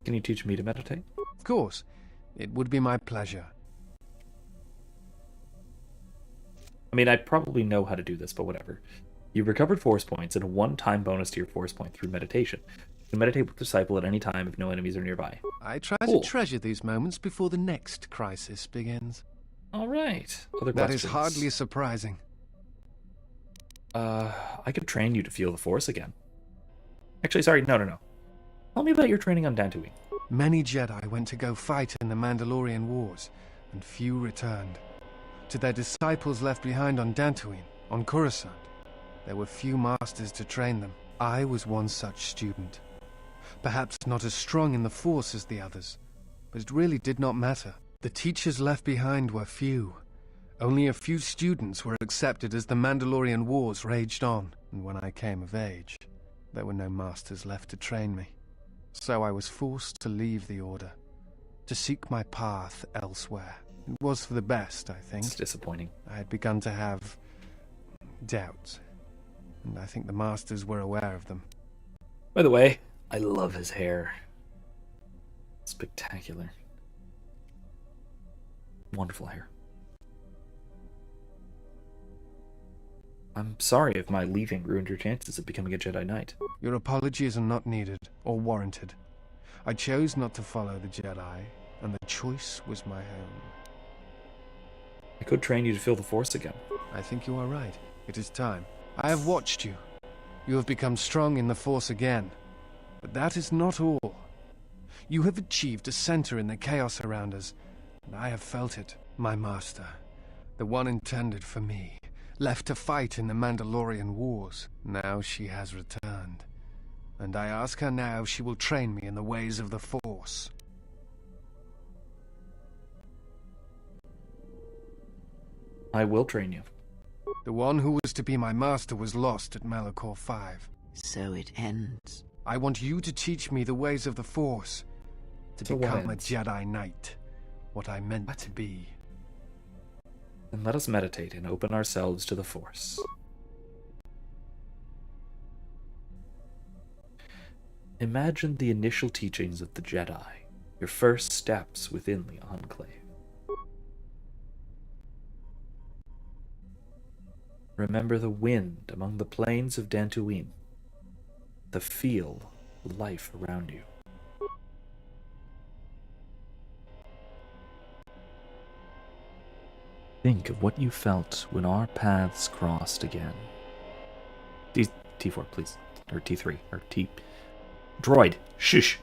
Can you teach me to meditate? Of course. It would be my pleasure. I mean, I probably know how to do this, but whatever. You've recovered force points and a one-time bonus to your force point through meditation. You can meditate with Disciple at any time if no enemies are nearby. I try to treasure these moments before the next crisis begins. All right. Other That questions? is hardly surprising. I could train you to feel the Force again. Actually, sorry, no. Tell me about your training on Dantooine. Many Jedi went to go fight in the Mandalorian Wars, and few returned. To their disciples left behind on Dantooine, on Coruscant, there were few masters to train them. I was one such student. Perhaps not as strong in the Force as the others, but it really did not matter. The teachers left behind were few. Only a few students were accepted as the Mandalorian Wars raged on, and when I came of age, there were no masters left to train me. So I was forced to leave the Order, to seek my path elsewhere. It was for the best, I think. It's disappointing. I had begun to have doubts, and I think the masters were aware of them. By the way, I love his hair. Spectacular. Wonderful hair. I'm sorry if my leaving ruined your chances of becoming a Jedi Knight. Your apologies are not needed or warranted. I chose not to follow the Jedi, and the choice was my own. I could train you to feel the Force again. I think you are right. It is time. I have watched you. You have become strong in the Force again. But that is not all. You have achieved a center in the chaos around us, and I have felt it. My master, the one intended for me, left to fight in the Mandalorian Wars. Now she has returned, and I ask her now if she will train me in the ways of the Force. I will train you. The one who was to be my master was lost at Malachor 5. So it ends. I want you to teach me the ways of the Force, to become a Jedi Knight, what I meant to be. Then let us meditate and open ourselves to the Force. Imagine the initial teachings of the Jedi, your first steps within the Enclave. Remember the wind among the plains of Dantooine. the feel, the life around you. Think of what you felt when our paths crossed again. T4, please. Or T3. Or T... Droid! Shush!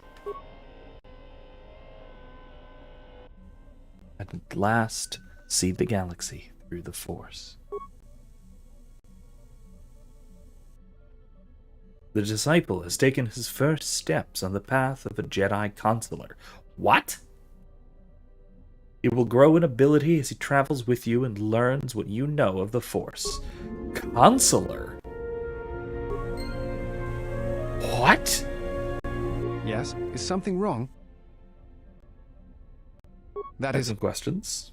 At last, see the galaxy through the Force. The disciple has taken his first steps on the path of a Jedi consular. What? It will grow in ability as he travels with you and learns what you know of the Force. Consular? What? Yes? Is something wrong? That is... Some questions.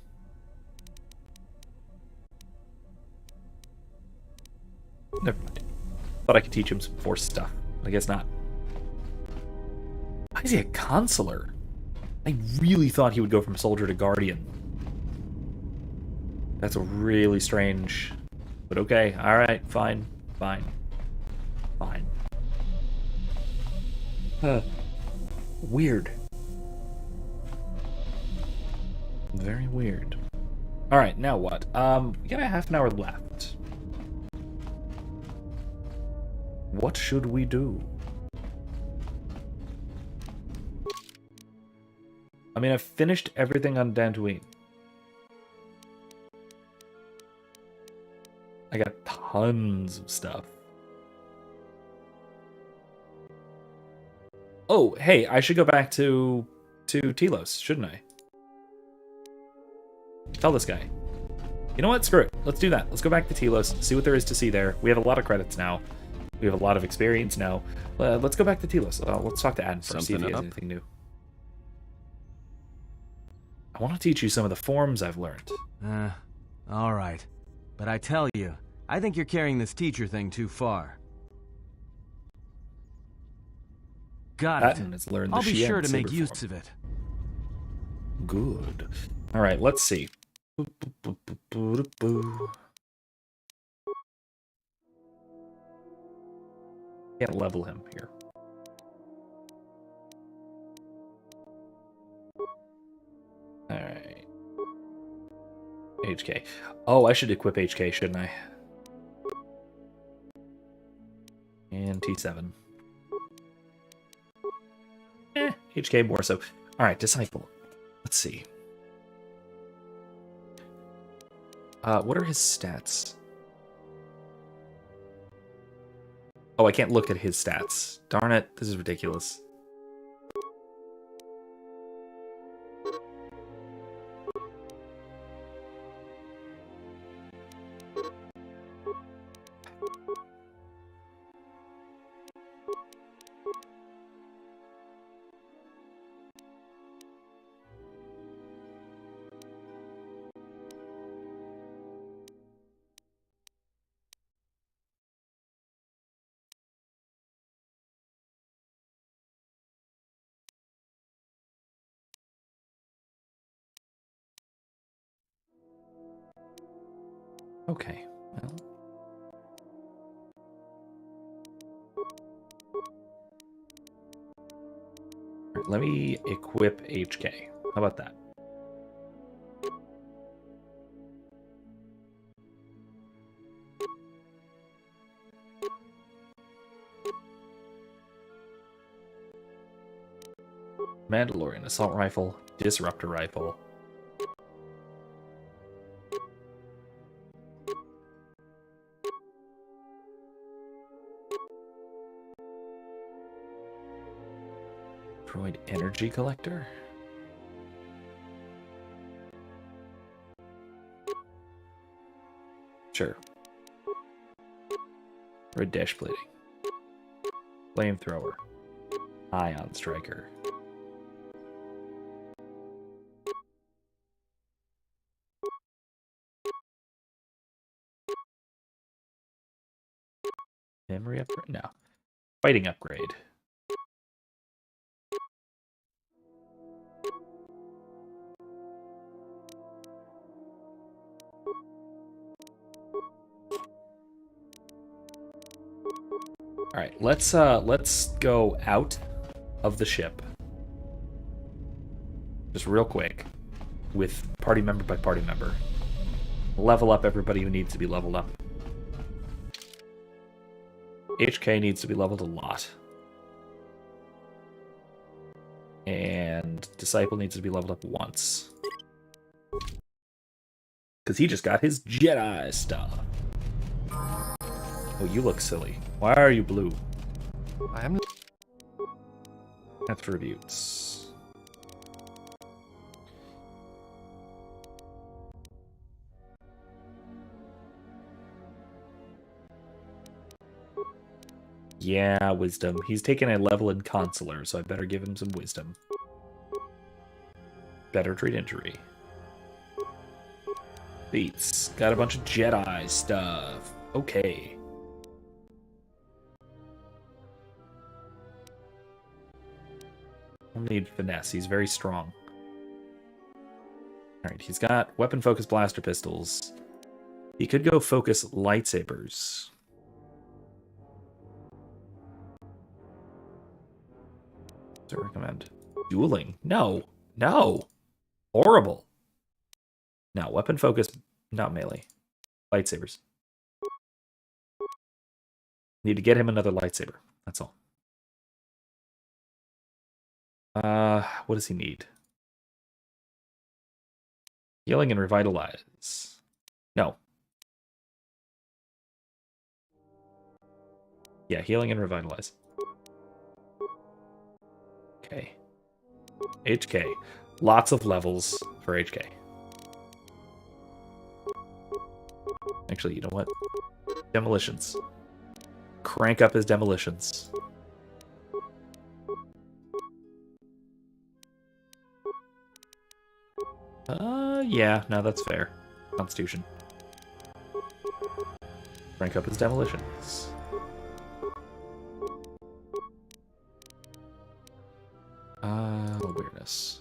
Never mind. Thought I could teach him some Force stuff. I guess not. Why is he a consular? I really thought he would go from soldier to guardian. That's a really strange... But okay, alright, fine, fine, fine. Weird. Very weird. Alright, now what? We got a half an hour left. What should we do? I mean, I've finished everything on Dantooine. I got tons of stuff. Oh, hey, I should go back to Telos, shouldn't I? Tell this guy. You know what? Screw it. Let's do that. Let's go back to Telos, see what there is to see there. We have a lot of credits now. We have a lot of experience now. Let's go back to Telos. Let's talk to Adam first, see if he has anything new. I want to teach you some of the forms I've learned. Alright. But I tell you, I think you're carrying this teacher thing too far. Got it. I'll be sure to make use of it. Good. Alright, let's see. Can't level him here. Alright. HK. Oh, I should equip HK, shouldn't I? And T7. HK more so. Alright, Disciple. Let's see. What are his stats? Oh, I can't look at his stats. Darn it, this is ridiculous. Okay, well. Right, let me equip HK. How about that? Mandalorian assault rifle, disruptor rifle. Droid energy collector? Sure. Red dash plating. Flamethrower. Ion striker. Memory upgrade? No. Fighting upgrade. Alright, right, let's go out of the ship. Just real quick, with party member by party member. Level up everybody who needs to be leveled up. HK needs to be leveled a lot. And Disciple needs to be leveled up once. Because he just got his Jedi stuff. Oh, you look silly. Why are you blue? I am... Attributes. Yeah, wisdom. He's taken a level in Consular, so I better give him some wisdom. Better treat injury. Beats. Got a bunch of Jedi stuff. Okay. We'll need finesse. He's very strong. Alright, he's got weapon focus blaster pistols. He could go focus lightsabers. What do I recommend? Dueling? No. No. Horrible. No, weapon focus, not melee. Lightsabers. Need to get him another lightsaber. That's all. What does he need? Healing and revitalize. No. Yeah, healing and revitalize. Okay. HK. Lots of levels for HK. Actually, you know what? Demolitions. Crank up his demolitions. Yeah, no, that's fair. Constitution. Crank up his demolitions. Awareness.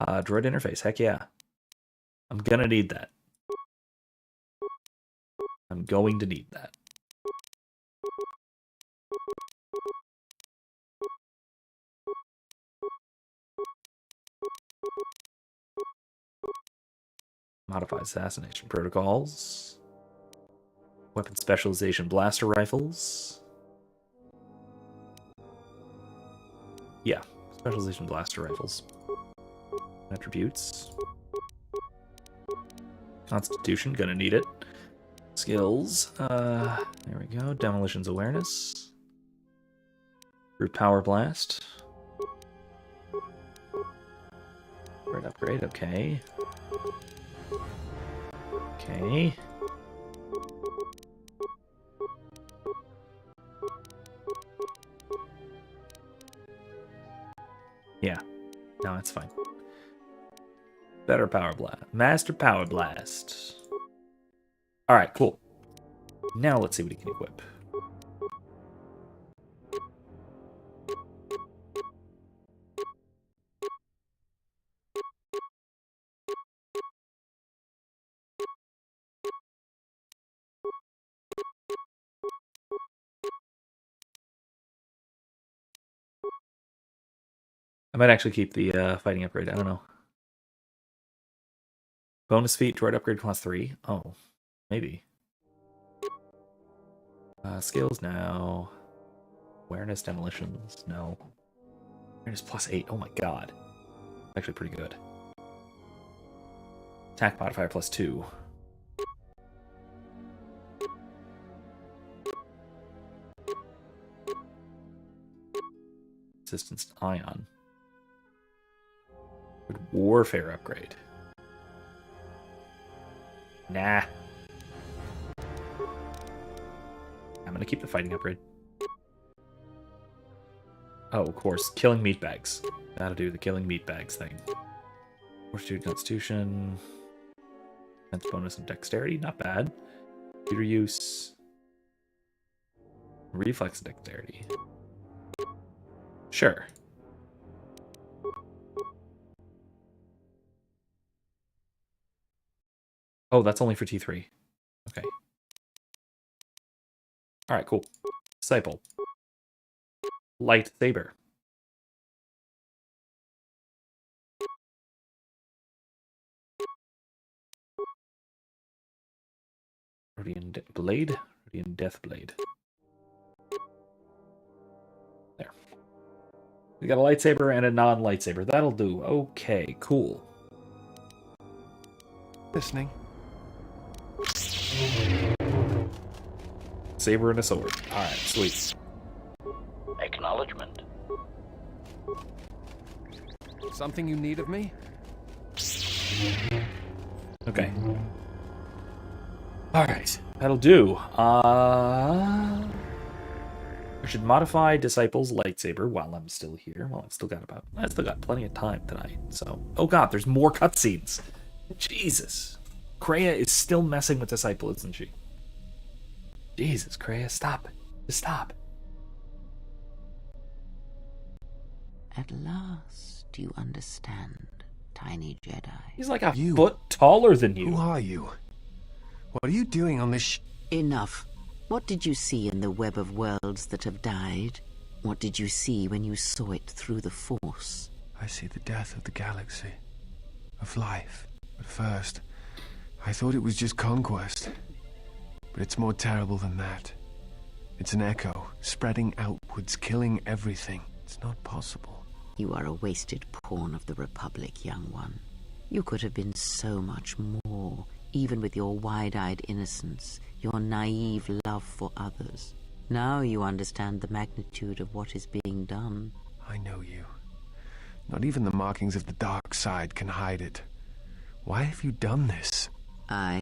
Droid interface, heck yeah. I'm gonna need that. I'm going to need that. Modify assassination protocols. Weapon specialization blaster rifles. Yeah, specialization blaster rifles. Attributes. Constitution, gonna need it. Skills. There we go. Demolitions awareness. Brute power blast. Great upgrade, okay. Okay. Yeah. No, it's fine. Better power blast. Master power blast. Alright, cool. Now let's see what he can equip. I might actually keep the fighting upgrade. I don't know. Bonus feat, droid upgrade class 3. Oh, maybe. Skills now. Awareness, demolitions, no. Awareness plus 8. Oh my god. Actually pretty good. Attack modifier plus 2. Resistance to ion. Good warfare upgrade. Nah. I'm gonna keep the fighting upgrade. Oh, of course. Killing meatbags. Gotta do the killing meatbags thing. Fortitude, Constitution. Defense bonus and dexterity, not bad. Computer use. Reflex and dexterity. Sure. Oh, that's only for T3. Okay. Alright, cool. Disciple. Lightsaber. Rodian Blade. Rodian Death Blade. There. We got a lightsaber and a non-lightsaber. That'll do. Okay, cool. Listening. Saber and a sword. Alright, sweet. Acknowledgement. Something you need of me? Okay. Alright, that'll do. I should modify Disciple's lightsaber while I'm still here. Well, I still got plenty of time tonight, so... Oh god, there's more cutscenes! Jesus. Kreia is still messing with Disciple, isn't she? Jesus, Kreia, stop. Just stop. At last, you understand, tiny Jedi. He's like a foot taller than you. Who are you? What are you doing on this Enough. What did you see in the web of worlds that have died? What did you see when you saw it through the Force? I see the death of the galaxy. Of life. At first, I thought it was just conquest. But it's more terrible than that. It's an echo, spreading outwards, killing everything. It's not possible. You are a wasted pawn of the Republic, young one. You could have been so much more, even with your wide-eyed innocence, your naive love for others. Now you understand the magnitude of what is being done. I know you. Not even the markings of the dark side can hide it. Why have you done this? I?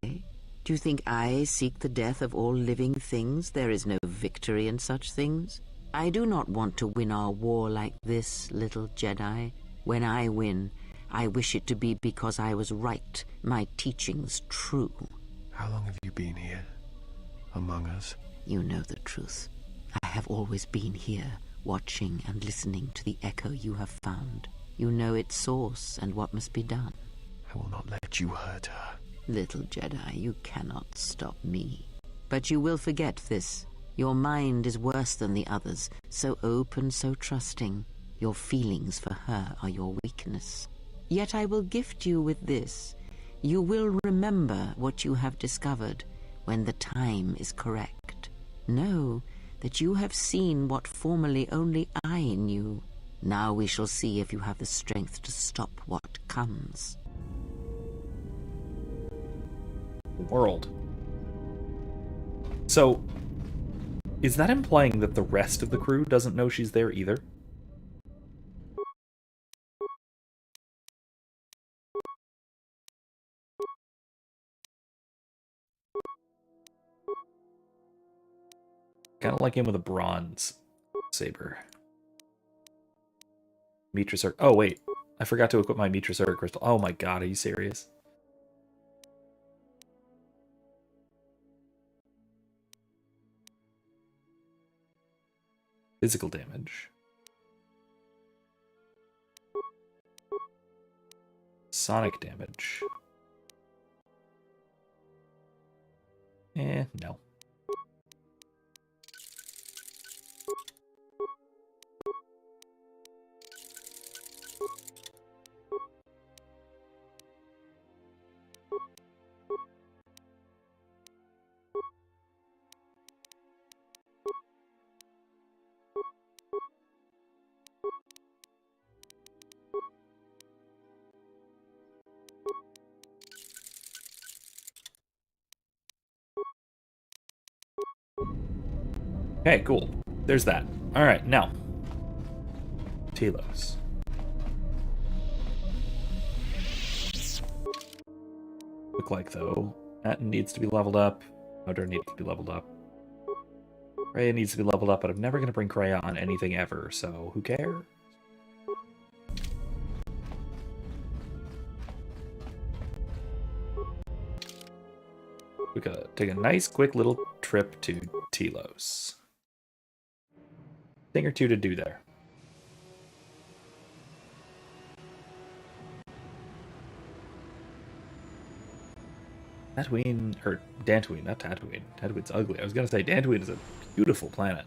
Do you think I seek the death of all living things? There is no victory in such things. I do not want to win our war like this, little Jedi. When I win, I wish it to be because I was right, my teachings true. How long have you been here? Among us? You know the truth. I have always been here, watching and listening to the echo you have found. You know its source and what must be done. I will not let you hurt her. Little Jedi, you cannot stop me. But you will forget this. Your mind is worse than the others, so open, so trusting. Your feelings for her are your weakness. Yet I will gift you with this. You will remember what you have discovered when the time is correct. Know that you have seen what formerly only I knew. Now we shall see if you have the strength to stop what comes. World. So, is that implying that the rest of the crew doesn't know she's there either? Kind of like him with a bronze saber. Mitra. Oh wait, I forgot to equip my Mitra Circuit crystal. Oh my god, are you serious? Physical damage. Sonic damage. No. Okay, cool. There's that. Alright, now. Telos. Look like, though, that needs to be leveled up. Motor needs to be leveled up. Kreia needs to be leveled up, but I'm never going to bring Kreia on anything ever, so who cares? We gotta take a nice, quick little trip to Telos. Thing or two to do there. Tatooine, or Dantooine, not Tatooine. Tatooine's ugly. I was gonna say Dantooine is a beautiful planet.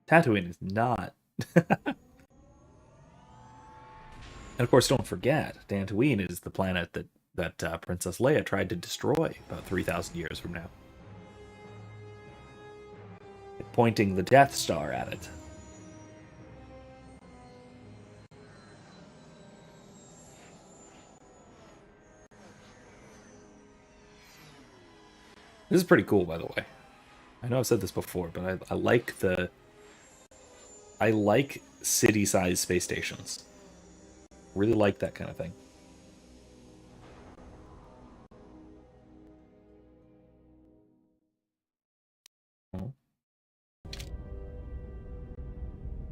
Tatooine is not. And of course, don't forget, Dantooine is the planet that Princess Leia tried to destroy about 3,000 years from now. Pointing the Death Star at it. This is pretty cool, by the way. I know I've said this before, but I like city-sized space stations. Really like that kind of thing.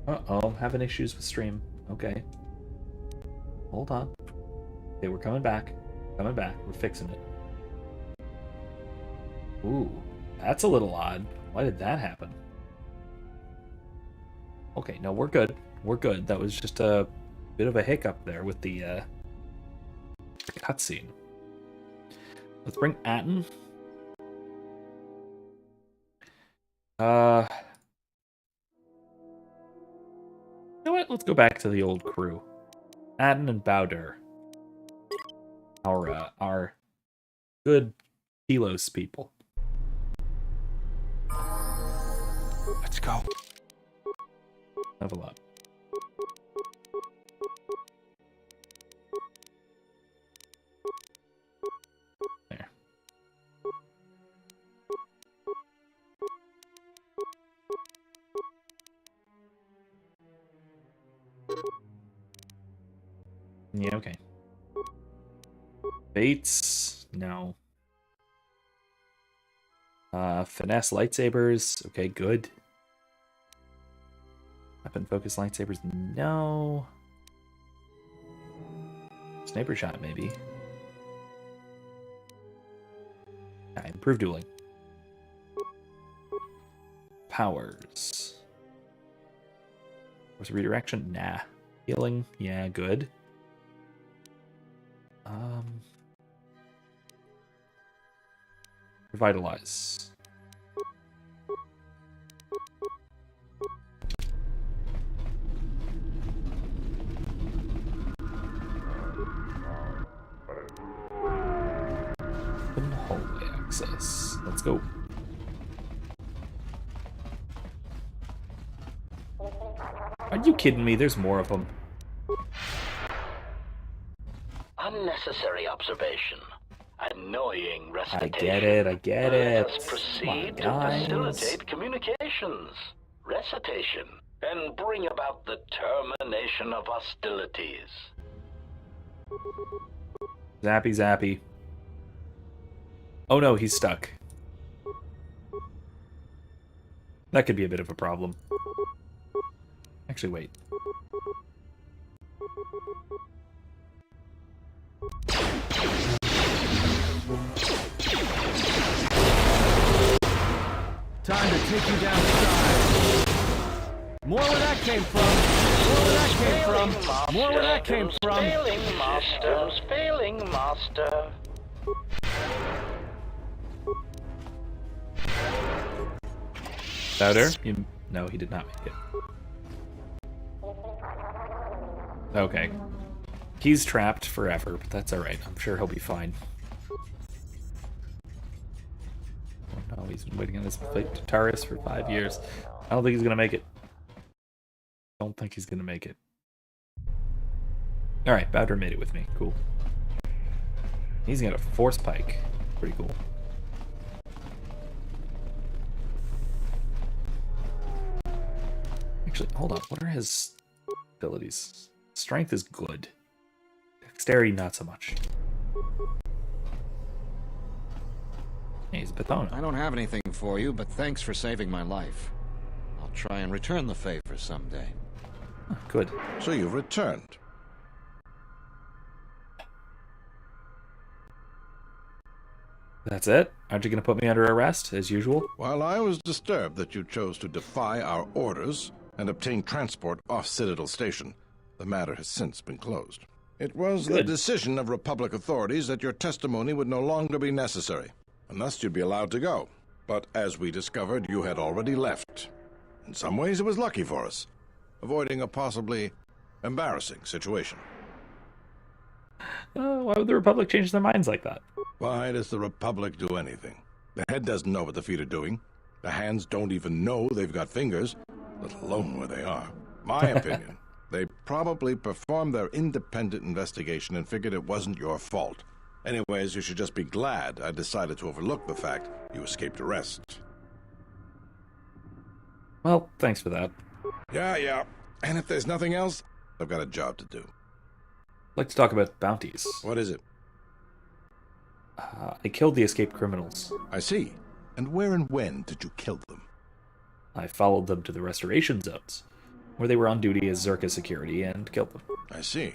Uh-oh, having issues with stream. Okay. Hold on. Okay, we're coming back. Coming back. We're fixing it. Ooh, that's a little odd. Why did that happen? Okay, no, we're good. We're good. That was just a bit of a hiccup there with the cutscene. Let's bring Atten. You know what? Let's go back to the old crew. Atten and Bowder. Our good Telos people. Let's go. Level up. There. Yeah, okay. Baits? No. Finesse lightsabers? Okay, good. Weapon focus lightsabers? No. Sniper shot, maybe. Yeah, improved dueling. Powers. Force redirection? Nah. Healing? Yeah, good. Revitalize. Open hallway access. Let's go. Are you kidding me? There's more of them. Unnecessary observation. Annoying recitation. I get it, I get it. Let's proceed to facilitate communications. Recitation. And bring about the termination of hostilities. Zappy, zappy. Oh no, he's stuck. That could be a bit of a problem. Actually, wait. Time to take you down south. More where that came from. More where that came from. More where that came from. Failing masters, failing master. Bowder? No, he did not make it. Okay. He's trapped forever, but that's alright. I'm sure he'll be fine. Oh no, he's been waiting on this fate to Taurus for 5 years. I don't think he's gonna make it. Don't think he's gonna make it. Alright, Bowder made it with me. Cool. He's got a force pike. Pretty cool. Actually, hold on. What are his abilities? Strength is good. Dexterity, not so much. Yeah, he's a Pathona. I don't have anything for you, but thanks for saving my life. I'll try and return the favor someday. Oh, good. So you've returned. That's it? Aren't you going to put me under arrest, as usual? While I was disturbed that you chose to defy our orders and obtain transport off Citadel Station, the matter has since been closed. It was the decision of Republic authorities that your testimony would no longer be necessary, and thus you'd be allowed to go. But as we discovered, you had already left. In some ways, it was lucky for us, avoiding a possibly embarrassing situation. Why would the Republic change their minds like that? Why does the Republic do anything? The head doesn't know what the feet are doing. The hands don't even know they've got fingers, let alone where they are. My opinion, they probably performed their independent investigation and figured it wasn't your fault. Anyways, you should just be glad I decided to overlook the fact you escaped arrest. Well, thanks for that. Yeah. And if there's nothing else, I've got a job to do. I'd like to talk about bounties. What is it? I killed the escaped criminals. I see. And where and when did you kill them? I followed them to the restoration zones, where they were on duty as Zerka security, and killed them. I see.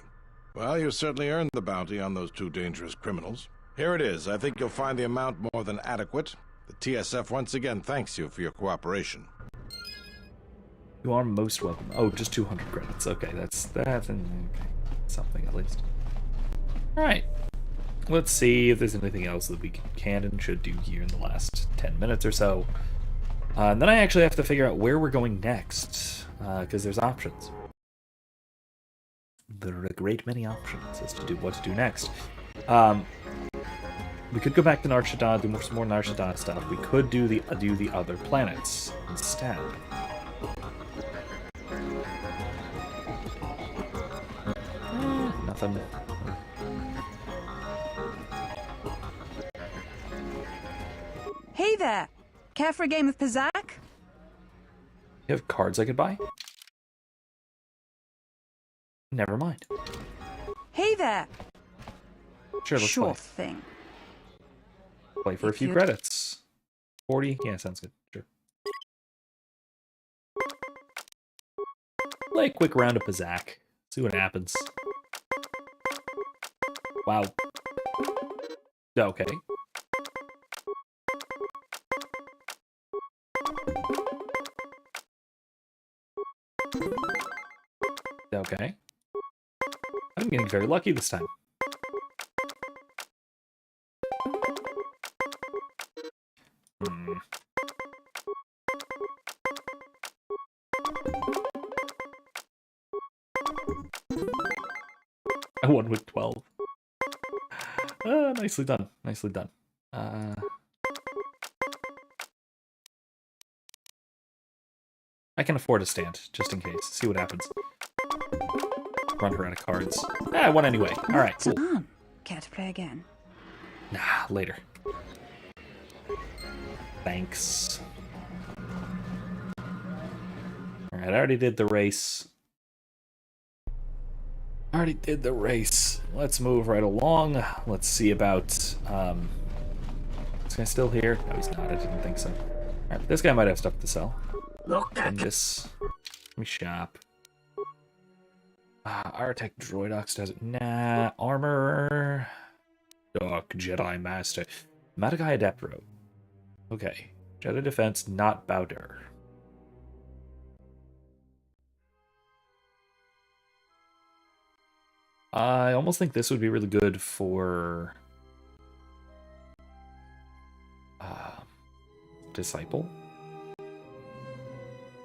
Well, you certainly earned the bounty on those two dangerous criminals. Here it is. I think you'll find the amount more than adequate. The TSF once again thanks you for your cooperation. You are most welcome. Oh, just 200 credits. Okay, that's okay. Something at least. Alright. Let's see if there's anything else that we can and should do here in the last 10 minutes or so. And then I actually have to figure out where we're going next, because there's options. There are a great many options as to what to do next. We could go back to Nar Shaddaa, do some more Nar Shaddaa stuff. We could do the other planets instead. Nothing. Hey there! Care for a game of Pizzac? You have cards I could buy? Never mind. Hey there! Sure, let's sure play. Thing. Play for a few credits. 40? Yeah, sounds good. Sure. Play a quick round of Pizzac. See what happens. Wow. Okay. Okay. I'm getting very lucky this time. I won with 12. Nicely done. Nicely done. I can afford a stand, just in case. See what happens. Run her out of cards. I won anyway. Alright, cool. Care to play again? Nah, later. Thanks. Alright, I already did the race. Let's move right along. Let's see about, is this guy still here? No, he's not. I didn't think so. Alright, this guy might have stuff to sell. Look at this. Let me shop. Artec Droidox does it. Nah. Armor. Doc, Jedi Master. Madagai Adepro. Okay. Jedi Defense, not Bowder. I almost think this would be really good for Disciple.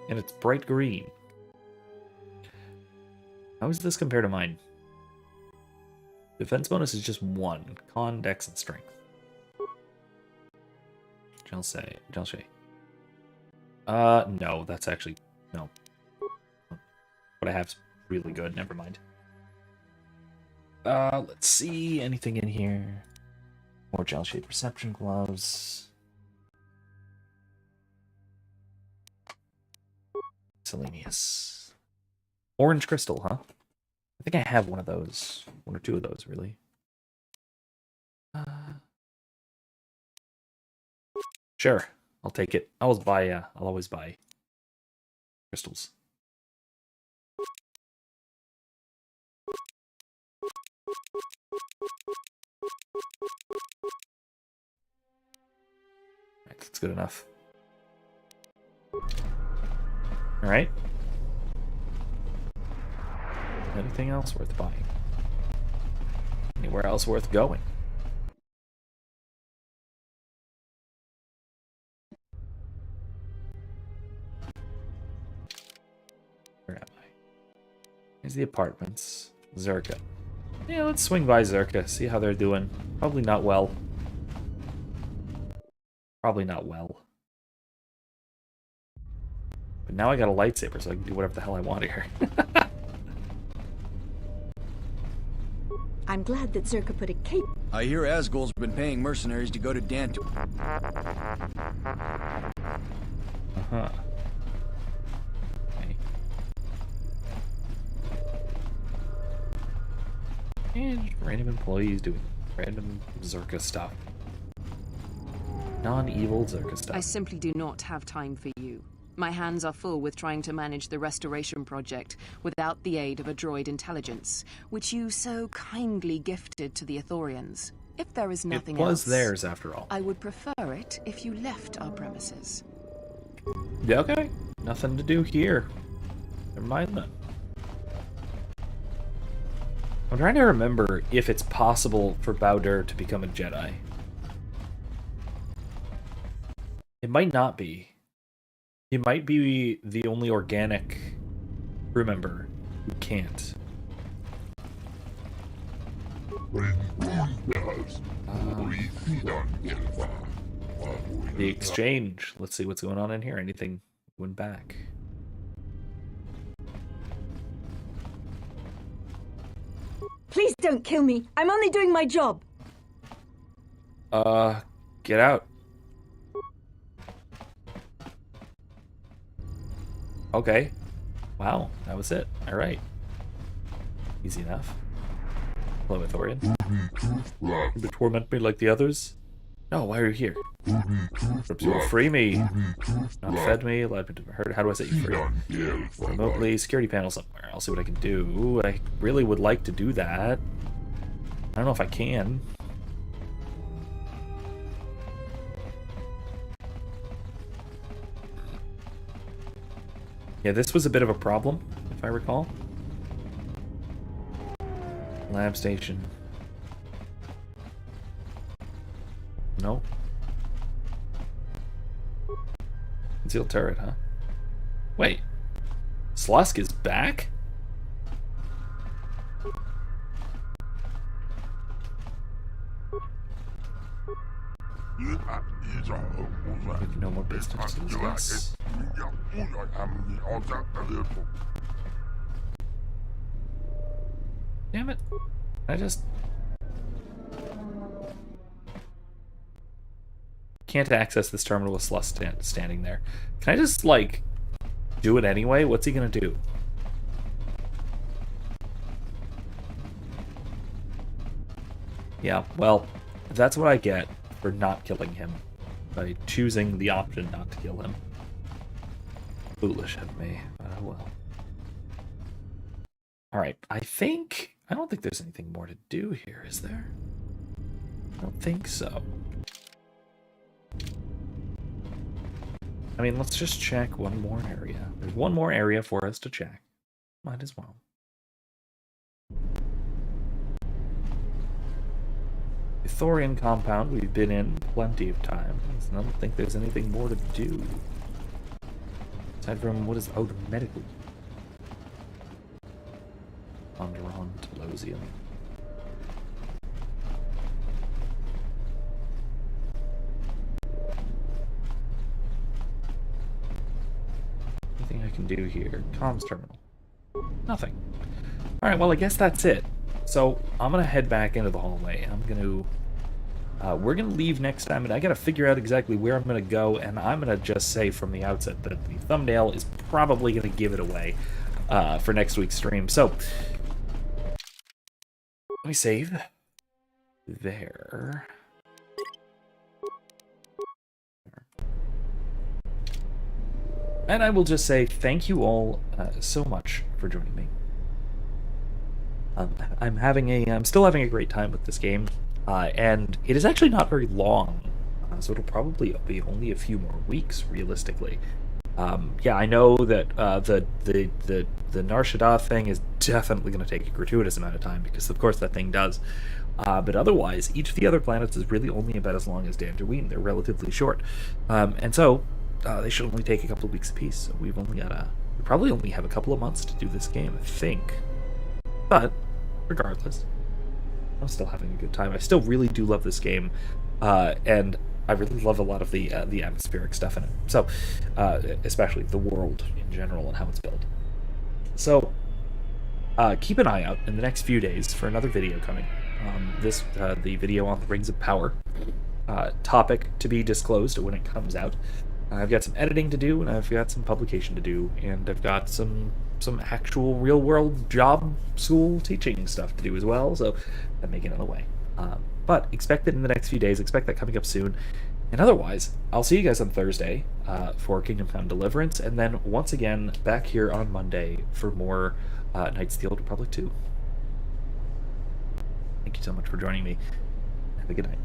And it's bright green. How does this compare to mine? Defense bonus is just 1. Con, Dex, and Strength. Jelshay. No, that's actually... No. What I have's really good, never mind. Let's see, anything in here? More gel-shaped perception gloves. Miscellaneous. Orange crystal, huh? I think I have one of those. One or two of those, really. Sure, I'll take it. I'll always buy crystals. Right, that's good enough. Alright. Anything else worth buying? Anywhere else worth going? Where am I? Here's the apartments. Zerka. Yeah, let's swing by Zerka, see how they're doing. Probably not well. Probably not well. But now I got a lightsaber, so I can do whatever the hell I want here. I'm glad that Zerka put a cape. I hear Asgul's been paying mercenaries to go to Dantooine. Uh-huh. Okay. And random employees doing random Zerka stuff. Non-evil Zerka stuff. I simply do not have time for you. My hands are full with trying to manage the restoration project without the aid of a droid intelligence, which you so kindly gifted to the Athorians. If there is nothing else... It was theirs, after all. I would prefer it if you left our premises. Yeah, okay. Nothing to do here. Never mind that. I'm trying to remember if it's possible for Bowder to become a Jedi. It might not be. He might be the only organic crew member who can't. The exchange. Let's see what's going on in here. Anything went back? Please don't kill me. I'm only doing my job. Get out. Okay. Wow, that was it. Alright. Easy enough. Hello, Athorian. You torment me like the others? No, why are you here? Perhaps you will free me. Not fed me, allowed me to hurt. How do I set you free? Remotely, security panel somewhere. I'll see what I can do. I really would like to do that. I don't know if I can. Yeah, this was a bit of a problem, if I recall. Lab station. No. Concealed turret, huh? Wait. Slusk is back? Make no more business. Yes. Damn it. I just... can't access this terminal with Slusk standing there. Can I just, like, do it anyway? What's he gonna do? Yeah, well, that's what I get for not killing him. By choosing the option not to kill him. Foolish of me, but oh well. Alright, I don't think there's anything more to do here, is there? I don't think so. I mean, let's just check one more area. There's one more area for us to check. Might as well. The Thorian compound we've been in plenty of times. I don't think there's anything more to do. Aside from, what is... oh, the medical. Onderon Telosium. Anything I can do here? Comms terminal. Nothing. Alright, well, I guess that's it. So, I'm gonna head back into the hallway. I'm gonna... we're gonna leave next time, and I gotta figure out exactly where I'm gonna go, and I'm gonna just say from the outset that the thumbnail is probably gonna give it away for next week's stream. So, let me save. There. And I will just say thank you all so much for joining me. I'm still having a great time with this game, and it is actually not very long. so it'll probably be only a few more weeks, realistically. Yeah, I know that the Nar Shaddaa thing is definitely going to take a gratuitous amount of time, because of course that thing does. But otherwise, each of the other planets is really only about as long as Dantooine. They're relatively short. And so they should only take a couple of weeks apiece. So we've only got we probably only have a couple of months to do this game, I think. But regardless, I'm still having a good time. I still really do love this game, and I really love a lot of the atmospheric stuff in it. So, especially the world in general and how it's built. So, keep an eye out in the next few days for another video coming. The video on the Rings of Power, topic to be disclosed when it comes out. I've got some editing to do, and I've got some publication to do, and I've got some actual real-world job school teaching stuff to do as well, so I'm making it on the way. But expect it in the next few days. Expect that coming up soon. And otherwise, I'll see you guys on Thursday for Kingdom Come Deliverance, and then once again back here on Monday for more Knights of the Old Republic 2. Thank you so much for joining me. Have a good night.